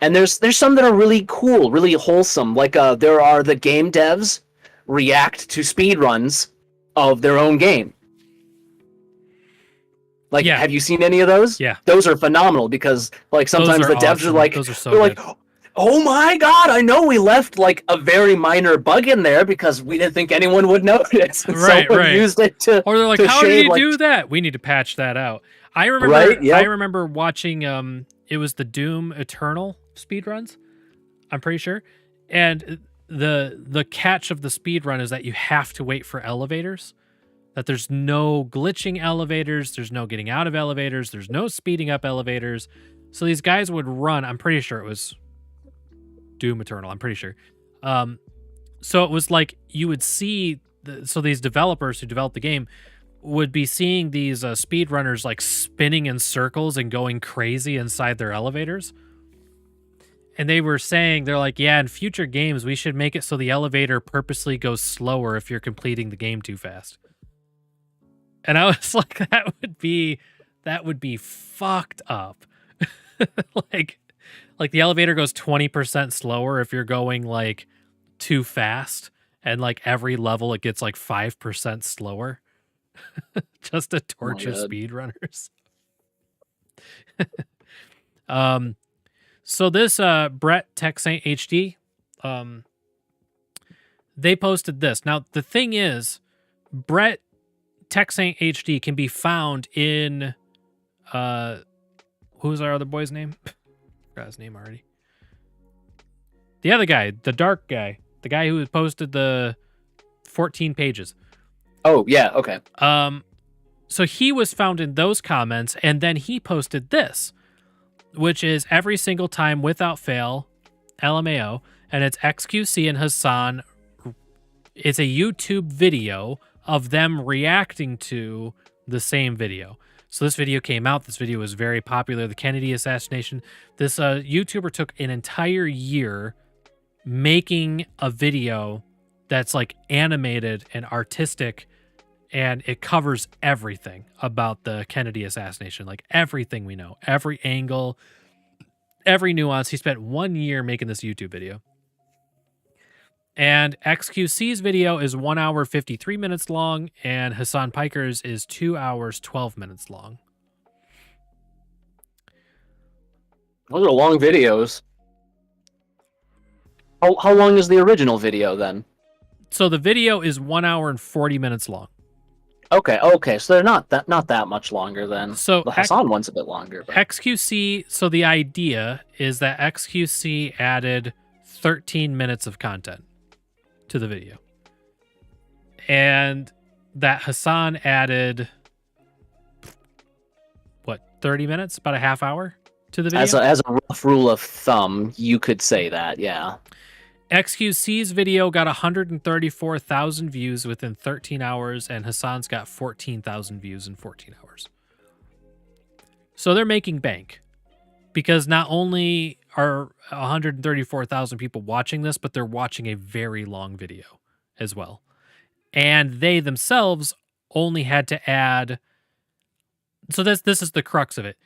And there's some that are really cool, really wholesome. Like there are the game devs react to speedruns of their own game. Like, yeah. Have you seen any of those? Yeah. Those are phenomenal because, like, sometimes the devs are like, those are so they're good. like, oh my god, I know we left, like, a very minor bug in there because we didn't think anyone would notice. And someone used it to Or they're like, to how did shade, you like, do that? We need to patch that out. I remember, Right? Yep. I remember watching, it was the Doom Eternal speedruns, I'm pretty sure. And the catch of the speedrun is that you have to wait for elevators. That there's no glitching elevators, there's no getting out of elevators, there's no speeding up elevators. So these guys would run, I'm pretty sure it was Doom Eternal, I'm pretty sure. So it was like you would see, so these developers who developed the game would be seeing these speedrunners like spinning in circles and going crazy inside their elevators. And they were saying, they're like, yeah, in future games, we should make it so the elevator purposely goes slower if you're completing the game too fast. And I was like, that would be fucked up. like the elevator goes 20% slower if you're going like too fast, and like every level it gets like 5% slower. Just to torture speedrunners. So this Brett Tech Saint HD, they posted this. Now the thing is, Brett Tech Saint HD can be found in who's our other boy's name? Forgot his name already. The other guy, the dark guy, the guy who posted the 14 pages. Oh yeah, okay. So he was found in those comments, and then he posted this, which is every single time without fail, LMAO, and it's XQC and Hassan. It's a YouTube video of them reacting to the same video. So this video came out. This video was very popular. The Kennedy assassination. This YouTuber took an entire year making a video that's like animated and artistic, and it covers everything about the Kennedy assassination, like everything we know, every angle, every nuance. He spent 1 year making this YouTube video. And XQC's video is 1 hour 53 minutes long, and Hassan Piker's is 2 hours 12 minutes long. Those are long videos. How long is the original video then? So the video is 1 hour and 40 minutes long. Okay, so they're not that much longer then. So the Hassan one's a bit longer. But... XQC, so the idea is that XQC added 13 minutes of content to the video. And that Hassan added, what, 30 minutes? About a half hour to the video? As a rough rule of thumb, you could say that, yeah. XQC's video got 134,000 views within 13 hours, and Hassan's got 14,000 views in 14 hours. So they're making bank, because not only are 134,000 people watching this, but they're watching a very long video as well. And they themselves only had to add. So this is the crux of it.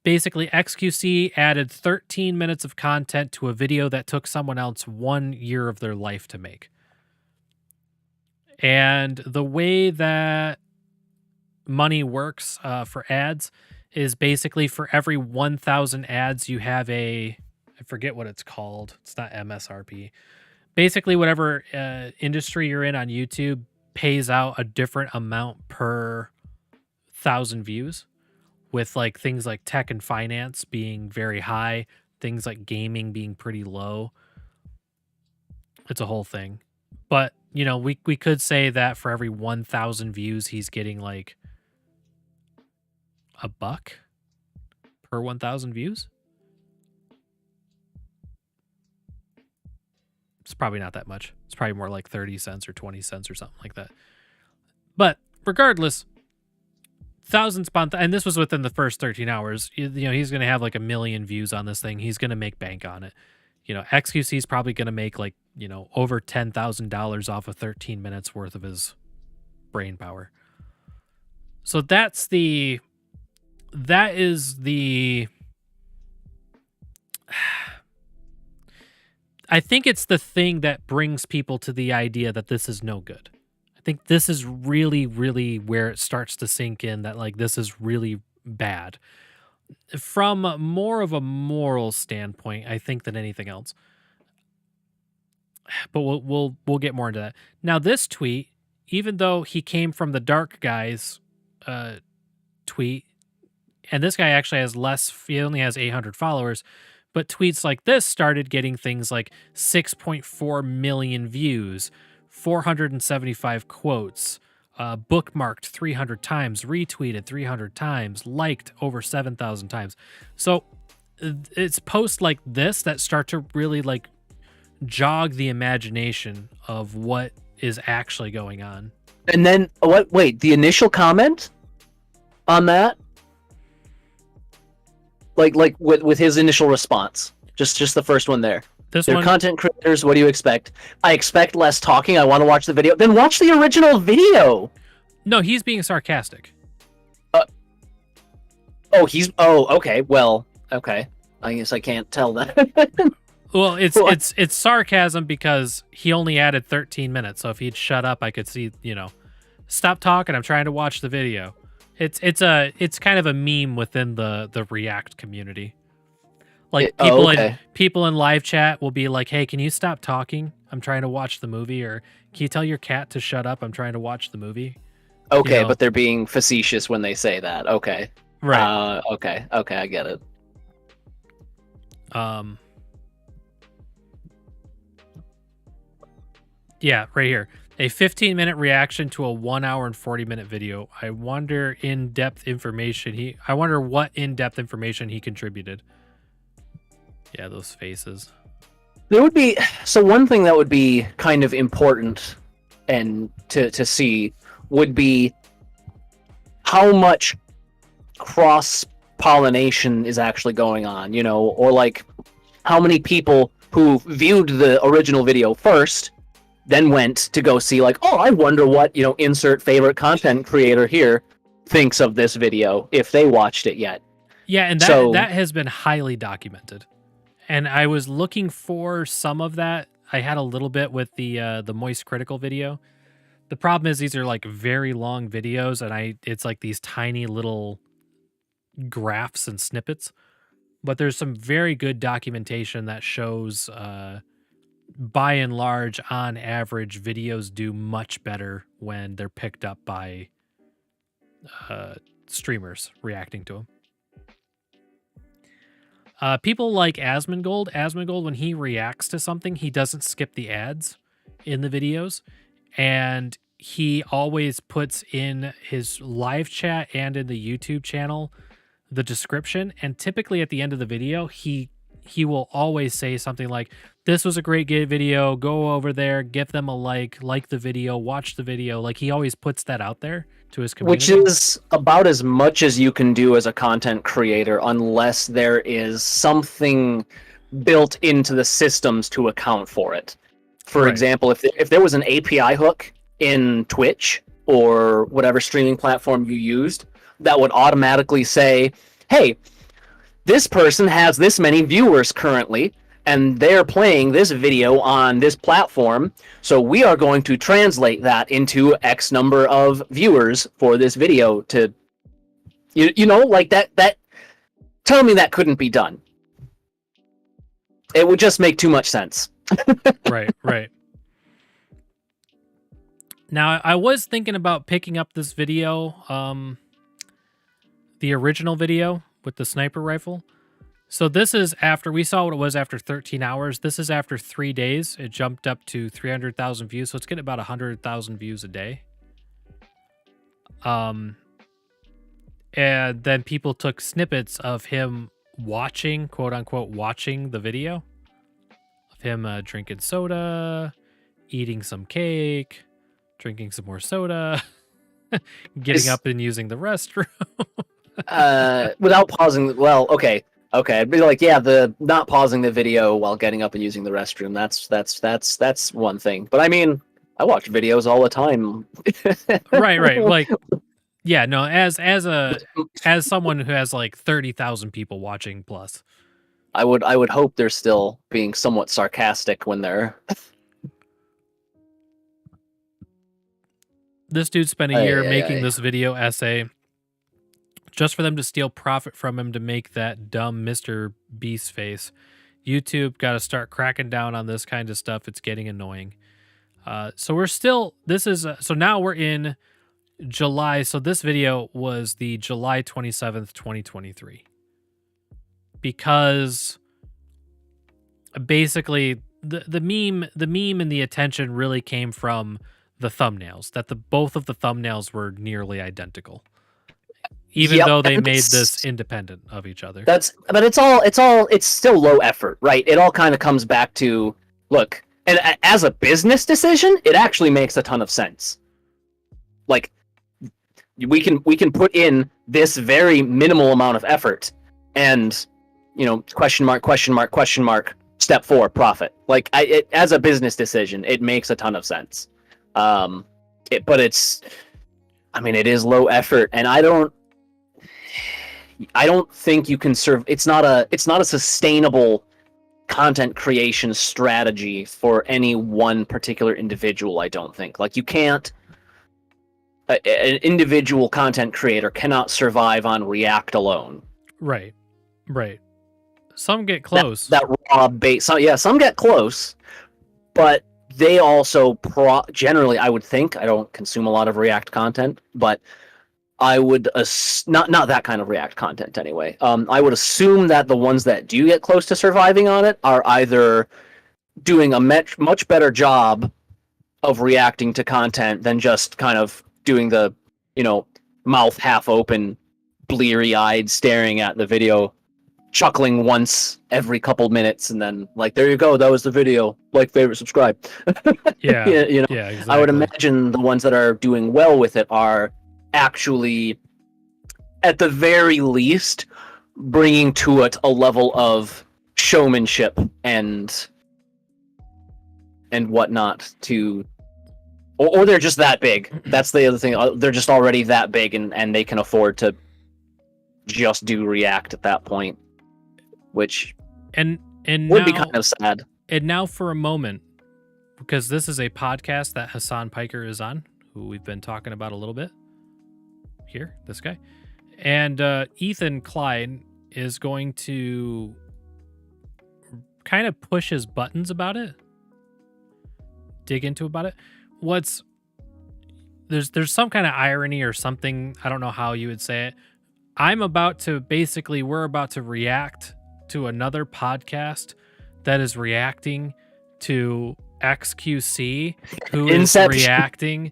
Basically, XQC added 13 minutes of content to a video that took someone else 1 year of their life to make. And the way that money works for ads is basically for every 1,000 ads, you have I forget what it's called. It's not MSRP. Basically, whatever industry you're in on YouTube pays out a different amount per 1,000 views, with like things like tech and finance being very high, things like gaming being pretty low. It's a whole thing. But, you know, we could say that for every 1,000 views, he's getting like $1 per 1,000 views. It's probably not that much. It's probably more like 30 cents or 20 cents or something like that. But regardless, thousands upon and this was within the first 13 hours. You know, he's going to have like 1 million views on this thing. He's going to make bank on it. You know, XQC is probably going to make like, you know, over $10,000 off of 13 minutes worth of his brain power. So that is the I think it's the thing that brings people to the idea that this is no good. I think this is really, really where it starts to sink in that like this is really bad. From more of a moral standpoint, I think, than anything else. But we'll get more into that. Now, this tweet, even though he came from the Dark Guy's tweet, and this guy actually has less, he only has 800 followers, but tweets like this started getting things like 6.4 million views, 475 quotes, bookmarked 300 times, retweeted 300 times, liked over 7,000 times. So it's posts like this that start to really like jog the imagination of what is actually going on. And then wait, the initial comment on that? Like with his initial response. Just the first one there. They're content creators, what do you expect? I expect less talking, I want to watch the video. Then watch the original video! No, he's being sarcastic. Okay, well, okay. I guess I can't tell that. Well, it's sarcasm because he only added 13 minutes, so if he'd shut up, I could see, you know, stop talking, I'm trying to watch the video. It's kind of a meme within the React community. Like people in live chat will be like, "Hey, can you stop talking? I'm trying to watch the movie." Or, "Can you tell your cat to shut up? I'm trying to watch the movie." Okay, you know? But they're being facetious when they say that. Okay. Right. Okay, I get it. Yeah, right here. A 15-minute reaction to a 1 hour and 40-minute video. I wonder what in-depth information he contributed. Yeah, those faces. There would be one thing that would be kind of important and to see would be how much cross-pollination is actually going on, you know, or like how many people who viewed the original video first then went to go see like, oh, I wonder what, you know, insert favorite content creator here thinks of this video if they watched it yet. Yeah, and that has been highly documented. And I was looking for some of that. I had a little bit with the Moist Critical video. The problem is these are like very long videos, and it's like these tiny little graphs and snippets. But there's some very good documentation that shows by and large, on average, videos do much better when they're picked up by streamers reacting to them. People like Asmongold. Asmongold, when he reacts to something, he doesn't skip the ads in the videos. And he always puts in his live chat and in the YouTube channel the description. And typically at the end of the video, he will always say something like, "This was a great video. Go over there, give them a like the video, watch the video." Like, he always puts that out there to his community. Which is about as much as you can do as a content creator, unless there is something built into the systems to account for it. For example, if there was an API hook in Twitch or whatever streaming platform you used that would automatically say, hey, this person has this many viewers currently, and they're playing this video on this platform, so we are going to translate that into X number of viewers for this video to, you know, like that. Tell me that couldn't be done. It would just make too much sense. Right. Now, I was thinking about picking up this video, the original video with the sniper rifle. So this is after, we saw what it was after 13 hours. This is after 3 days. It jumped up to 300,000 views. So it's getting about 100,000 views a day. And then people took snippets of him watching, quote unquote, watching the video of him drinking soda, eating some cake, drinking some more soda, getting up and using the restroom. Without pausing. Well, okay. I'd be like, yeah, the not pausing the video while getting up and using the restroom. That's one thing. But I mean, I watch videos all the time. Right. Like, yeah, no, as someone who has like 30,000 people watching plus, I would hope they're still being somewhat sarcastic when they're. This dude spent a year making this video essay just for them to steal profit from him to make that dumb Mr. Beast face. YouTube got to start cracking down on this kind of stuff. It's getting annoying. So we're still, so now we're in July. So this video was the July 27th, 2023. Because basically the meme and the attention really came from the thumbnails, that both of the thumbnails were nearly identical. Even though they made this independent of each other. But it's still low effort, right? It all kind of comes back to, look, and as a business decision, it actually makes a ton of sense. Like, we can put in this very minimal amount of effort and, you know, question mark, step 4, profit. Like, as a business decision, it makes a ton of sense. But it's, I mean, it is low effort, and I don't think you can serve. It's not a sustainable content creation strategy for any one particular individual. I don't think. Like, you can't. An individual content creator cannot survive on React alone. Right. Some get close. That raw base. So, yeah, some get close, but they also generally, I would think, I don't consume a lot of React content, but I would not that kind of React content anyway. I would assume that the ones that do get close to surviving on it are either doing a much better job of reacting to content than just kind of doing the, you know, mouth half open, bleary-eyed staring at the video, chuckling once every couple minutes, and then like, there you go, that was the video. Like, favorite, subscribe. Yeah, you know, yeah, exactly. I would imagine the ones that are doing well with it are actually, at the very least, bringing to it a level of showmanship and whatnot to, or they're just that big. That's the other thing. They're just already that big, and they can afford to just do React at that point, which and would be kind of sad. And now for a moment, because this is a podcast that Hassan Piker is on, who we've been talking about a little bit here, this guy, and Ethan Klein is going to kind of push his buttons about it, dig into about it. There's some kind of irony or something, I don't know how you would say it. we're about to react to another podcast that is reacting to XQC, who is reacting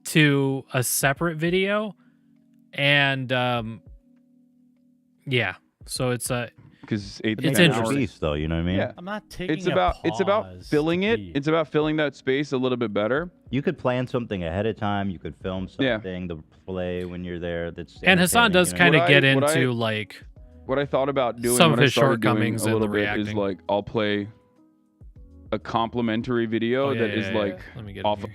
to a separate video. And yeah, so it's because it's interesting, though, you know what I mean? Yeah. I'm not taking it's about filling it. It's about filling that space a little bit better. You could plan something ahead of time. You could film something to play when you're there. And Hassan does kind of get into like what I thought about doing. Some of his shortcomings a little bit reacting. is like I'll play a complimentary video that is like off of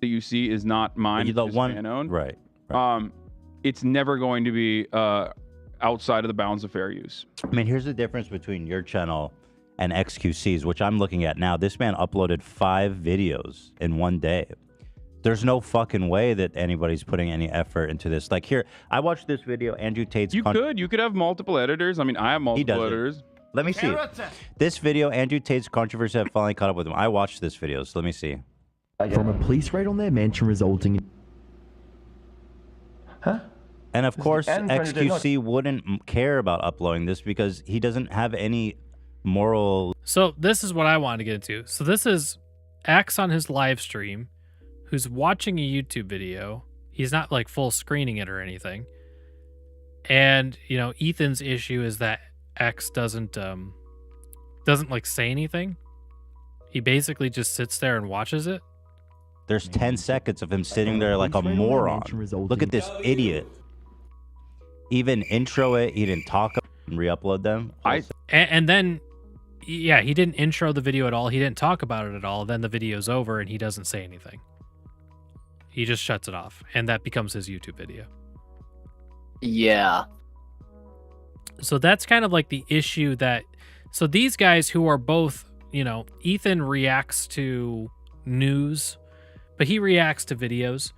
that you see is not mine. The it's one fan-owned. right. It's never going to be outside of the bounds of fair use. I mean, here's the difference between your channel and XQC's, which I'm looking at now. This man uploaded 5 videos in one day. There's no fucking way that anybody's putting any effort into this. Like here, I watched this video, Andrew Tate's... You could have multiple editors. I mean, I have multiple editors. Let me see it. This video, Andrew Tate's controversy, have finally caught up with him. I watched this video, so let me see. From a police raid on their mansion resulting in... Huh? And of course, and XQC wouldn't care about uploading this because he doesn't have any moral... So this is what I wanted to get into. So this is X on his live stream who's watching a YouTube video. He's not like full screening it or anything. And, you know, Ethan's issue is that X doesn't like say anything. He basically just sits there and watches it. There's 10 seconds of him sitting there like a moron. Look at this idiot. Even intro it, he didn't talk and re-upload them. And then, yeah, he didn't intro the video at all. He didn't talk about it at all. Then the video's over and he doesn't say anything. He just shuts it off, and that becomes his YouTube video. Yeah. So that's kind of like the issue that... So these guys who are both, you know, Ethan reacts to news, but he reacts to videos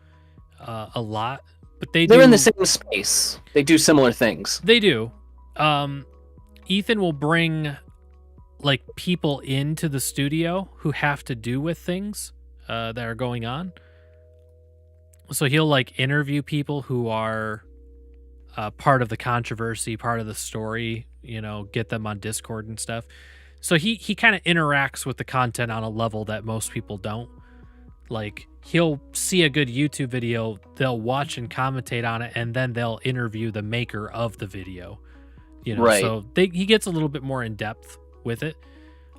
a lot. But they're in the same space. They do similar things. They do. Ethan will bring like people into the studio who have to do with things that are going on. So he'll like interview people who are part of the controversy, part of the story, you know, get them on Discord and stuff. So he kind of interacts with the content on a level that most people don't. Like, he'll see a good YouTube video, they'll watch and commentate on it, and then they'll interview the maker of the video. You know, right. So he gets a little bit more in depth with it.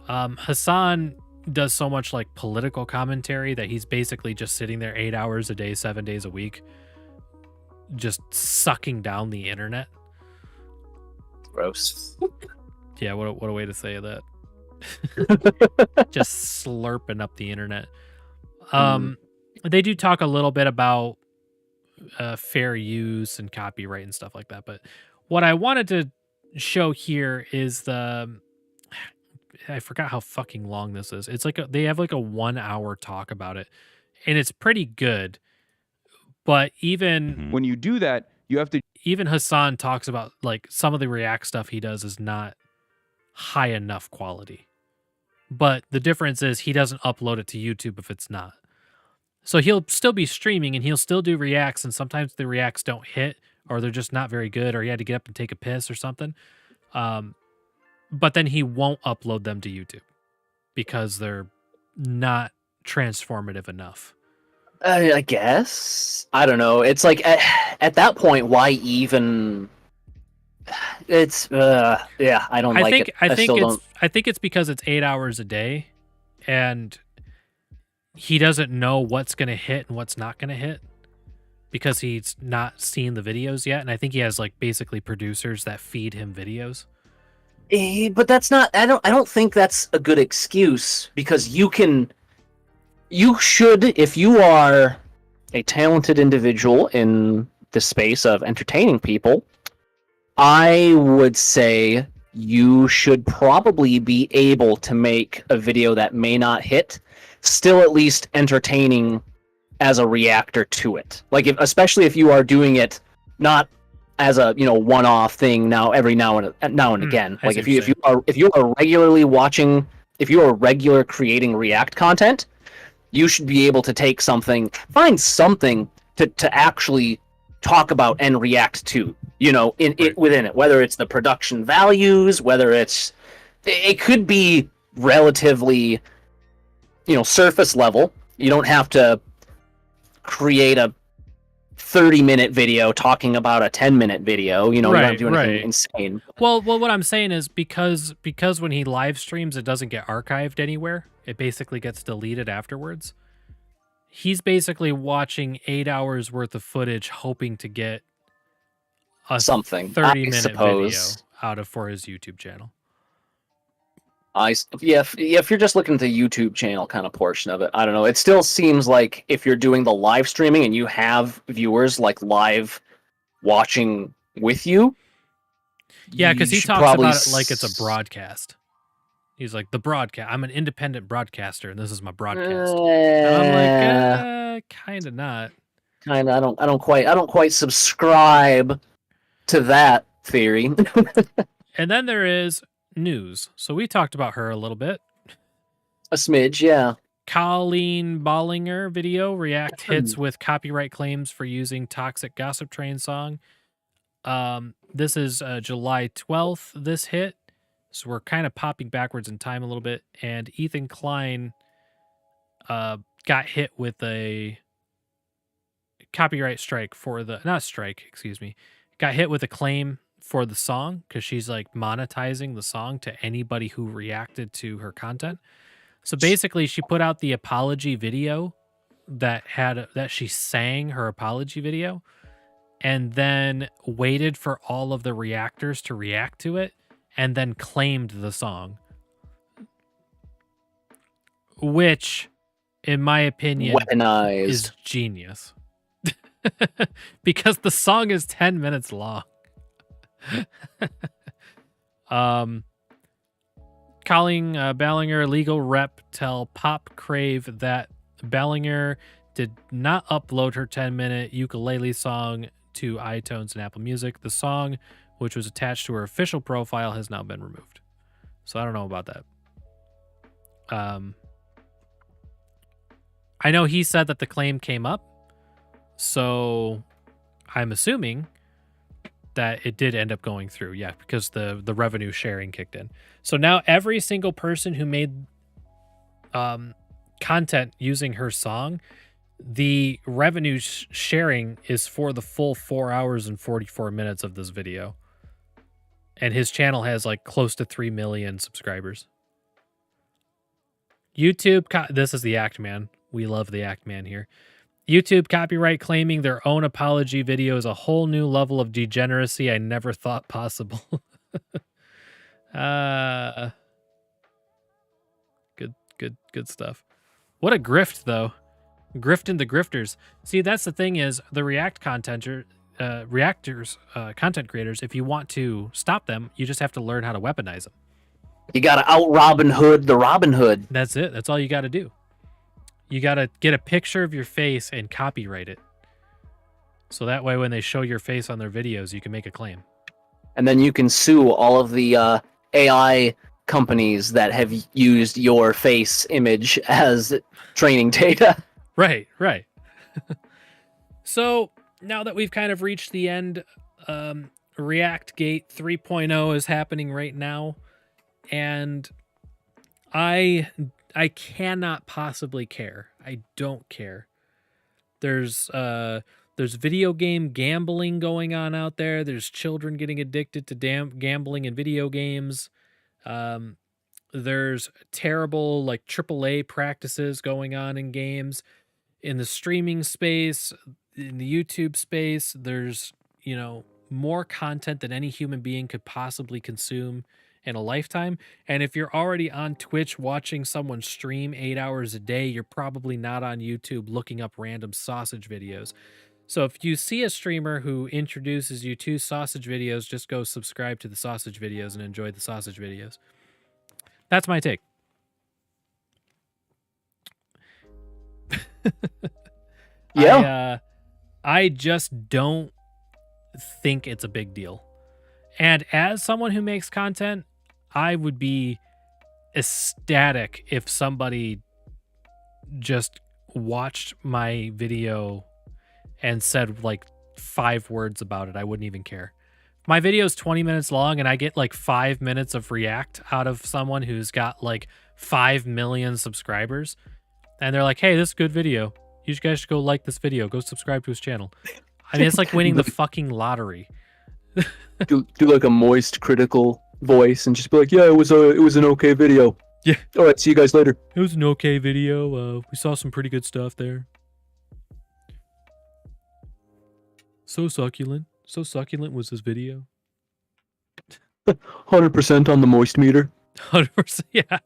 Hassan does so much like political commentary that he's basically just sitting there 8 hours a day, 7 days a week, just sucking down the internet. Gross. Yeah, what a way to say that. Just slurping up the internet. They do talk a little bit about fair use and copyright and stuff like that, but what I wanted to show here is I forgot how fucking long this is. It's like they have like a 1 hour talk about it, and it's pretty good. But even when you do that, you have to... Even Hassan talks about like some of the React stuff he does is not high enough quality. But the difference is he doesn't upload it to YouTube if it's not. So he'll still be streaming and he'll still do reacts, and sometimes the reacts don't hit or they're just not very good, or he had to get up and take a piss or something. But then he won't upload them to YouTube because they're not transformative enough. I guess. I don't know. It's like at that point, why even? It's yeah. I don't like it. I think it's because it's 8 hours a day, and he doesn't know what's gonna hit and what's not gonna hit because he's not seen the videos yet. And I think he has like basically producers that feed him videos. But that's not. I don't think that's a good excuse, because you should, if you are a talented individual in the space of entertaining people, I would say you should probably be able to make a video that may not hit, still at least entertaining as a reactor to it. Like, especially if you are doing it not as a one-off thing every now and again. Like if you are regularly watching, if you are regular creating React content, you should be able to find something to actually talk about and react to, within it, whether it's the production values, whether it could be relatively, surface level. You don't have to create a 30-minute video talking about a 10-minute video, you don't have to do anything insane. Well, what I'm saying is because when he live streams, it doesn't get archived anywhere. It basically gets deleted afterwards. He's basically watching 8 hours worth of footage, hoping to get a 30-minute video out for his YouTube channel. If you're just looking at the YouTube channel kind of portion of it, I don't know. It still seems like if you're doing the live streaming and you have viewers like live watching with you. Yeah, because he should talks probably about it like it's a broadcast. He's like, the broadcast. I'm an independent broadcaster, and this is my broadcast. And I'm like, kind of not. Kind of. I don't quite subscribe to that theory. And then there is news. So we talked about her a little bit. A smidge, yeah. Colleen Bollinger video React hits with copyright claims for using Toxic Gossip Train song. This is July 12th, this hit. So we're kind of popping backwards in time a little bit. And Ethan Klein got hit with a copyright strike for the... Not strike, excuse me. Got hit with a claim for the song because she's like monetizing the song to anybody who reacted to her content. So basically, she put out the apology video that she sang her apology video, and then waited for all of the reactors to react to it, and then claimed the song, which, in my opinion, weaponized, is genius. Because the song is 10 minutes long. Colleen Ballinger legal rep tell Pop Crave that Ballinger did not upload her 10-minute ukulele song to iTunes and Apple Music. The song, which was attached to her official profile, has now been removed. So I don't know about that. I know he said that the claim came up, so I'm assuming that it did end up going through, yeah, because the revenue sharing kicked in. So now every single person who made content using her song, the revenue sharing is for the full 4 hours and 44 minutes of this video. And his channel has like close to 3 million subscribers. YouTube, this is the Act Man. We love the Act Man here. YouTube copyright claiming their own apology video is a whole new level of degeneracy I never thought possible. Good stuff. What a grift, though. Grifting the grifters. See, that's the thing is the Reactors, content creators, if you want to stop them, you just have to learn how to weaponize them. You got to out Robin Hood the Robin Hood. That's it. That's all you got to do. You got to get a picture of your face and copyright it. So that way when they show your face on their videos, you can make a claim. And then you can sue all of the AI companies that have used your face image as training data. Right. So now that we've kind of reached the end, Reactgate 3.0 is happening right now. And I cannot possibly care. I don't care. There's video game gambling going on out there. There's children getting addicted to gambling in video games. There's terrible like AAA practices going on in games. In the streaming space, in the YouTube space, there's, more content than any human being could possibly consume in a lifetime. And if you're already on Twitch watching someone stream 8 hours a day, you're probably not on YouTube looking up random sausage videos. So if you see a streamer who introduces you to sausage videos, just go subscribe to the sausage videos and enjoy the sausage videos. That's my take. Yeah. I just don't think it's a big deal. And as someone who makes content, I would be ecstatic if somebody just watched my video and said like 5 words about it. I wouldn't even care. My video is 20 minutes long and I get like 5 minutes of react out of someone who's got like 5 million subscribers. And they're like, hey, this is a good video. You guys should go like this video. Go subscribe to his channel. I mean, it's like winning the fucking lottery. do like a moist critical voice and just be like, yeah, it was an okay video. Yeah. All right, see you guys later. It was an okay video. We saw some pretty good stuff there. So succulent. So succulent was this video. 100% on the moist meter. 100%, yeah.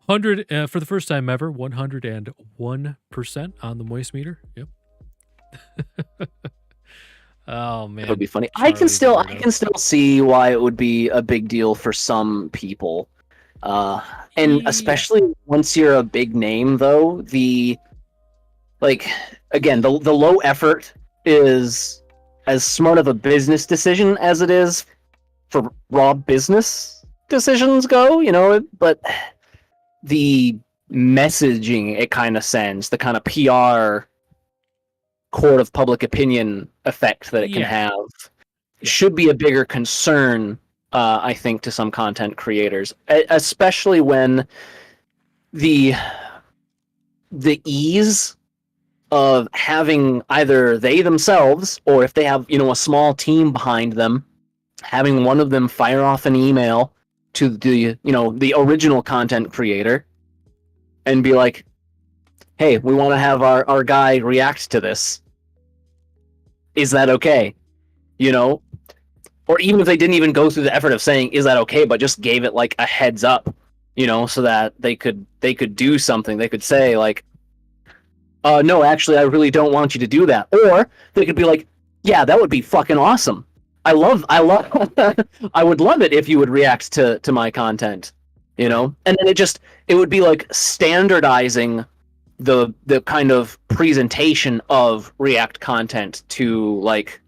100 for the first time ever, 101% on the moist meter. Yep. Oh man, It would be funny. I can still see why it would be a big deal for some people, and especially once you're a big name. Though again, the low effort is as smart of a business decision as it is for raw business decisions go. But the messaging it kind of sends, the kind of PR court of public opinion effect that it can have should be a bigger concern, I think, to some content creators, especially when the ease of having either they themselves, or if they have a small team behind them, having one of them fire off an email to the original content creator and be like, hey, we want to have our guy react to this. Is that okay? Or even if they didn't even go through the effort of saying, is that okay, but just gave it like a heads up, so that they could do something. They could say like, no, actually, I really don't want you to do that. Or they could be like, yeah, that would be fucking awesome. I would love it if you would react to my content, And then it would be like standardizing the kind of presentation of React content to like,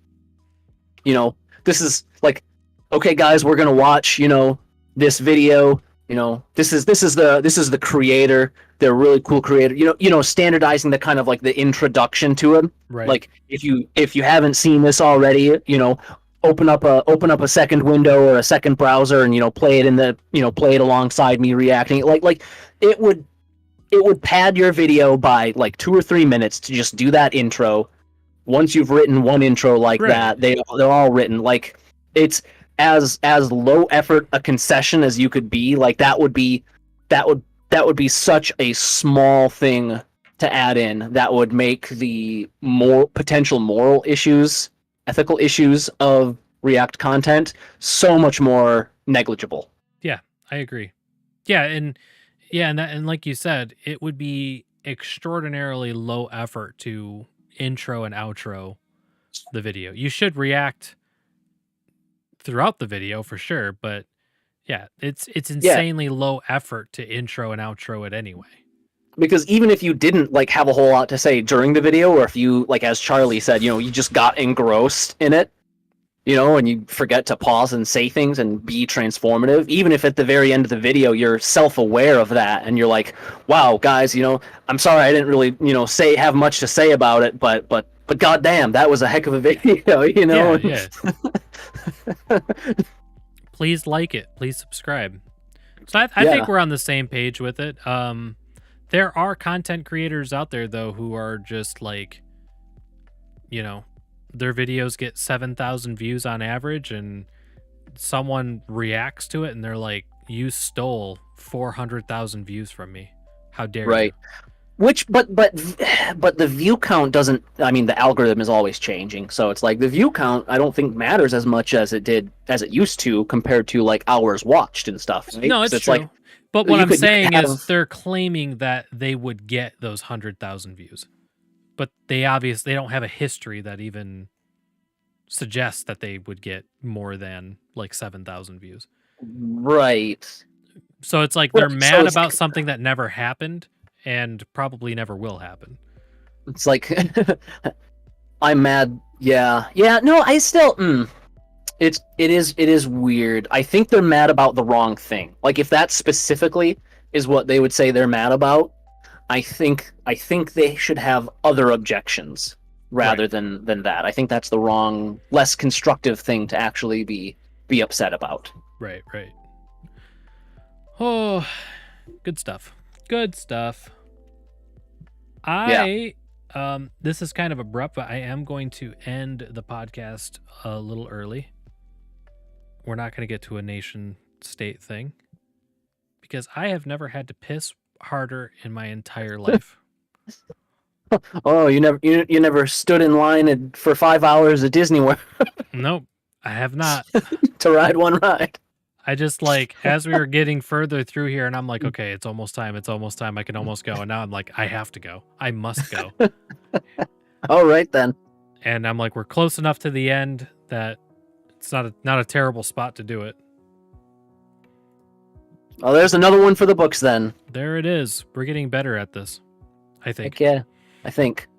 this is like, okay, guys, we're gonna watch, this video. This is the creator. They're a really cool creator. Standardizing the kind of like the introduction to him. Right. Like if you haven't seen this already, open up a second window or a second browser and play it play it alongside me reacting. Like it would pad your video by like 2 or 3 minutes to just do that intro. Once you've written one intro like that, they're all written. Like it's as low effort a concession as you could be. Like that would be such a small thing to add in that would make the more potential moral issues, ethical issues of React content so much more negligible. Yeah, I agree. Yeah, and like you said, it would be extraordinarily low effort to intro and outro the video. You should react throughout the video for sure, but yeah, it's insanely low effort to intro and outro it anyway. Because even if you didn't like have a whole lot to say during the video, or if you, like as Charlie said, you just got engrossed in it, and you forget to pause and say things and be transformative, even if at the very end of the video you're self-aware of that and you're like, wow, guys, I'm sorry I didn't really, have much to say about it, but goddamn, that was a heck of a video, Yeah. Please like it. Please subscribe. So I think we're on the same page with it. There are content creators out there though who are just like, their videos get 7,000 views on average, and someone reacts to it and they're like, you stole 400,000 views from me. How dare you? Which, but the view count doesn't. I mean, the algorithm is always changing, so it's like the view count I don't think matters as much as it used to compared to like hours watched and stuff. Right? No, it's true. Like, but what I'm saying is they're claiming that they would get those 100,000 views, but they don't have a history that even suggests that they would get more than like 7,000 views. Right. So it's like they're mad about something that never happened and probably never will happen. It's like I'm mad. Yeah. No, I still. It is weird. I think they're mad about the wrong thing. Like if that specifically is what they would say they're mad about, I think they should have other objections rather than that. I think that's the wrong, less constructive thing to actually be upset about. Right. Oh, good stuff. This is kind of abrupt, but I am going to end the podcast a little early. We're not going to get to a nation state thing because I have never had to piss harder in my entire life. Oh, you never stood in line for 5 hours at Disney World? Nope, I have not. To ride one ride. I just like, as we were getting further through here, and I'm like, okay, it's almost time. It's almost time. I can almost go. And now I'm like, I have to go. I must go. All right, then. And I'm like, we're close enough to the end that it's not a terrible spot to do it. Oh, there's another one for the books then. There it is. We're getting better at this, I think. Heck yeah, I think.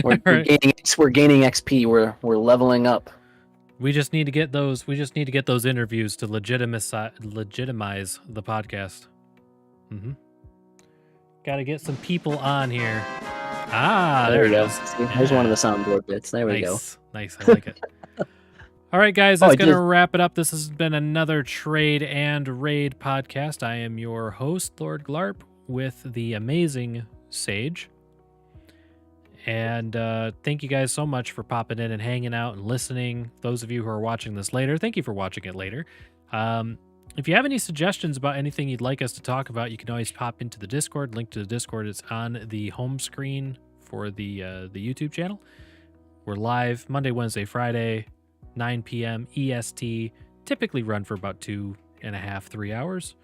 We're gaining XP. We're leveling up. We just need to get those. We just need to get those interviews to legitimize the podcast. Mm-hmm. Got to get some people on here. Ah, there it is. See, there's one of the soundboard bits. There we go. Nice. I like it. All right, guys, that's going to wrap it up. This has been another Trade and Raid podcast. I am your host, Lord Glarp, with the amazing Sage. And thank you guys so much for popping in and hanging out and listening. Those of you who are watching this later, thank you for watching it later. If you have any suggestions about anything you'd like us to talk about, you can always pop into the Discord. Link to the Discord is on the home screen for the YouTube channel. We're live Monday, Wednesday, Friday, 9 p.m. EST. Typically run for about 2.5, 3 hours,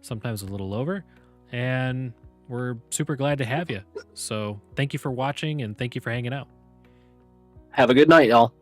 sometimes a little over. And we're super glad to have you. So thank you for watching and thank you for hanging out. Have a good night, y'all.